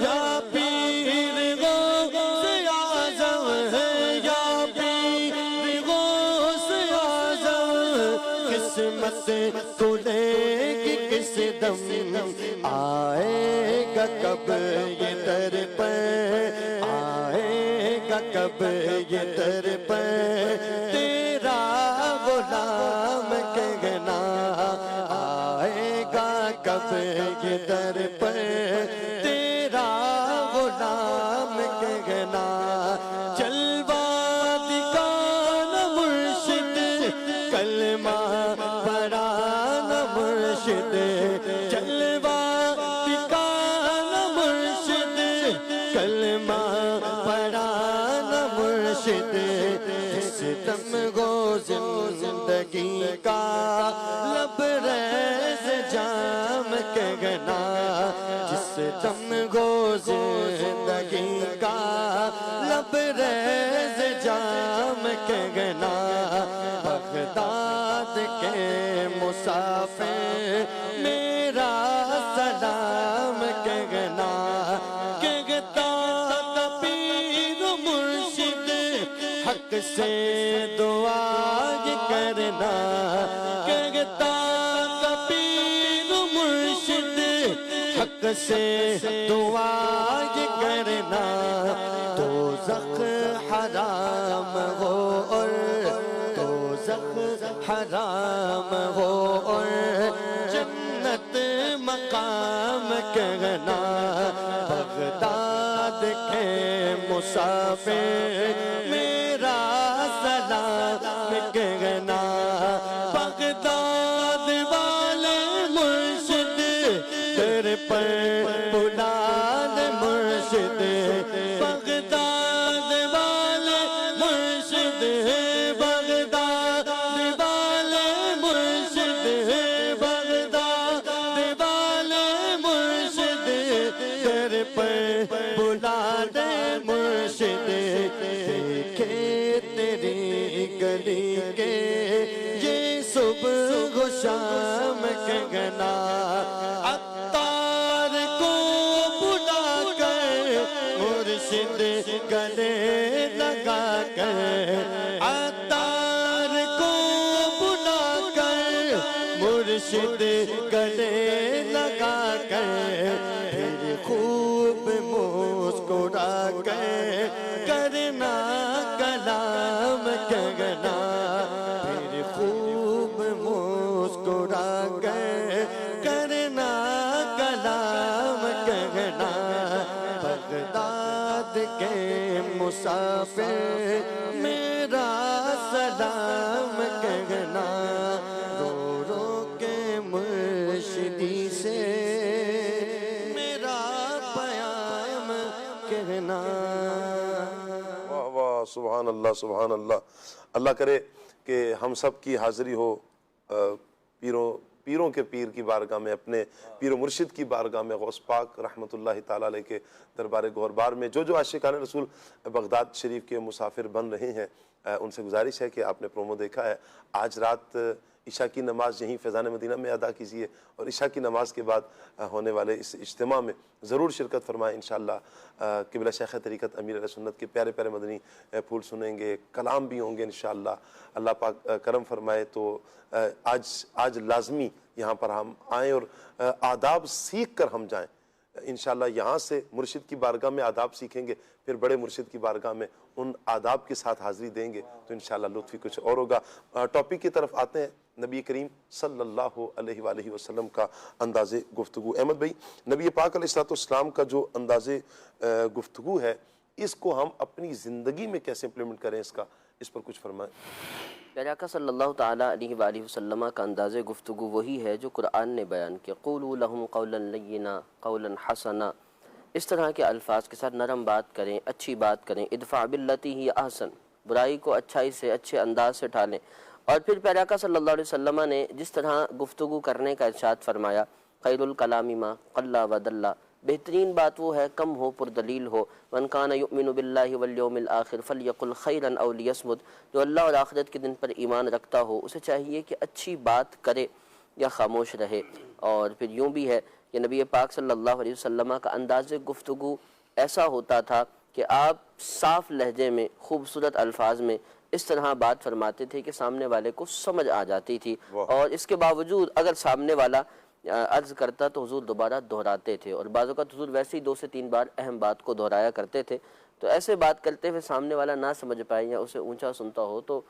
یا پیر غوث اعظم، یا پیر غوث اعظم قسمت کھلے گی کس دم، آئے گا کب یہ در پر، آئے گا کب یہ در پر تیرا غلام کہنا، آئے گا کب یہ در پر تیرا غلام کہنا، جلوہ دکھانا مرشد، کلمہ پڑھانا مرشد، جلوہ دکھانا مرشد، کلمہ پڑھانا مرشد، جس دم گو زندگی کا لبریز جام کہنا، جس دم گو زندگی کا لبریز جام کہنا، بغداد کے مسافر میرا سلام کہنا، کہتا تھا پیر و مرشد حق سے دعا کرنا، کہتا تھا پیر و مرشد حق سے دعا کرنا، دوزخ حرام ہو اور دوزخ حرام ہو اور جنت مقام کہنا، بغداد کے مسافر میرا سلام کہنا، بغداد والے مرشد در پر بلا دے مرشد، بغداد والے مرشد، بغداد والے مرشد، بغداد والے مرشد در پر بلا دے مرشد، دیکھے تیری گلی کے یہ صبح و شام کہنا، عطار کو بلا کر مرشد گلے لگا کر، عطار کو بلا کر مرشد گلے لگا کر، پھر خوب مسکرا کر کرنا کلام کہنا، پھر خوب مسکرا کر کرنا کلام کہنا، بغداد کے مسافر میرا سلام کہنا، رو رو کے مرشدی سے میرا پیام کہنا۔ واہ واہ، سبحان اللہ سبحان اللہ۔ اللہ کرے کہ ہم سب کی حاضری ہو پیروں کے پیر کی بارگاہ میں، اپنے پیر و مرشد کی بارگاہ میں، غوث پاک رحمۃ اللہ تعالیٰ علیہ کے دربار گہربار میں جو عاشقان رسول بغداد شریف کے مسافر بن رہے ہیں، ان سے گزارش ہے کہ آپ نے پرومو دیکھا ہے، آج رات عشاء کی نماز یہیں فیضان مدینہ میں ادا کیجیے، اور عشاء کی نماز کے بعد ہونے والے اس اجتماع میں ضرور شرکت فرمائیں انشاءاللہ۔ قبلہ شیخ طریقت امیر علیہ سنت کے پیارے پیارے مدنی پھول سنیں گے، کلام بھی ہوں گے انشاءاللہ۔ اللہ پاک کرم فرمائے تو آج لازمی یہاں پر ہم آئیں اور آداب سیکھ کر ہم جائیں انشاءاللہ۔ یہاں سے مرشد کی بارگاہ میں آداب سیکھیں گے، پھر بڑے مرشد کی بارگاہ میں ان آداب کے ساتھ حاضری دیں گے تو انشاءاللہ لطف ہی کچھ اور ہوگا۔ ٹاپک کی طرف آتے ہیں، نبی کریم صلی اللہ علیہ وآلہ وسلم کا انداز گفتگو۔ احمد بھائی، نبی پاک علیہ السلام کا جو انداز گفتگو ہے، اس کو ہم اپنی زندگی میں کیسے امپلیمنٹ کریں، اس پر کچھ فرمائیں۔ پیارے آقا صلی اللہ تعالیٰ علیہ وآلہ وسلم کا انداز گفتگو وہی ہے جو قرآن نے بیان کیا، قولوا لہم قولا لینا قولا حسنا، اس طرح کے الفاظ کے ساتھ نرم بات کریں، اچھی بات کریں، ادفع باللتی ہی احسن، برائی کو اچھائی سے اچھے انداز سے ٹالیں۔ اور پھر پیارے آقا صلی اللہ علیہ وسلم نے جس طرح گفتگو کرنے کا ارشاد فرمایا، خیر الکلام ما قل ودل، بہترین بات وہ ہے کم ہو پر دلیل ہو، من کان یؤمن باللہ والیوم الآخر فلیقل خیرا او لیصمت، جو اللہ اور آخرت کے دن پر ایمان رکھتا ہو اسے چاہیے کہ اچھی بات کرے یا خاموش رہے۔ اور پھر یوں بھی ہے کہ نبی پاک صلی اللہ علیہ وسلم کا انداز گفتگو ایسا ہوتا تھا کہ آپ صاف لہجے میں، خوبصورت الفاظ میں اس طرح بات فرماتے تھے کہ سامنے والے کو سمجھ آ جاتی تھی، اور اس کے باوجود اگر سامنے والا عرض کرتا تو حضور دوبارہ دہراتے تھے، اور بعض اوقات حضور ویسے ہی 2 سے 3 بار اہم بات کو دہرایا کرتے تھے۔ تو ایسے بات کرتے ہوئے سامنے والا نہ سمجھ پائے یا اسے اونچا سنتا ہو تو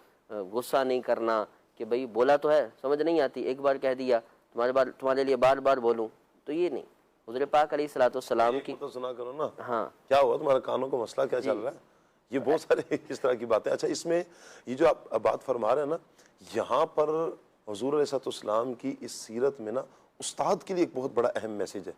غصہ نہیں کرنا کہ بھئی بولا تو ہے، سمجھ نہیں آتی، ایک بار کہہ دیا، تمہارے لیے بار بار بولوں، تو یہ نہیں۔ حضور پاک علیہ السلام کی تو سنا کرو نا، ہاں کیا ہوا تمہارے کانوں کو، مسئلہ کیا چل رہا ہے، یہ بہت سارے اس طرح کی باتیں۔ اچھا، اس میں یہ جو آپ بات فرما رہے ہیں نا، یہاں پر حضور علیہ السلام کی اس سیرت میں نا استاد کے لیے ایک بہت بڑا اہم میسیج ہے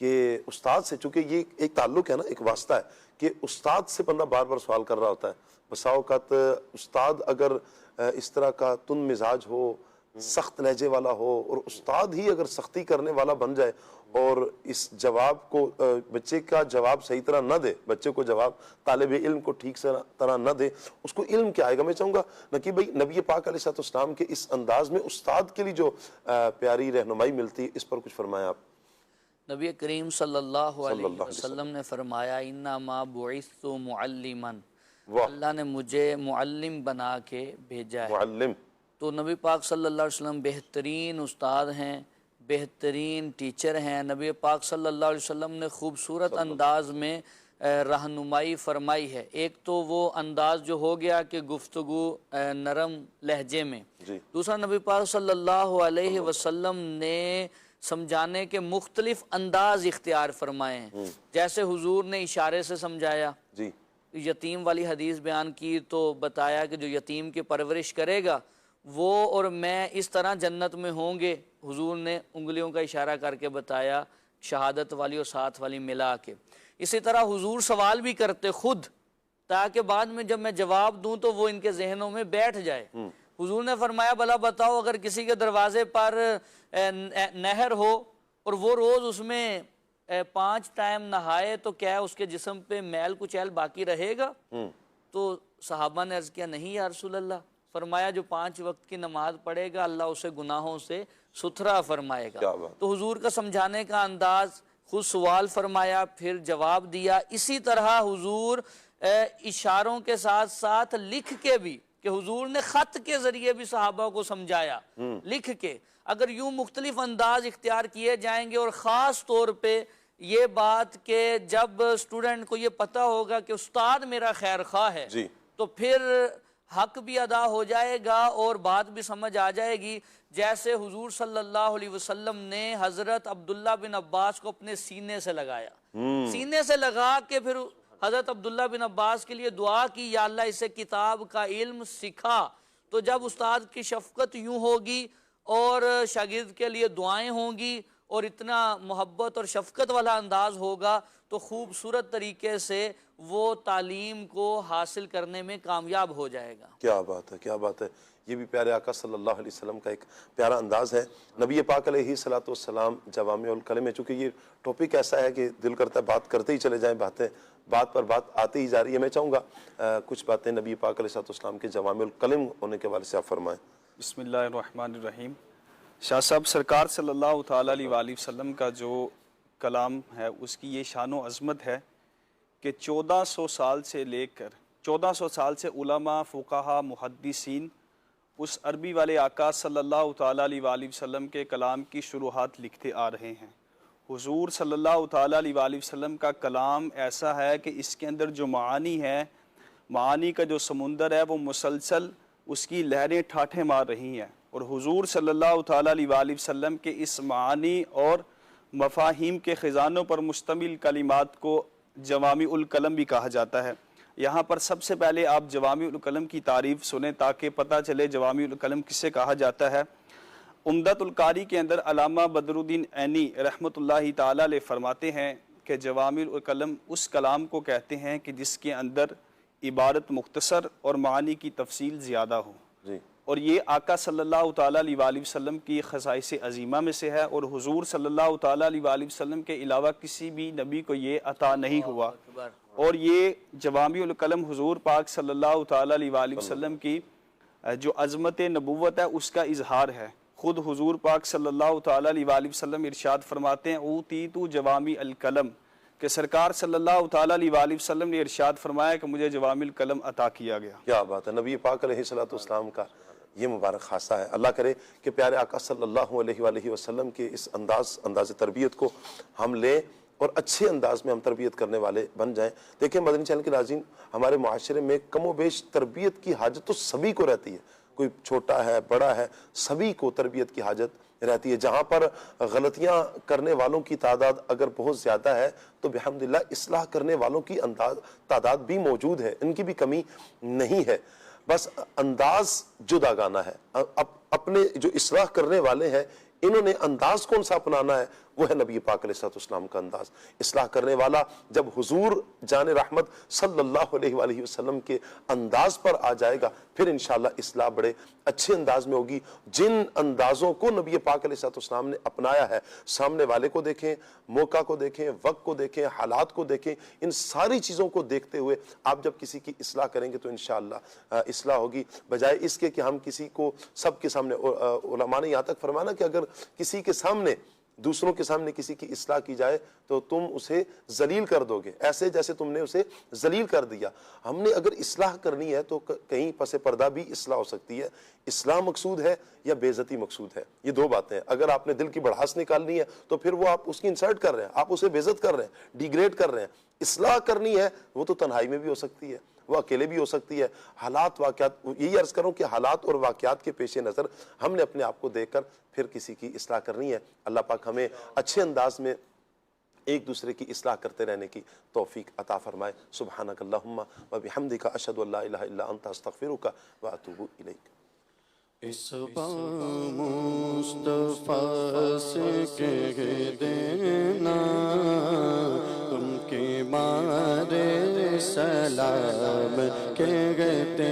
کہ استاد سے، چونکہ یہ ایک تعلق ہے نا، ایک واسطہ ہے کہ استاد سے بندہ بار بار سوال کر رہا ہوتا ہے۔ بسا اوقات استاد اگر اس طرح کا تند مزاج ہو، سخت لہجے والا ہو، اور استاد ہی اگر سختی کرنے والا بن جائے اور اس جواب کو بچے کا جواب صحیح طرح نہ دے، بچے کو جواب طالب علم کو ٹھیک سے طرح نہ دے، اس کو علم کیا آئے گا؟ میں چاہوں گا نہ بھئی نبی پاک علیہ السلام کے اس انداز میں استاد کے لیے جو پیاری رہنمائی ملتی ہے، اس پر کچھ فرمائیں آپ۔ نبی کریم صلی اللہ علیہ وسلم نے فرمایا، انما بعثت معلما، اللہ نے مجھے معلم بنا کے بھیجا ہے۔ معلم، تو نبی پاک صلی اللہ علیہ وسلم بہترین استاد ہیں، بہترین ٹیچر ہیں۔ نبی پاک صلی اللہ علیہ وسلم نے خوبصورت انداز میں رہنمائی فرمائی ہے۔ ایک تو وہ انداز جو ہو گیا کہ گفتگو نرم لہجے میں، دوسرا نبی پاک صلی اللہ علیہ وسلم نے سمجھانے کے مختلف انداز اختیار فرمائے ہیں. جیسے حضور نے اشارے سے سمجھایا, جی یتیم والی حدیث بیان کی تو بتایا کہ جو یتیم کی پرورش کرے گا وہ اور میں اس طرح جنت میں ہوں گے. حضور نے انگلیوں کا اشارہ کر کے بتایا, شہادت والی اور ساتھ والی ملا کے. اسی طرح حضور سوال بھی کرتے خود, تاکہ بعد میں جب میں جواب دوں تو وہ ان کے ذہنوں میں بیٹھ جائے. حضور نے فرمایا بھلا بتاؤ اگر کسی کے دروازے پر نہر ہو اور وہ روز اس میں 5 ٹائم نہائے تو کیا اس کے جسم پہ میل کچیل باقی رہے گا؟ تو صحابہ نے عرض کیا نہیں یا رسول اللہ. فرمایا جو 5 وقت کی نماز پڑھے گا اللہ اسے گناہوں سے ستھرا فرمائے گا. تو حضور کا سمجھانے کا انداز, خود سوال فرمایا پھر جواب دیا. اسی طرح حضور اشاروں کے ساتھ ساتھ لکھ کے بھی, کہ حضور نے خط کے ذریعے بھی صحابہ کو سمجھایا لکھ کے. اگر یوں مختلف انداز اختیار کیے جائیں گے, اور خاص طور پہ یہ بات کہ جب اسٹوڈنٹ کو یہ پتہ ہوگا کہ استاد میرا خیر خواہ ہے, تو پھر حق بھی ادا ہو جائے گا اور بات بھی سمجھ آ جائے گی. جیسے حضور صلی اللہ علیہ وسلم نے حضرت عبداللہ بن عباس کو اپنے سینے سے لگایا, سینے سے لگا کے پھر حضرت عبداللہ بن عباس کے لیے دعا کی, یا اللہ اسے کتاب کا علم سکھا. تو جب استاد کی شفقت یوں ہوگی اور شاگرد کے لیے دعائیں ہوں گی اور اتنا محبت اور شفقت والا انداز ہوگا, تو خوبصورت طریقے سے وہ تعلیم کو حاصل کرنے میں کامیاب ہو جائے گا. کیا بات ہے, کیا بات ہے. یہ بھی پیارے آقا صلی اللہ علیہ وسلم کا ایک پیارا انداز ہے. نبی پاک علیہ السلام جوامع الکلم ہے. چونکہ یہ ٹاپک ایسا ہے کہ دل کرتا ہے بات کرتے ہی چلے جائیں, باتیں بات پر بات آتی ہی جا رہی ہے. میں چاہوں گا کچھ باتیں نبی پاک علیہ السلام کے جوامع الکلم ہونے کے والے سے آپ فرمائیں. بسم اللہ الرحمن الرحیم. شاہ صاحب سرکار صلی اللہ تعالیٰ علیہ وآلہ وسلم کا جو کلام ہے اس کی یہ شان و عظمت ہے کہ 1400 سال سے لے کر 1400 سال سے علماء, فقہا, محدثین اس عربی والے آقا صلی اللہ تعالیٰ علیہ وآلہ وسلم کے کلام کی شروحات لکھتے آ رہے ہیں. حضور صلی اللہ تعالیٰ علیہ وآلہ وسلم کا کلام ایسا ہے کہ اس کے اندر جو معانی ہے, معانی کا جو سمندر ہے وہ مسلسل اس کی لہریں ٹھاٹھیں مار رہی ہیں. اور حضور صلی اللہ تعالیٰ علیہ وآلہ وسلم کے اس معانی اور مفاہیم کے خزانوں پر مشتمل کلمات کو جوامع الکلم بھی کہا جاتا ہے. یہاں پر سب سے پہلے آپ جوامع الکلم کی تعریف سنیں تاکہ پتہ چلے جوامع الکلم کسے کہا جاتا ہے. عمدۃ القاری کے اندر علامہ بدر الدین عینی رحمۃ اللہ تعالیٰ علیہ فرماتے ہیں کہ جوامع الکلم اس کلام کو کہتے ہیں کہ جس کے اندر عبارت مختصر اور معانی کی تفصیل زیادہ ہو. اور یہ آقا صلی اللہ تعالیٰ علیہ وآلہ وسلم کی خصائص عظیمہ میں سے ہے, اور حضور صلی اللہ تعالیٰ علیہ وآلہ وسلم کے علاوہ کسی بھی نبی کو یہ عطا نہیں ہوا. اور یہ جوامع الکلم حضور پاک صلی اللہ تعالیٰ علیہ وآلہ وسلم کی جو عظمت نبوت ہے اس کا اظہار ہے. خود حضور پاک صلی اللہ تعالیٰ علیہ وآلہ وسلم ارشاد فرماتے ہیں اوتیتو جوامع الکلم, کہ سرکار صلی اللہ تعالیٰ علیہ وآلہ وسلم نے ارشاد فرمایا کہ مجھے جوامع الکلم عطا کیا گیا. کیا بات ہے. نبی پاک علیہ السلام کا یہ مبارک خاصہ ہے. اللہ کرے کہ پیارے آقا صلی اللہ علیہ وآلہ وسلم کے اس انداز تربیت کو ہم لیں اور اچھے انداز میں ہم تربیت کرنے والے بن جائیں. دیکھیں مدنی چینل کے ناظرین, ہمارے معاشرے میں کم و بیش تربیت کی حاجت تو سبھی کو رہتی ہے, کوئی چھوٹا ہے بڑا ہے, سبھی کو تربیت کی حاجت رہتی ہے. جہاں پر غلطیاں کرنے والوں کی تعداد اگر بہت زیادہ ہے تو بحمدللہ اصلاح کرنے والوں کی تعداد بھی موجود ہے, ان کی بھی کمی نہیں ہے. بس انداز جدا گانا ہے. اپنے جو اصلاح کرنے والے ہیں انہوں نے انداز کون سا اپنانا ہے, وہ ہے نبی پاک علیہ السلام کا انداز. اصلاح کرنے والا جب حضور جان رحمت صلی اللہ علیہ وآلہ وسلم کے انداز پر آ جائے گا پھر انشاءاللہ اصلاح بڑے اچھے انداز میں ہوگی. جن اندازوں کو نبی پاک علیہ السلام نے اپنایا ہے, سامنے والے کو دیکھیں, موقع کو دیکھیں, وقت کو دیکھیں, حالات کو دیکھیں, ان ساری چیزوں کو دیکھتے ہوئے آپ جب کسی کی اصلاح کریں گے تو انشاءاللہ اصلاح ہوگی. بجائے اس کے کہ ہم کسی کو سب کے سامنے, علماء نے یہاں تک فرمانا کہ اگر کسی کے سامنے, دوسروں کے سامنے کسی کی اصلاح کی جائے تو تم اسے ذلیل کر دو گے, ایسے جیسے تم نے اسے ذلیل کر دیا. ہم نے اگر اصلاح کرنی ہے تو کہیں پس پردہ بھی اصلاح ہو سکتی ہے. اصلاح مقصود ہے یا بے عزتی مقصود ہے, یہ دو باتیں ہیں. اگر آپ نے دل کی بڑھاس نکالنی ہے تو پھر وہ آپ اس کی انسلٹ کر رہے ہیں, آپ اسے بے عزت کر رہے ہیں, ڈیگریڈ کر رہے ہیں. اصلاح کرنی ہے وہ تو تنہائی میں بھی ہو سکتی ہے, وہ اکیلے بھی ہو سکتی ہے. حالات واقعات، یہی عرض کروں کہ حالات اور واقعات کے پیش نظر ہم نے اپنے آپ کو دیکھ کر پھر کسی کی اصلاح کرنی ہے. اللہ پاک ہمیں اچھے انداز میں ایک دوسرے کی اصلاح کرتے رہنے کی توفیق عطا فرمائے. سبحانک اللہم و بحمدک اشہد ان لا الہ الا انت استغفرک و اتوب الیک. اس بام مصطفیٰ سے کہہ دینا تم کے مارے سلام کہتے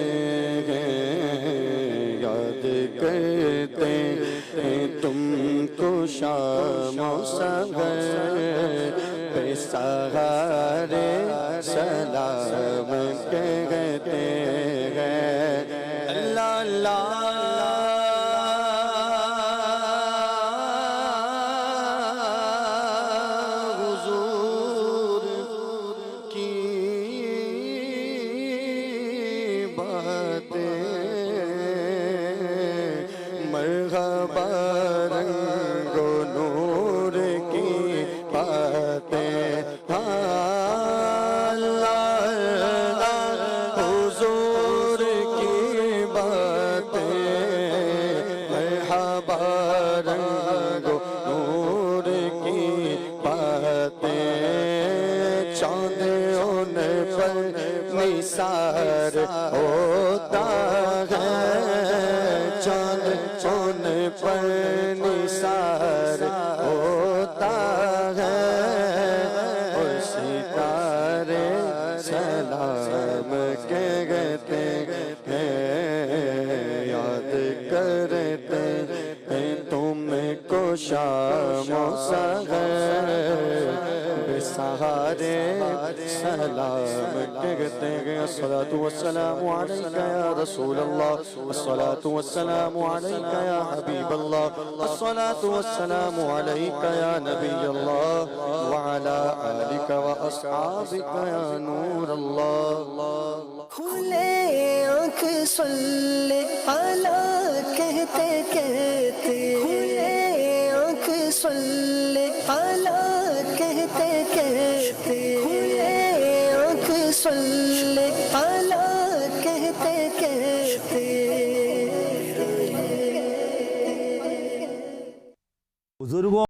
ہیں، یاد کرتے ہیں تم کو شام و سحر پہ سہارے سلام کہتے ہیں. اللہ اللہ نثار ہوتا ہے، چاند ان پر نثار ہوتا ہے، اور ستارے سلام کہتے ہیں. یاد کرتے ہیں تم کو شام و سحر سہارے سلام کہتے ہیں. الصلاة والسلام علیکہ یا رسول اللہ، الصلاة والسلام علیکہ یا حبیب اللہ، الصلاة والسلام علیکہ یا نبی اللہ، وعلا آلکہ و اصحابکہ یا نور اللہ. کھلے آنکھ صلی علی کہتے کہتے، کھلے آنکھ صلی علی کہتے کہتے، کھلے آنکھ صلی علی کہتے کہتے. بزرگوں